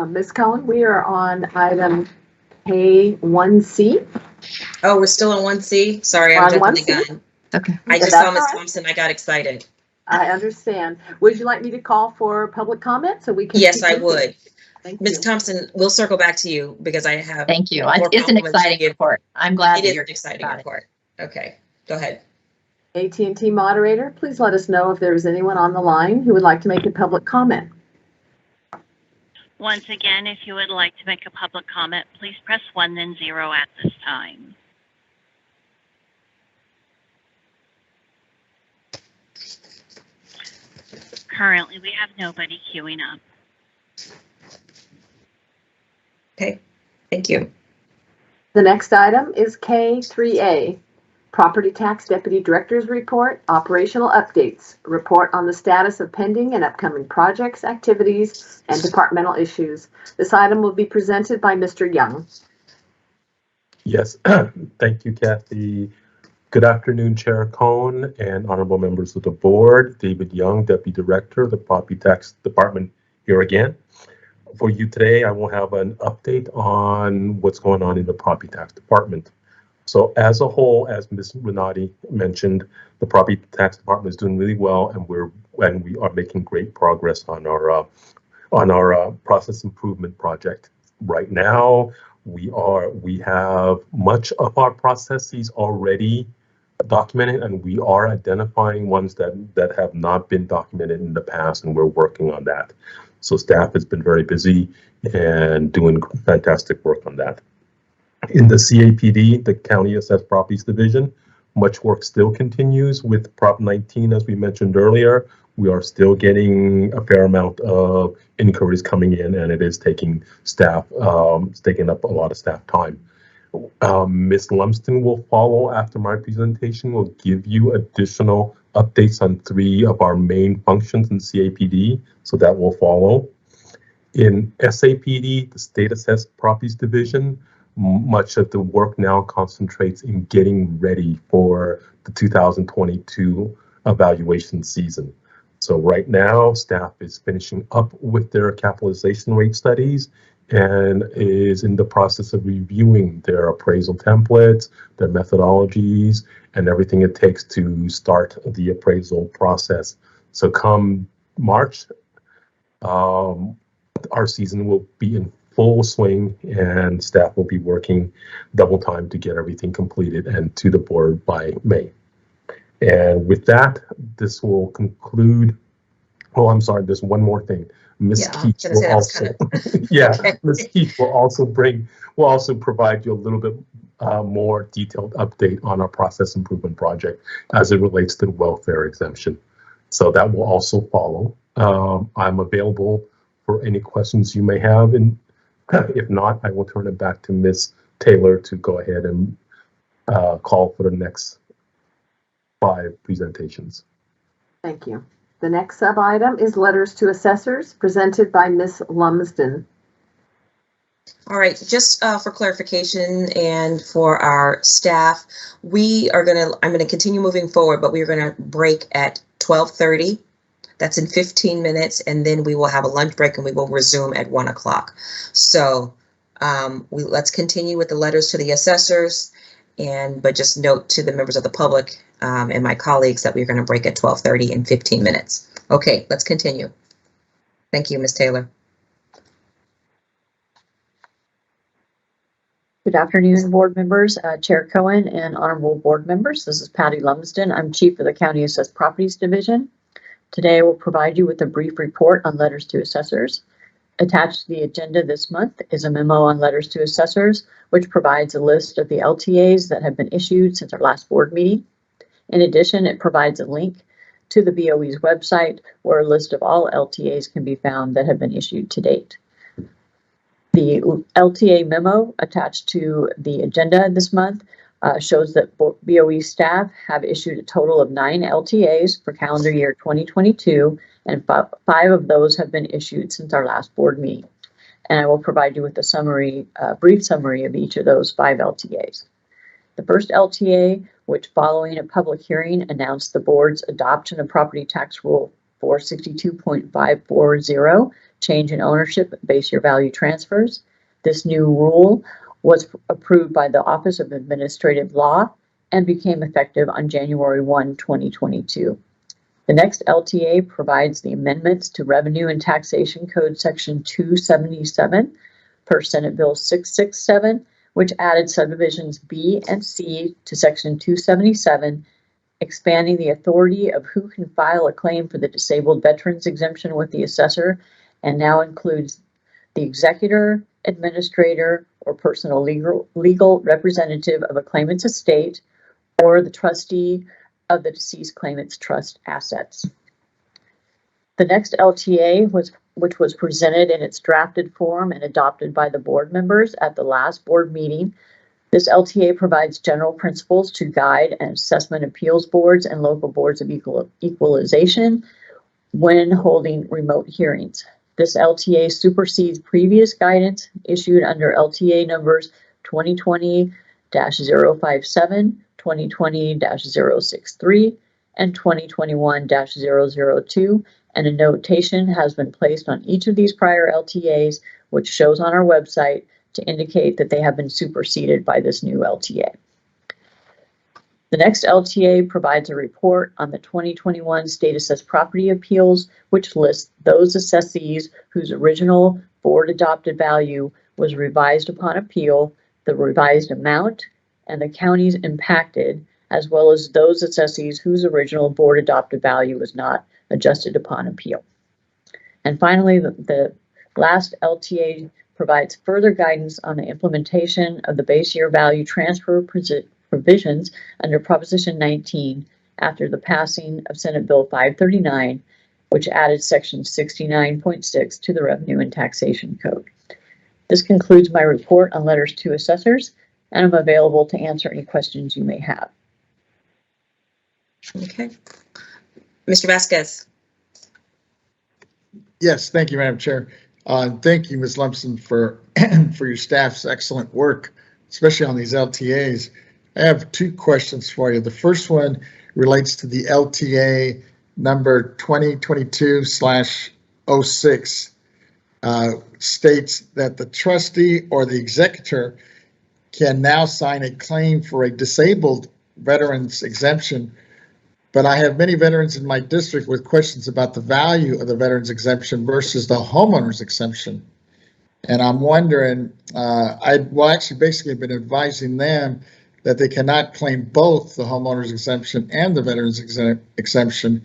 Ms. Cohen, we are on item K1C. Oh, we're still on 1C. Sorry, I'm jumping the gun. Okay. I just saw Ms. Thompson. I got excited. I understand. Would you like me to call for public comment so we can? Yes, I would. Ms. Thompson, we'll circle back to you because I have. Thank you. It's an exciting report. I'm glad that you're an exciting report. Okay, go ahead. AT&T moderator, please let us know if there is anyone on the line who would like to make a public comment. Once again, if you would like to make a public comment, please press 1 then 0 at this time. Currently, we have nobody queuing up. Okay, thank you. The next item is K3A, Property Tax Deputy Director's Report, Operational Updates, Report on the status of pending and upcoming projects, activities, and departmental issues. This item will be presented by Mr. Young. Yes, thank you, Kathy. Good afternoon, Chair Cohn and honorable members of the board. David Young, Deputy Director of the Property Tax Department here again. For you today, I will have an update on what's going on in the Property Tax Department. So as a whole, as Ms. Renati mentioned, the Property Tax Department is doing really well, and we are making great progress on our process improvement project. Right now, we have much of our processes already documented, and we are identifying ones that have not been documented in the past, and we're working on that. So staff has been very busy and doing fantastic work on that. In the CAPD, the County Assessed Properties Division, much work still continues with Prop 19, as we mentioned earlier. We are still getting a fair amount of inquiries coming in, and it is taking staff, it's taking up a lot of staff time. Ms. Lumsden will follow after my presentation. We'll give you additional updates on 3 of our main functions in CAPD, so that will follow. In SAPD, the State Assessed Properties Division, much of the work now concentrates in getting ready for the 2022 evaluation season. So right now, staff is finishing up with their capitalization rate studies and is in the process of reviewing their appraisal templates, their methodologies, and everything it takes to start the appraisal process. So come March, our season will be in full swing and staff will be working double time to get everything completed and to the board by May. And with that, this will conclude. Oh, I'm sorry, there's one more thing. Ms. Keith will also, Ms. Keith will also provide you a little bit more detailed update on our process improvement project as it relates to the welfare exemption. So that will also follow. I'm available for any questions you may have, and if not, I will turn it back to Ms. Taylor to go ahead and call for the next 5 presentations. Thank you. The next sub-item is letters to assessors presented by Ms. Lumsden. All right, just for clarification and for our staff, I'm gonna continue moving forward, but we're gonna break at 12:30. That's in 15 minutes, and then we will have a lunch break and we will resume at 1 o'clock. So let's continue with the letters to the assessors, but just note to the members of the public and my colleagues that we're going to break at 12:30 in 15 minutes. Okay, let's continue. Thank you, Ms. Taylor. Good afternoon, board members, Chair Cohen and honorable board members. This is Patty Lumsden. I'm Chief of the County Assessed Properties Division. Today, I will provide you with a brief report on letters to assessors. Attached to the agenda this month is a memo on letters to assessors, which provides a list of the LTAs that have been issued since our last board meeting. In addition, it provides a link to the BOE's website where a list of all LTAs can be found that have been issued to date. The LTA memo attached to the agenda this month shows that BOE staff have issued a total of 9 LTAs for calendar year 2022, and 5 of those have been issued since our last board meeting. And I will provide you with a brief summary of each of those 5 LTAs. The first LTA, which following a public hearing announced the board's adoption of property tax rule 462.540, change in ownership base year value transfers. This new rule was approved by the Office of Administrative Law and became effective on January 1, 2022. The next LTA provides the amendments to Revenue and Taxation Code Section 277 per Senate Bill 667, which added subdivisions B and C to Section 277, expanding the authority of who can file a claim for the disabled veterans exemption with the assessor, and now includes the executor, administrator, or personal legal representative of a claimant's estate, or the trustee of the deceased claimant's trust assets. The next LTA, which was presented in its drafted form and adopted by the board members at the last board meeting. This LTA provides general principles to guide and assessment appeals boards and local boards of equalization when holding remote hearings. This LTA supersedes previous guidance issued under LTA numbers 2020-057, 2020-063, and 2021-002, and a notation has been placed on each of these prior LTAs, which shows on our website to indicate that they have been superseded by this new LTA. The next LTA provides a report on the 2021 State Assessed Property Appeals, which lists those assessees whose original board adopted value was revised upon appeal, the revised amount, and the counties impacted, as well as those assessees whose original board adopted value was not adjusted upon appeal. And finally, the last LTA provides further guidance on the implementation of the base year value transfer provisions under Proposition 19 after the passing of Senate Bill 539, which added Section 69.6 to the Revenue and Taxation Code. This concludes my report on letters to assessors, and I'm available to answer any questions you may have. Okay. Mr. Vasquez. Yes, thank you, Madam Chair. And thank you, Ms. Lumpson, for for your staff's excellent work, especially on these LTAs. I have two questions for you. The first one relates to the LTA number 2022/06. States that the trustee or the executor can now sign a claim for a disabled veteran's exemption. But I have many veterans in my district with questions about the value of the veteran's exemption versus the homeowner's exemption. And I'm wondering, actually basically been advising them that they cannot claim both the homeowner's exemption and the veteran's exemption.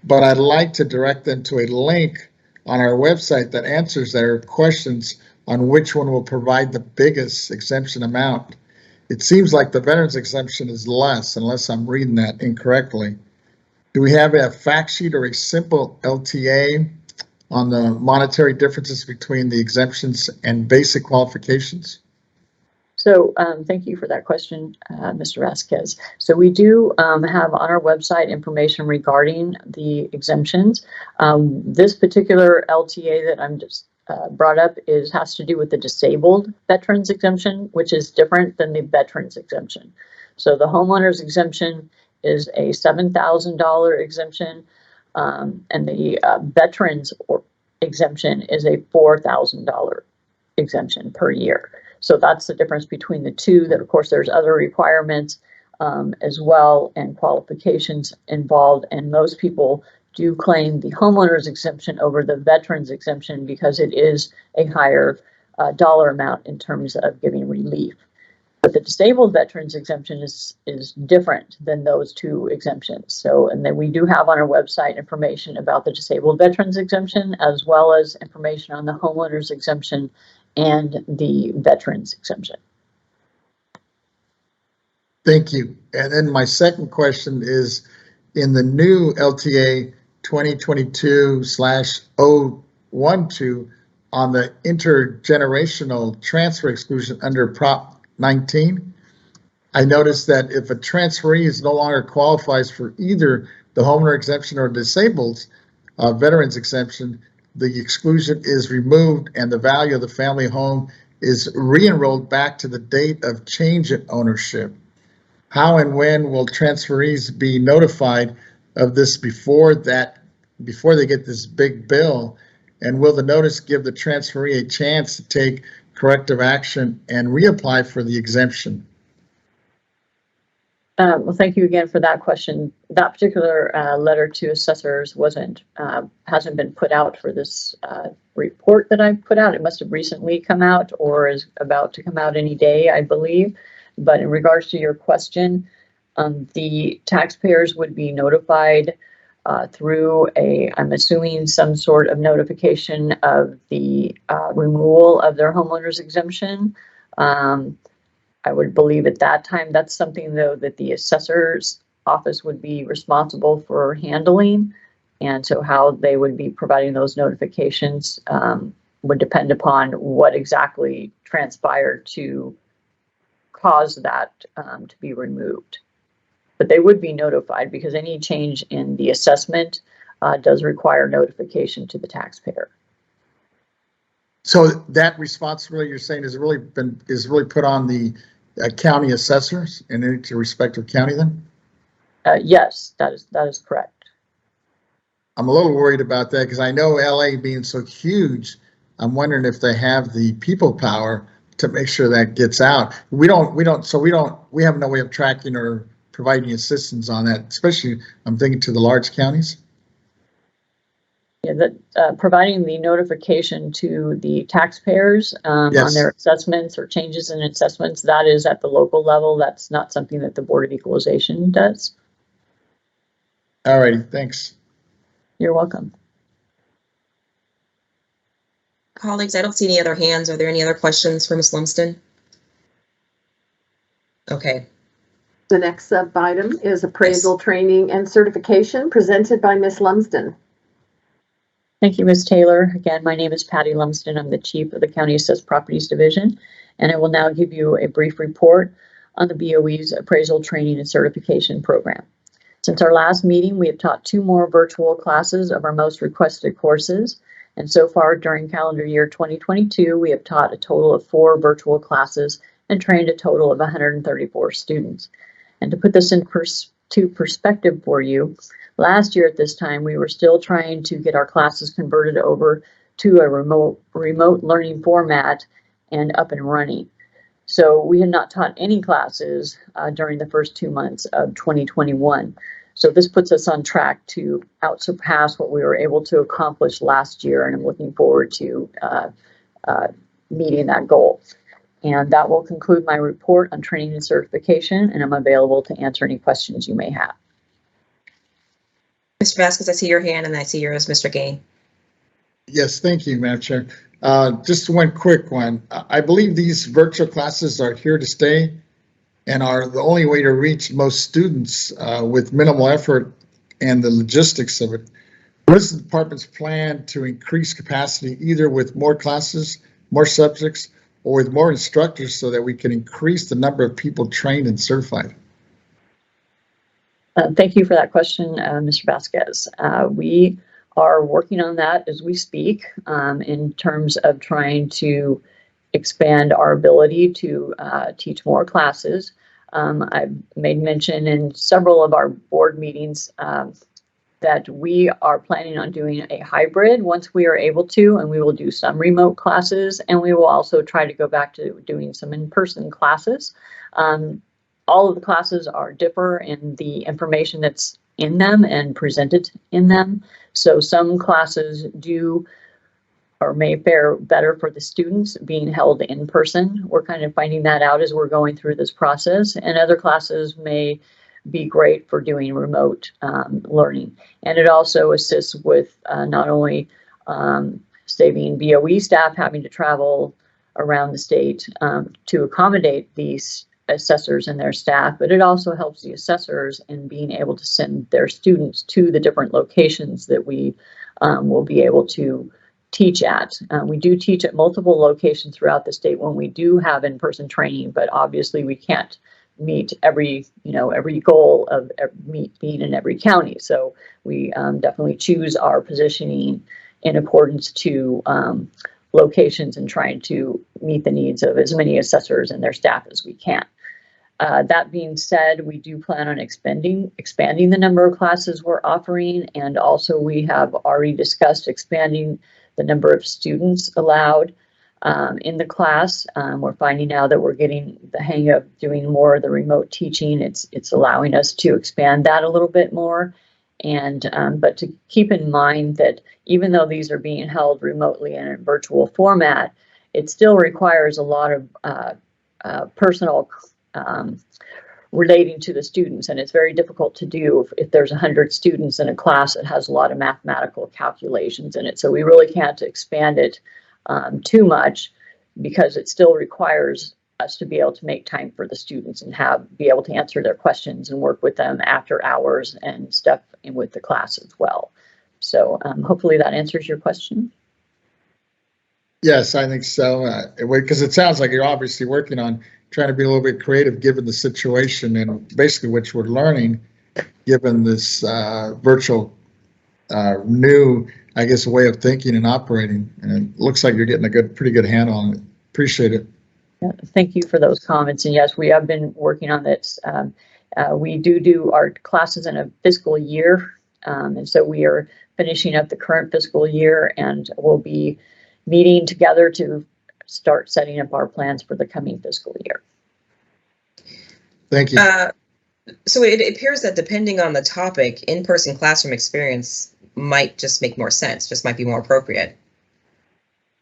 But I'd like to direct them to a link on our website that answers their questions on which one will provide the biggest exemption amount. It seems like the veteran's exemption is less, unless I'm reading that incorrectly. Do we have a fact sheet or a simple LTA on the monetary differences between the exemptions and basic qualifications? So thank you for that question, Mr. Vasquez. So we do have on our website information regarding the exemptions. This particular LTA that I'm just brought up has to do with the disabled veterans exemption, which is different than the veterans exemption. So the homeowner's exemption is a $7,000 exemption, and the veterans exemption is a $4,000 exemption per year. So that's the difference between the two. That, of course, there's other requirements as well and qualifications involved, and most people do claim the homeowner's exemption over the veterans exemption because it is a higher dollar amount in terms of giving relief. But the disabled veterans exemption is different than those two exemptions. So, and then we do have on our website information about the disabled veterans exemption, as well as information on the homeowner's exemption and the veterans exemption. Thank you. And then my second question is, in the new LTA 2022/012 on the intergenerational transfer exclusion under Prop 19, I noticed that if a transferee is no longer qualifies for either the homeowner exemption or disabled veterans exemption, the exclusion is removed and the value of the family home is re-enrolled back to the date of change in ownership. How and when will transferees be notified of this before they get this big bill? And will the notice give the transferee a chance to take corrective action and reapply for the exemption? Well, thank you again for that question. That particular letter to assessors hasn't been put out for this report that I put out. It must have recently come out or is about to come out any day, I believe. But in regards to your question, the taxpayers would be notified through I'm assuming some sort of notification of the removal of their homeowner's exemption. I would believe at that time that's something, though, that the assessor's office would be responsible for handling. And so how they would be providing those notifications would depend upon what exactly transpired to cause that to be removed. But they would be notified because any change in the assessment does require notification to the taxpayer. So that responsibility you're saying is really put on the county assessors in each respective county then? Yes, that is correct. I'm a little worried about that because I know LA being so huge, I'm wondering if they have the people power to make sure that gets out. We have no way of tracking or providing assistance on that, especially I'm thinking to the large counties. Yeah, that providing the notification to the taxpayers on their assessments or changes in assessments, that is at the local level. That's not something that the Board of Equalization does. All righty, thanks. You're welcome. Colleagues, I don't see any other hands. Are there any other questions for Ms. Lumsden? Okay. The next sub-item is appraisal, training, and certification presented by Ms. Lumsden. Thank you, Ms. Taylor. Again, my name is Patty Lumsden. I'm the Chief of the County Assessed Properties Division, and I will now give you a brief report on the BOE's appraisal, training, and certification program. Since our last meeting, we have taught 2 more virtual classes of our most requested courses, And so far during calendar year 2022, we have taught a total of 4 virtual classes and trained a total of 134 students. And to put this into perspective for you, last year at this time, we were still trying to get our classes converted over to a remote learning format and up and running. So we had not taught any classes during the first 2 months of 2021. So this puts us on track to outsurpass what we were able to accomplish last year, and I'm looking forward to meeting that goal. And that will conclude my report on training and certification, and I'm available to answer any questions you may have. Mr. Vasquez, I see your hand, and I see yours, Mr. Gain. Yes, thank you, Madam Chair. Just one quick one. I believe these virtual classes are here to stay and are the only way to reach most students with minimal effort and the logistics of it. What is the department's plan to increase capacity, either with more classes, more subjects, or with more instructors, so that we can increase the number of people trained and certified? Thank you for that question, Mr. Vasquez. We are working on that as we speak in terms of trying to expand our ability to teach more classes. I've made mention in several of our board meetings that we are planning on doing a hybrid once we are able to, and we will do some remote classes, and we will also try to go back to doing some in-person classes. All of the classes differ in the information that's in them and presented in them. So some classes do or may fare better for the students being held in person. We're kind of finding that out as we're going through this process, and other classes may be great for doing remote learning. And it also assists with not only saving BOE staff having to travel around the state to accommodate these assessors and their staff, but it also helps the assessors in being able to send their students to the different locations that we will be able to teach at. We do teach at multiple locations throughout the state when we do have in-person training, but obviously we can't meet every goal of being in every county. So we definitely choose our positioning in accordance to locations and trying to meet the needs of as many assessors and their staff as we can. That being said, we do plan on expanding the number of classes we're offering, and also we have already discussed expanding the number of students allowed in the class. We're finding now that we're getting the hang of doing more of the remote teaching. It's allowing us to expand that a little bit more. And but to keep in mind that even though these are being held remotely in a virtual format, it still requires a lot of personal relating to the students, and it's very difficult to do if there's 100 students in a class that has a lot of mathematical calculations in it. So we really can't expand it too much, because it still requires us to be able to make time for the students and be able to answer their questions and work with them after hours and stuff and with the class as well. So hopefully that answers your question. Yes, I think so, because it sounds like you're obviously working on trying to be a little bit creative given the situation and basically which we're learning given this virtual new, I guess, way of thinking and operating. And it looks like you're getting a pretty good handle on it. Appreciate it. Yeah, thank you for those comments. And yes, we have been working on this. We do our classes in a fiscal year. And so we are finishing up the current fiscal year, and we'll be meeting together to start setting up our plans for the coming fiscal year. Thank you. So it appears that depending on the topic, in-person classroom experience might just make more sense, just might be more appropriate.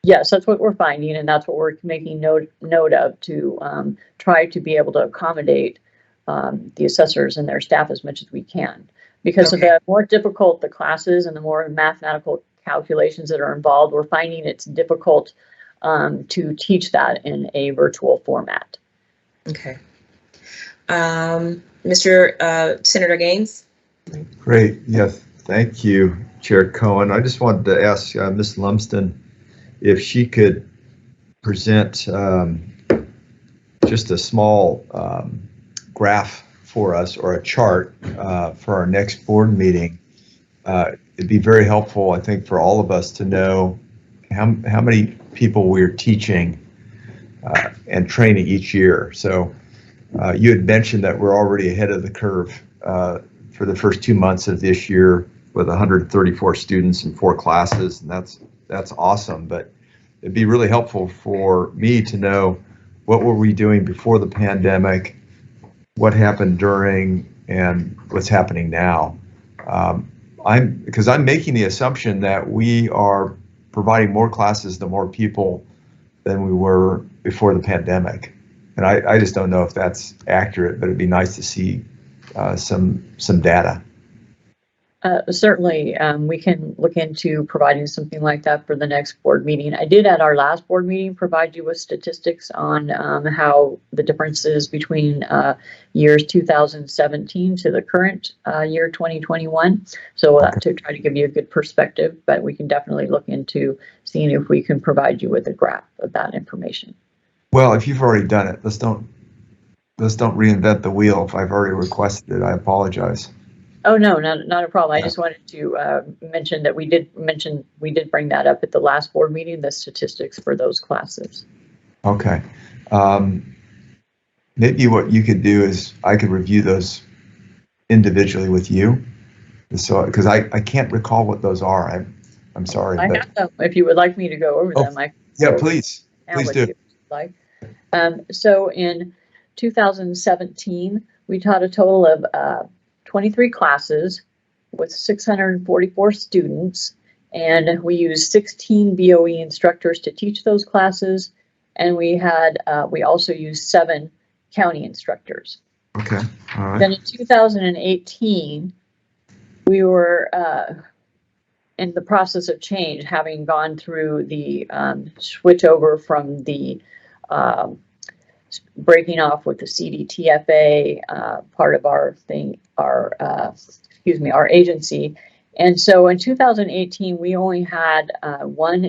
Yes, that's what we're finding, and that's what we're making note of to try to be able to accommodate the assessors and their staff as much as we can. Because of the more difficult the classes and the more mathematical calculations that are involved, we're finding it's difficult to teach that in a virtual format. Okay. Mr. Senator Gaines? Great. Yes. Thank you, Chair Cohen. I just wanted to ask Ms. Lumsden if she could present just a small graph for us, or a chart for our next board meeting. It'd be very helpful, I think, for all of us to know how many people we're teaching and training each year. So you had mentioned that we're already ahead of the curve for the first 2 months of this year with 134 students in 4 classes, and that's awesome. But it'd be really helpful for me to know what were we doing before the pandemic, what happened during, and what's happening now. Because I'm making the assumption that we are providing more classes to more people than we were before the pandemic. And I just don't know if that's accurate, but it'd be nice to see some data. Certainly, we can look into providing something like that for the next board meeting. I did at our last board meeting provide you with statistics on how the differences between years 2017 to the current year 2021. So to try to give you a good perspective, but we can definitely look into seeing if we can provide you with a graph of that information. Well, if you've already done it, let's don't reinvent the wheel. If I've already requested it, I apologize. Oh, no, not a problem. I just wanted to mention that we did bring that up at the last board meeting, the statistics for those classes. Okay. Maybe what you could do is I could review those individually with you. So, because I can't recall what those are. I'm sorry. I have them. If you would like me to go over them, yeah, please do. Like. So in 2017, we taught a total of 23 classes with 644 students, and we used 16 BOE instructors to teach those classes, and we also used 7 county instructors. Okay. All right. Then in 2018, we were in the process of change, having gone through the switch over from the breaking off with the CDTFA part of our agency. And so in 2018, we only had one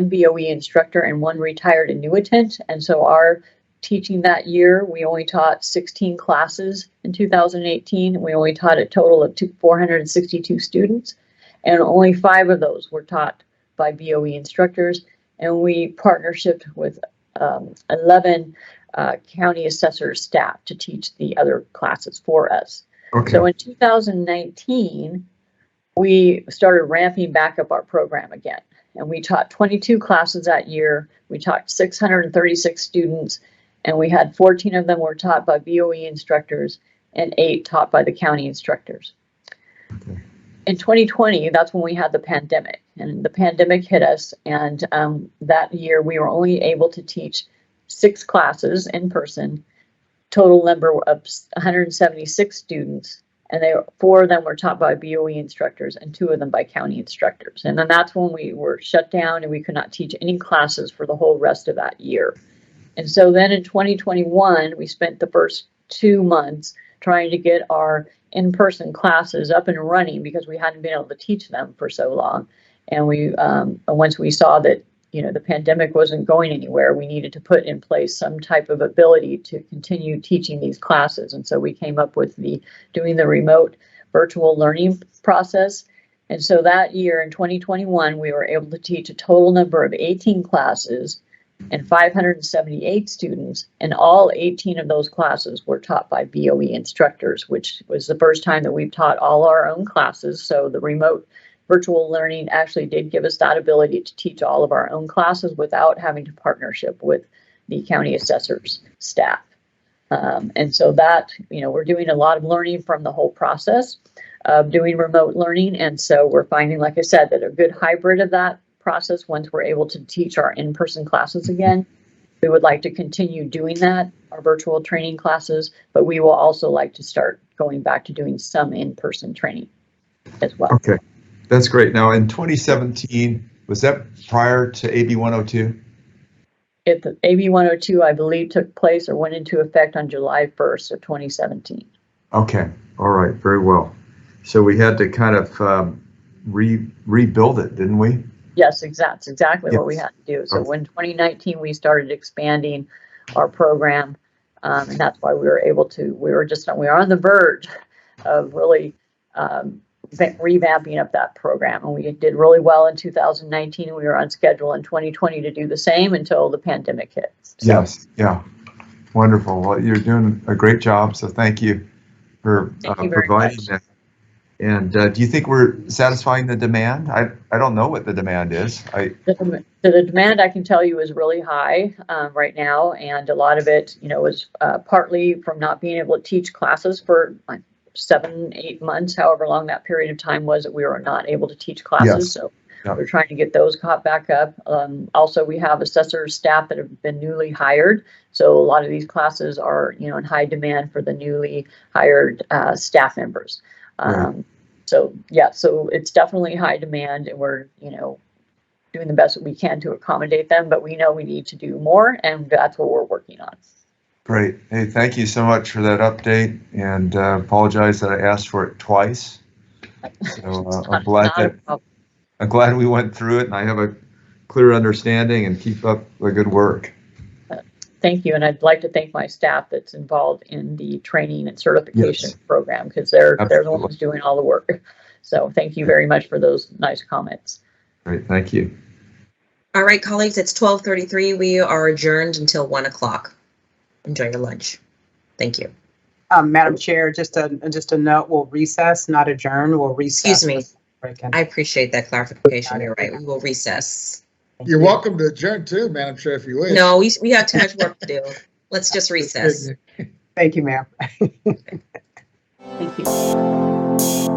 BOE instructor and 1 retired annuitant. And so our teaching that year, we only taught 16 classes in 2018. We only taught a total of 462 students, and only 5 of those were taught by BOE instructors. And we partnershiped with 11 county assessor staff to teach the other classes for us. Okay. So in 2019, we started ramping back up our program again, and we taught 22 classes that year. We taught 636 students, and we had 14 of them were taught by BOE instructors and 8 taught by the county instructors. Okay. In 2020, that's when we had the pandemic, and the pandemic hit us, and that year we were only able to teach 6 classes in person, total number of 176 students, and 4 of them were taught by BOE instructors and 2 of them by county instructors. And then that's when we were shut down and we could not teach any classes for the whole rest of that year. And so then in 2021, we spent the first 2 months trying to get our in-person classes up and running because we hadn't been able to teach them for so long. And we once we saw that the pandemic wasn't going anywhere, we needed to put in place some type of ability to continue teaching these classes. And so we came up with doing the remote virtual learning process. And so that year in 2021, we were able to teach a total number of 18 classes and 578 students, and all 18 of those classes were taught by BOE instructors, which was the first time that we've taught all our own classes. So the remote virtual learning actually did give us that ability to teach all of our own classes without having to partnership with the county assessors staff. And so that, we're doing a lot of learning from the whole process of doing remote learning. And so we're finding, like I said, that a good hybrid of that process, once we're able to teach our in-person classes again, we would like to continue doing that, our virtual training classes, but we will also like to start going back to doing some in-person training as well. Okay. That's great. Now, in 2017, was that prior to AB 102? The AB 102, I believe, took place or went into effect on July 1st of 2017. Okay. All right. Very well. So we had to kind of rebuild it, didn't we? Yes, exactly what we had to do. So when 2019, we started expanding our program, and that's why we were able to. We were on the verge of really revamping of that program. And we did really well in 2019, and we were on schedule in 2020 to do the same until the pandemic hit. So, yes, yeah, wonderful. Well, you're doing a great job, so thank you for providing that. And do you think we're satisfying the demand? I don't know what the demand is. The demand, I can tell you, is really high right now, and a lot of it, is partly from not being able to teach classes for like 7-8 months, however long that period of time was that we were not able to teach classes. Yes. So we're trying to get those caught back up. Also, we have assessor staff that have been newly hired, so a lot of these classes are, in high demand for the newly hired staff members. So yeah, so it's definitely high demand, and we're, doing the best that we can to accommodate them, but we know we need to do more, and that's what we're working on. Great. Hey, thank you so much for that update, and apologize that I asked for it twice. So I'm glad we went through it, and I have a clear understanding, and keep up the good work. Thank you, and I'd like to thank my staff that's involved in the training and certification program, because they're the ones doing all the work. So thank you very much for those nice comments. Great, thank you. All right, colleagues, it's 12:33. We are adjourned until 1 o'clock. Enjoy your lunch. Thank you. Madam Chair, just a note, we'll recess, not adjourn. We'll recess. Excuse me. I appreciate that clarification. You're right. We will recess. You're welcome to adjourn too, Madam Chair, if you wish. No, we have too much work to do. Let's just recess. Thank you, ma'am. Thank you.